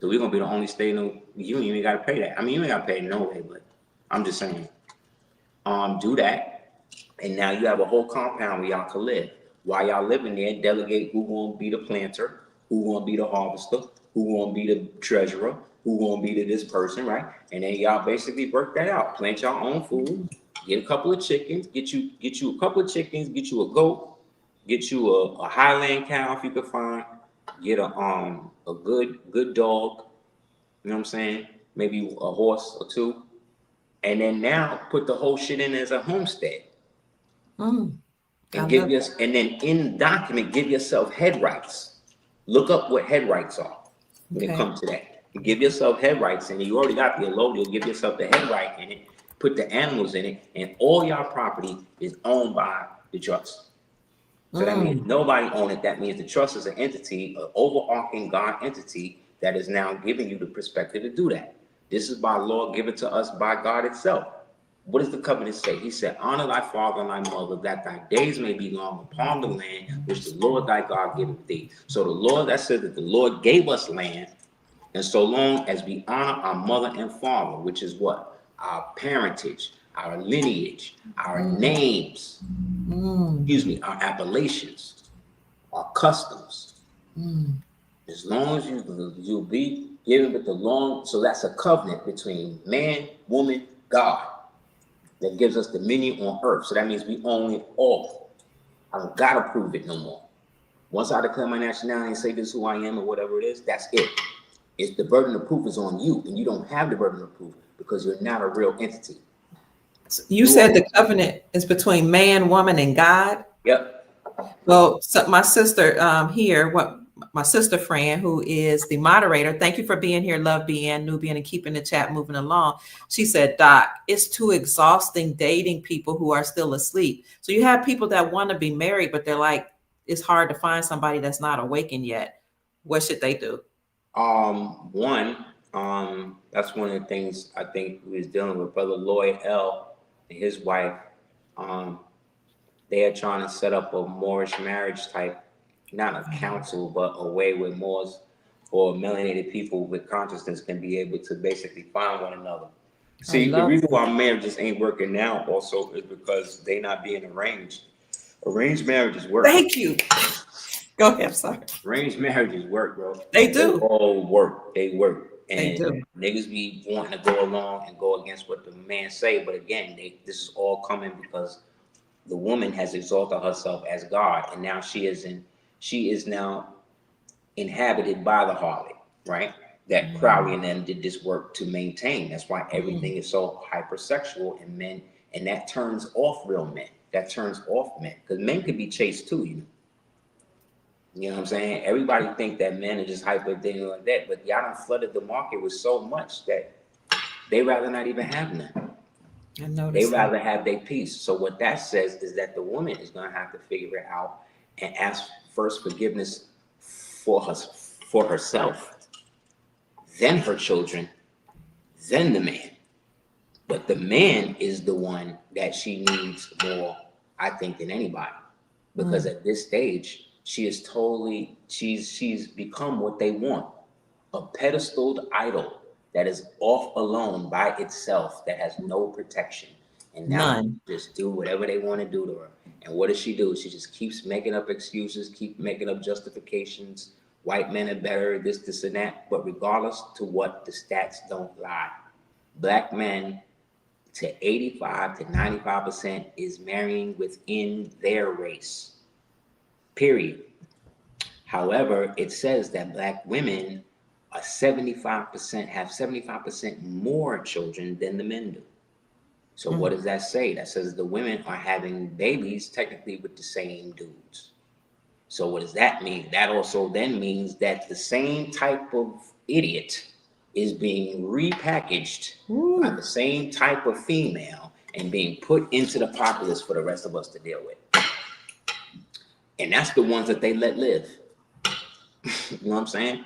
So we're going to be the only state in the union you got to pay that. I mean, you ain't got to pay it no way, but I'm just saying. Do that. And now you have a whole compound where y'all can live. While y'all living there, delegate who going to be the planter, who going to be the harvester, who gonna be the treasurer, who gonna be this person, right? And then y'all basically work that out. Plant your own food, get a couple of chickens, get you a couple of chickens, get you a goat, get you a Highland cow if you could find, get a good dog, you know what I'm saying? Maybe a horse or two. And then now put the whole shit in as a homestead. And then in the document, give yourself head rights. Look up what head rights are. When it comes to that, you give yourself head rights, and you already got the allodial. Give yourself the head right in it, put the animals in it, and all your property is owned by the trust. So that means nobody owns it. That means the trust is an entity, an overarching God entity that is now giving you the perspective to do that. This is by law given to us by God itself. What does the covenant say? He said, honor thy father and thy mother, that thy days may be long upon the land which the Lord thy God giveth thee. So the Lord, that says that the Lord gave us land. And so long as we honor our mother and father, which is what? Our parentage, our lineage, our names, our appellations, our customs. As long as you'll be Given with the long, so that's a covenant between man, woman, God that gives us dominion on earth. So that means we own it all. I don't gotta prove it no more. Once I declare my nationality and say this is who I am or whatever it is, that's it. It's the burden of proof is on you, and you don't have the burden of proof because you're not a real entity. You said the covenant is between man, woman, and God. Yep. Well, so my sister here, my sister friend who is the moderator, thank you for being here, Love BN, Nubian, and keeping the chat moving along. She said, Doc, it's too exhausting dating people who are still asleep. So you have people that want to be married, but they're like, it's hard to find somebody that's not awakened yet. What should they do? That's one of the things I think we was dealing with Brother Lloyd L. and his wife. They are trying to set up a Moorish marriage type, not a council, but a way where Moors or melanated people with consciousness can be able to basically find one another. See, the reason why marriages ain't working now also is because they not being arranged. Arranged marriages work. Thank you. Go ahead, sorry. Arranged marriages work, bro. They do. They all work. They work. And they do. Niggas be wanting to go along and go against what the man say, but again, this is all coming because the woman has exalted herself as God, and now she is now inhabited by the harlot, right? That Crowley and them did this work to maintain. That's why everything is so hypersexual in men, and that turns off real men. That turns off men, because men can be chased too, you know. You know what I'm saying? Everybody think that men are just hyper things like that, but y'all done flooded the market with so much that they rather not even have none. They rather have their peace. So what that says is that the woman is going to have to figure it out and ask first forgiveness for herself, then her children, then the man. But the man is the one that she needs more, I think, than anybody, because at this stage she is totally she's become what they want, a pedestaled idol that is off alone by itself, that has no protection. And now just do whatever they want to do to her. And what does she do? She just keeps making up excuses, keep making up justifications. White men are better, this, and that. But regardless to what, the stats don't lie. Black men to 85 to 95% is marrying within their race. Period. However, it says that Black women are 75%, have 75% more children than the men do. So what does that say? That says the women are having babies technically with the same dudes. So what does that mean? That also then means that the same type of idiot is being repackaged by the same type of female and being put into the populace for the rest of us to deal with. And that's the ones that they let live. You know what I'm saying?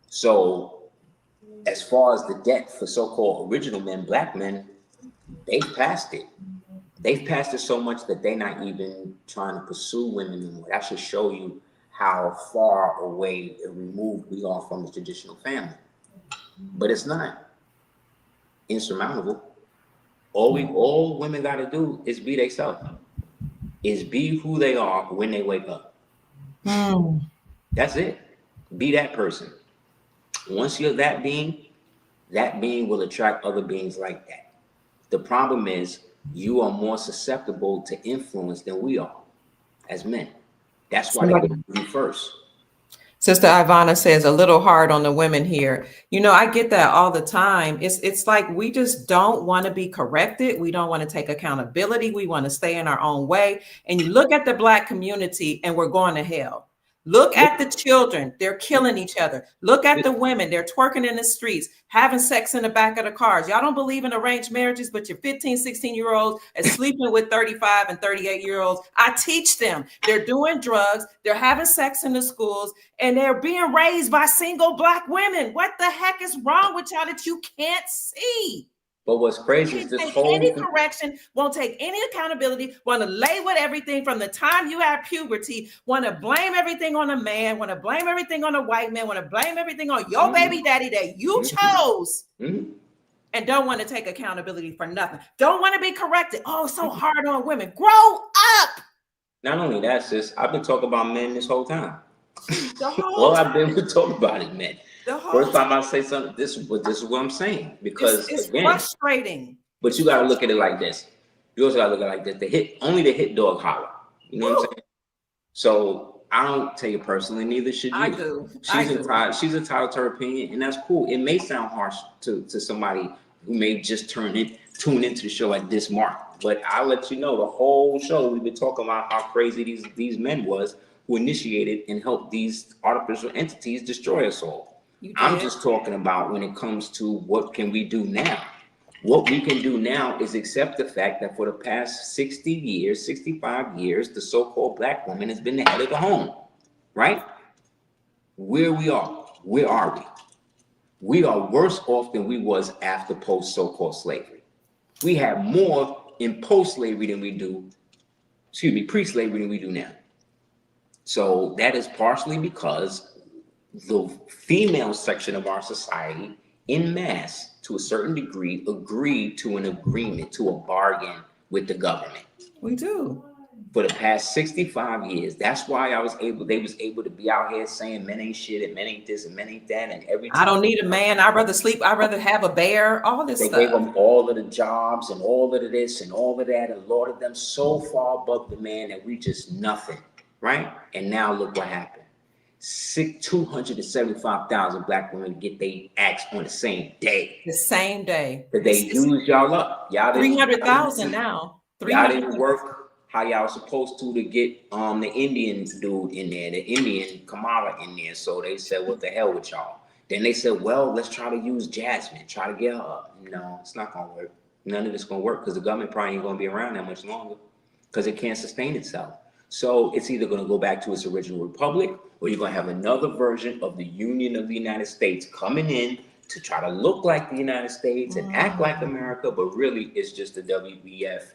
So as far as the debt for so-called original men, Black men, they've passed it. They've passed it so much that they're not even trying to pursue women anymore. That should show you how far away and removed we are from the traditional family. But it's not insurmountable. All women got to do is be themselves. Is be who they are when they wake up. That's it. Be that person. Once you're that being will attract other beings like that. The problem is you are more susceptible to influence than we are as men. That's why they go to you first. Sister Ivana says a little hard on the women here. You know, I get that all the time. It's like we just don't want to be corrected. We don't want to take accountability. We want to stay in our own way. And you look at the Black community and we're going to hell. Look at the children. They're killing each other. Look at the women. They're twerking in the streets, having sex in the back of the cars. Y'all don't believe in arranged marriages, but your 15, 16-year-olds are sleeping with 35 and 38-year-olds. I teach them. They're doing drugs. They're having sex in the schools, and they're being raised by single Black women. What the heck is wrong with y'all that you can't see? But what's crazy is this whole any correction, won't take any accountability, want to label everything from the time you have puberty, want to blame everything on a man, want to blame everything on a white man, want to blame everything on your baby daddy that you chose, and don't want to take accountability for nothing. Don't want to be corrected. Oh, so hard on women. Grow up. Not only that, sis, I've been talking about men this whole time. All I've been talking about is men. The whole First time I say something, this is what I'm saying. Because it's again, frustrating. but you got to look at it like this. You also got to look at it like this. Only the hit dog holler. You know what I'm saying? So I don't tell you personally, neither should you. I do. She's entitled to her opinion, and that's cool. It may sound harsh to somebody who may just tune into the show at this mark. But I'll let you know the whole show we've been talking about how crazy these men was who initiated and helped these artificial entities destroy us all. I'm just talking about when it comes to what can we do now. What we can do now is accept the fact that for the past 60 years, 65 years, the so-called black woman has been the head of the home, right? Where are we? We are worse off than we was after post so-called slavery. We have more in post-slavery than we do, pre-slavery than we do now. So that is partially because the female section of our society in mass, to a certain degree, agreed to an agreement, to a bargain with the government. We do. For the past 65 years, that's why they was able to be out here saying men ain't shit and men ain't this and men ain't that and everything. I don't need a man. I'd rather sleep. I'd rather have a bear. All this stuff. They gave them all of the jobs and all of this and all of that and lauded them so far above the man that we just nothing, right? And now look what happened. 275,000 black women get their acts on the same day. The same day. That they used y'all up. Y'all 300,000 now. Y'all didn't work how y'all was supposed to get the Indian dude in there, the Indian Kamala in there. So they said, what the hell with y'all? Then they said, well, let's try to use Jasmine, try to get her up. No, it's not gonna work. None of it's gonna work because the government probably ain't gonna be around that much longer because it can't sustain itself. So it's either going to go back to its original republic, or you're going to have another version of the Union of the United States coming in to try to look like the United States and act like America, but really it's just the WEF,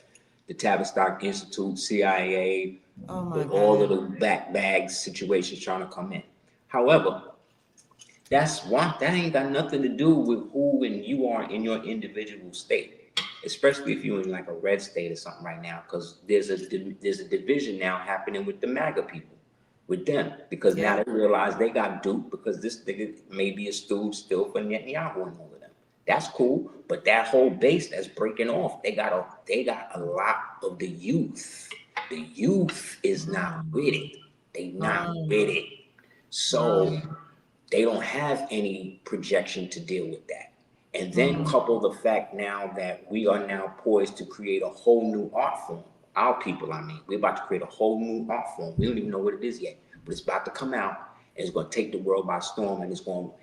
the Tavistock Institute, CIA, all of the bag situations trying to come in. However, that ain't got nothing to do with who and you are in your individual state. Especially if you're in like a red state or something right now, because there's a division now happening with the MAGA people, with them, because now they realize they got duped because this nigga may be a stooge still for Netanyahu and all of them. That's cool, but that whole base that's breaking off, they got a lot of the youth. The youth is not with it. They not with it, so they don't have any projection to deal with that. And then couple the fact now that we are now poised to create a whole new art form. Our people, we're about to create a whole new art form. We don't even know what it is yet, but it's about to come out and it's going to take the world by storm and it's going to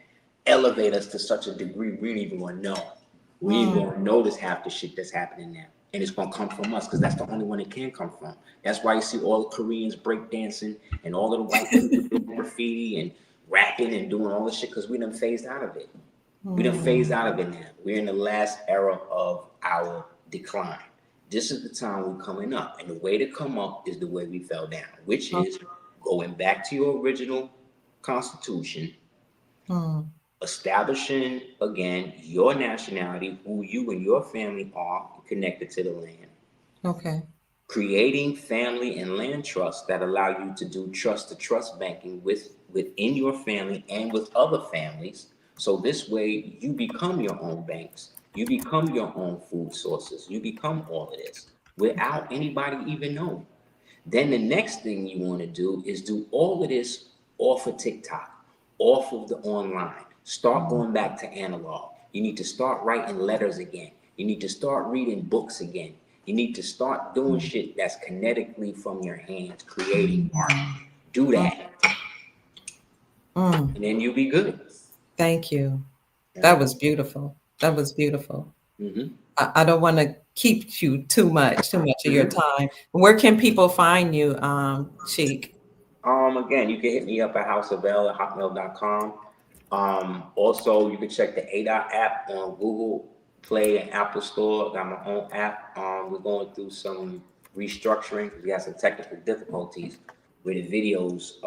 elevate us to such a degree we ain't even going to know. We ain't going to notice half the shit that's happening now. And it's going to come from us because that's the only one it can come from. That's why you see all the Koreans breakdancing and all of the white people doing graffiti and rapping and doing all this shit because we done phased out of it. We done phased out of it now. We're in the last era of our decline. This is the time we're coming up. And the way to come up is the way we fell down, which is going back to your original constitution, establishing, again, your nationality, who you and your family are connected to the land. Okay. Creating family and land trusts that allow you to do trust-to-trust banking within your family and with other families. So this way you become your own banks, you become your own food sources, you become all of this without anybody even knowing. Then the next thing you want to do is do all of this off of TikTok, off of the online. Start going back to analog. You need to start writing letters again. You need to start reading books again. You need to start doing shit that's kinetically from your hands, creating art. Do that. And then you'll be good. Thank you. That was beautiful. That was beautiful. I don't want to keep you too much of your time. Where can people find you, Sheik? Again, you can hit me up at houseofl@hotmail.com. Also, you can check the ADOT app on Google Play and Apple Store. I got my own app. We're going through some restructuring because we had some technical difficulties where the videos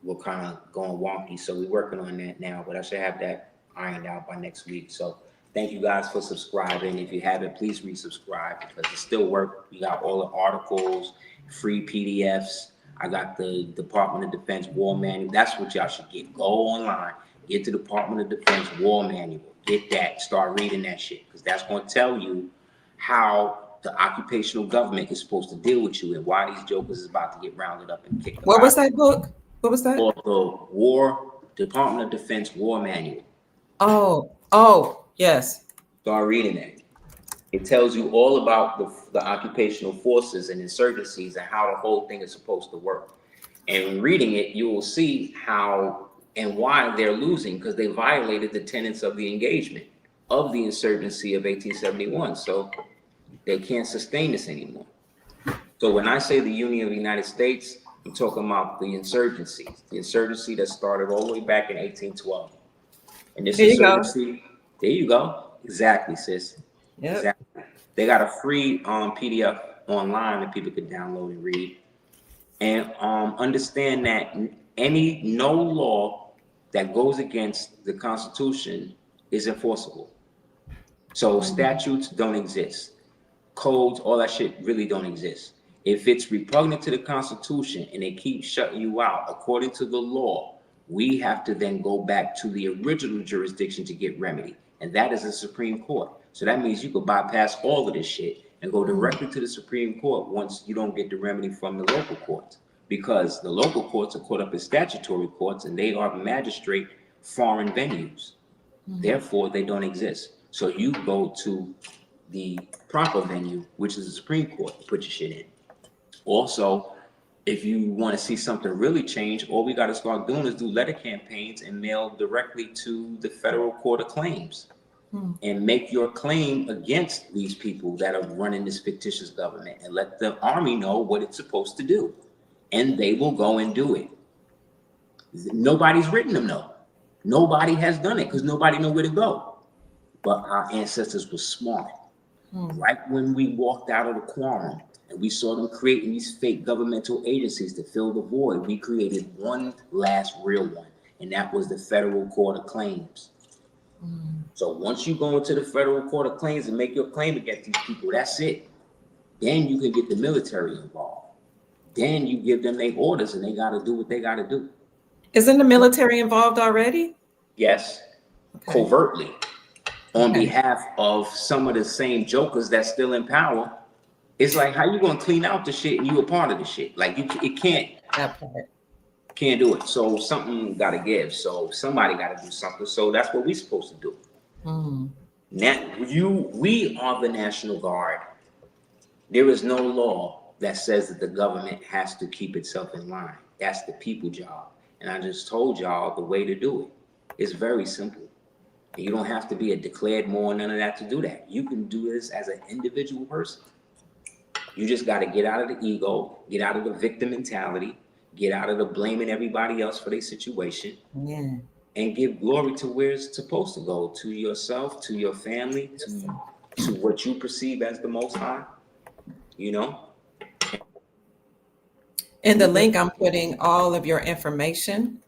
were kind of going wonky. So we're working on that now, but I should have that ironed out by next week. So thank you guys for subscribing. If you haven't, please resubscribe because it still works. We got all the articles, free PDFs. I got the Department of Defense War Manual. That's what y'all should get. Go online, Get the Department of Defense War Manual. Get that. Start reading that shit, because that's going to tell you how the occupational government is supposed to deal with you and why these jokers is about to get rounded up and kicked. What was that book? What was that? The Department of Defense War Manual. Oh, yes. Start reading that. It tells you all about the occupational forces and insurgencies and how the whole thing is supposed to work. And reading it, you will see how and why they're losing, because they violated the tenets of the engagement of the insurgency of 1871. So they can't sustain this anymore. So when I say the Union of the United States, I'm talking about the insurgency that started all the way back in 1812. And this insurgency, there you go. Exactly, sis. Yep. Exactly. They got a free PDF online that people can download and read. And understand that no law that goes against the Constitution is enforceable. So statutes don't exist. Codes, all that shit really don't exist. If it's repugnant to the Constitution and they keep shutting you out according to the law, we have to then go back to the original jurisdiction to get remedy. And that is the Supreme Court. So that means you could bypass all of this shit and go directly to the Supreme Court once you don't get the remedy from the local courts. Because the local courts are caught up in statutory courts and they are magistrate foreign venues. Therefore, they don't exist. So you go to the proper venue, which is the Supreme Court, to put your shit in. Also, if you want to see something really change, all we got to start doing is do letter campaigns and mail directly to the Federal Court of Claims and make your claim against these people that are running this fictitious government and let the Army know what it's supposed to do. And they will go and do it. Nobody's written them though. Nobody has done it because nobody know where to go. But our ancestors were smart. Right when we walked out of the quorum and we saw them creating these fake governmental agencies to fill the void, we created one last real one, and that was the Federal Court of Claims. So once you go into the Federal Court of Claims and make your claim against these people, that's it. Then you can get the military involved. Then you give them their orders and they got to do what they got to do. Isn't the military involved already? Yes, covertly. On behalf of some of the same jokers that's still in power. It's like, how you gonna clean out the shit and you a part of the shit? Like it can't do it. So something gotta give. So somebody gotta do something. So that's what we supposed to do. Now we are the National Guard. There is no law that says that the government has to keep itself in line. That's the people job. And I just told y'all the way to do it. It's very simple. You don't have to be a declared Moor, none of that to do that. You can do this as an individual person. You just got to get out of the ego, get out of the victim mentality, get out of the blaming everybody else for their situation, and give glory to where it's supposed to go, to yourself, to your family, to what you perceive as the Most High, you know? In the link, I'm putting all of your information.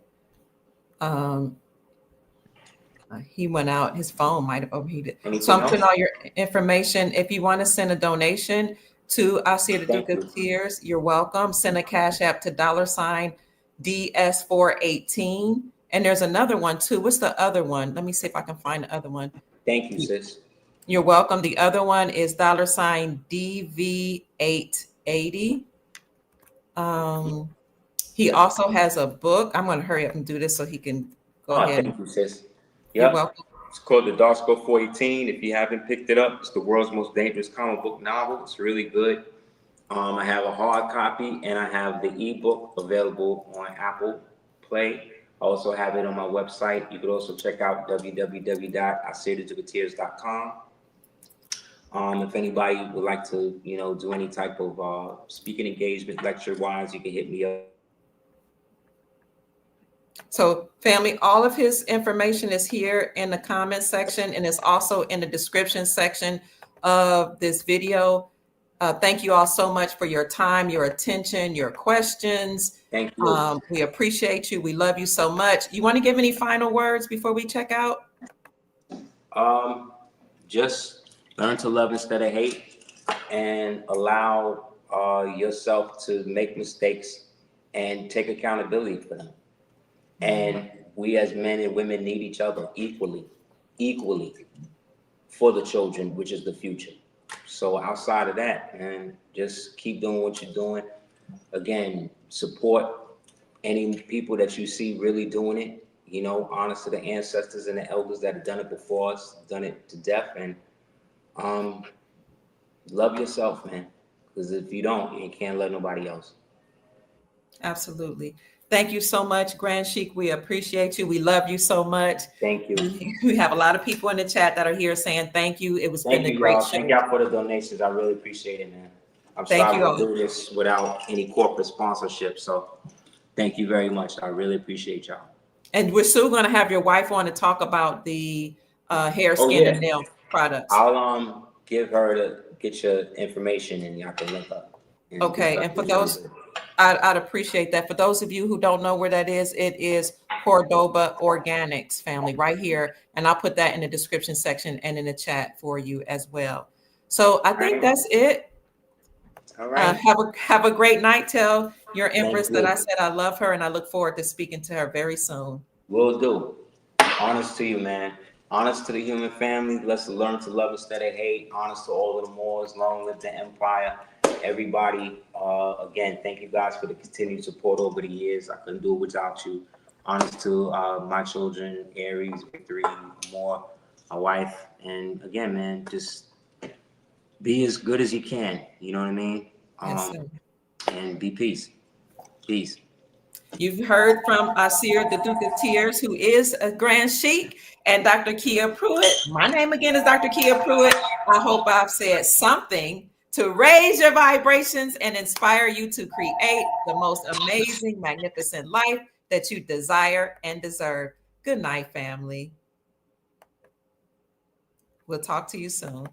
He went out, his phone might have overheated. So I'm putting all your information. If you want to send a donation to Aseer, the Duke of Tears, you're welcome. Send a cash app to $DS418. And there's another one too. What's the other one? Let me see if I can find the other one. Thank you, sis. You're welcome. The other one is $DV880. He also has a book. I'm going to hurry up and do this so he can go ahead. Thank you, sis. You're welcome. It's called The Darsko 418. If you haven't picked it up, it's the world's most dangerous comic book novel. It's really good. I have a hard copy and I have the ebook available on Apple Play. I also have it on my website. You could also check out www.aseerthedukeoftiers.com. If anybody would like to, do any type of speaking engagement, lecture-wise, you can hit me up. So family, all of his information is here in the comment section and it's also in the description section of this video. Thank you all so much for your time, your attention, your questions. Thank you. We appreciate you. We love you so much. You want to give any final words before we check out? Just learn to love instead of hate and allow yourself to make mistakes and take accountability for them. And we as men and women need each other equally for the children, which is the future. So outside of that, man, just keep doing what you're doing. Again, support any people that you see really doing it, you know, honest to the ancestors and the elders that have done it before us, done it to death. And love yourself, man, because if you don't, you can't love nobody else. Absolutely. Thank you so much, Grand Sheik. We appreciate you. We love you so much. Thank you. We have a lot of people in the chat that are here saying thank you. It was been a great y'all. show. Thank y'all for the donations. I really appreciate it, man. I'm Thank sorry you all. to do this without any corporate sponsorship. So thank you very much. I really appreciate y'all. And we're still going to have your wife on to talk about the hair, skin, and nail products. I'll give her to get your information and y'all can link up. Okay, and for those, I'd appreciate that. For those of you who don't know where that is, it is Cordoba Organics, family, right here. And I'll put that in the description section and in the chat for you as well. So I think that's it. All right. Have a great night. Tell your empress that I said I love her and I look forward to speaking to her very soon. Will do. Honest to you, man. Honest to the human family. Let's learn to love instead of hate. Honest to all of the Moors. Long live the empire. Everybody, again, thank you guys for the continued support over the years. I couldn't do it without you. Honest to my children, Aries, Victory, Moore, my wife. And again, man, just be as good as you can. You know what I mean? Yes, sir. And be peace. Peace. You've heard from Aseer, the Duke of Tears, who is a Grand Sheik, and Dr. Kia Pruitt. My name again is Dr. Kia Pruitt. I hope I've said something to raise your vibrations and inspire you to create the most amazing, magnificent life that you desire and deserve. Good night, family. We'll talk to you soon.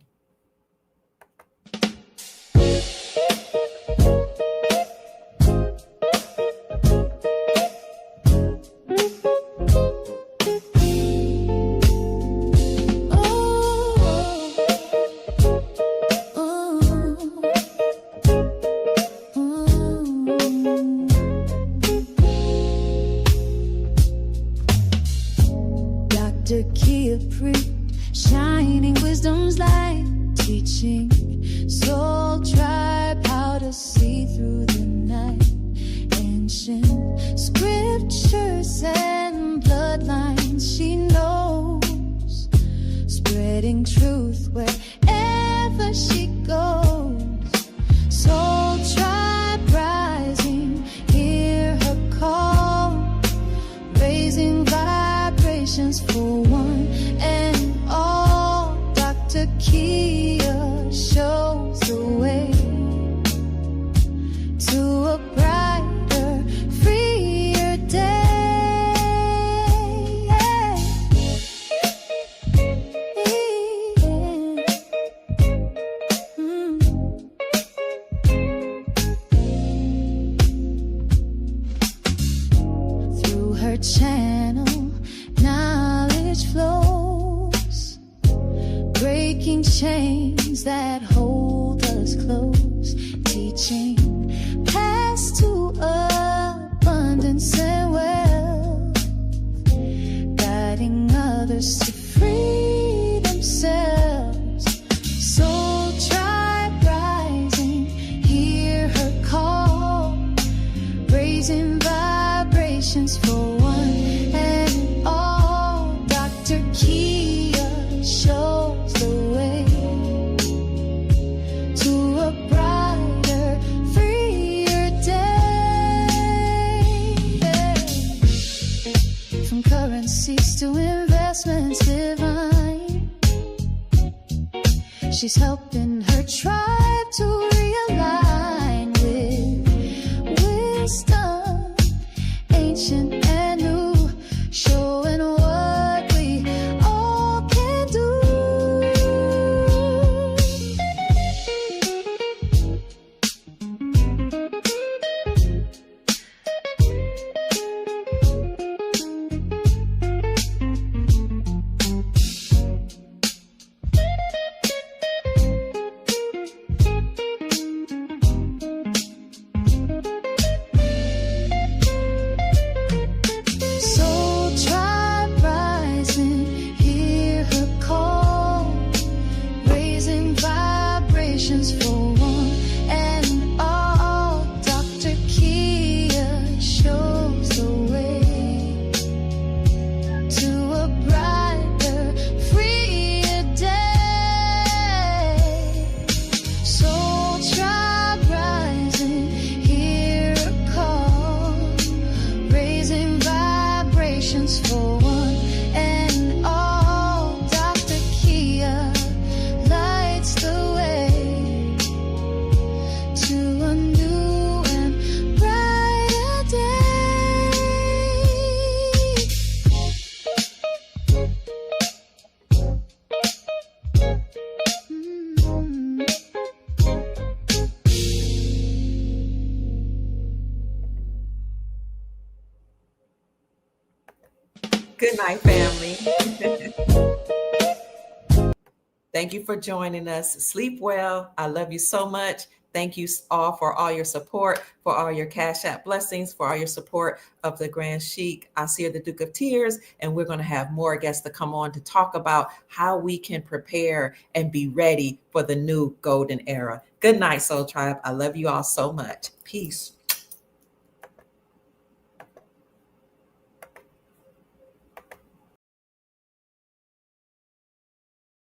Shining wisdom's light, teaching soul tribe how to see through the night. Ancient scriptures and bloodlines she knows, spreading truth wherever she goes. Soul tribe rising, hear her call, raising vibrations for one and all. Dr. Kia shows the way to a brighter, freer day. Through her channel, knowledge flows, breaking chains that hold us close, teaching paths to abundance and wealth, guiding others to free themselves. Soul tribe rising, hear her call, raising vibrations for one and all. Dr. Kia shows the way to a brighter, freer day. From currencies to investments divine, she's helping her tribe to realign with wisdom, ancient and new, showing what we all can do. Good night, family. Thank you for joining us. Sleep well. I love you so much. Thank you all for all your support, for all your Cash App blessings, for all your support of the Grand Sheik, Aseer, the Duke of Tears. And we're going to have more guests to come on to talk about how we can prepare and be ready for the new golden era. Good night, Soul Tribe. I love you all so much. Peace.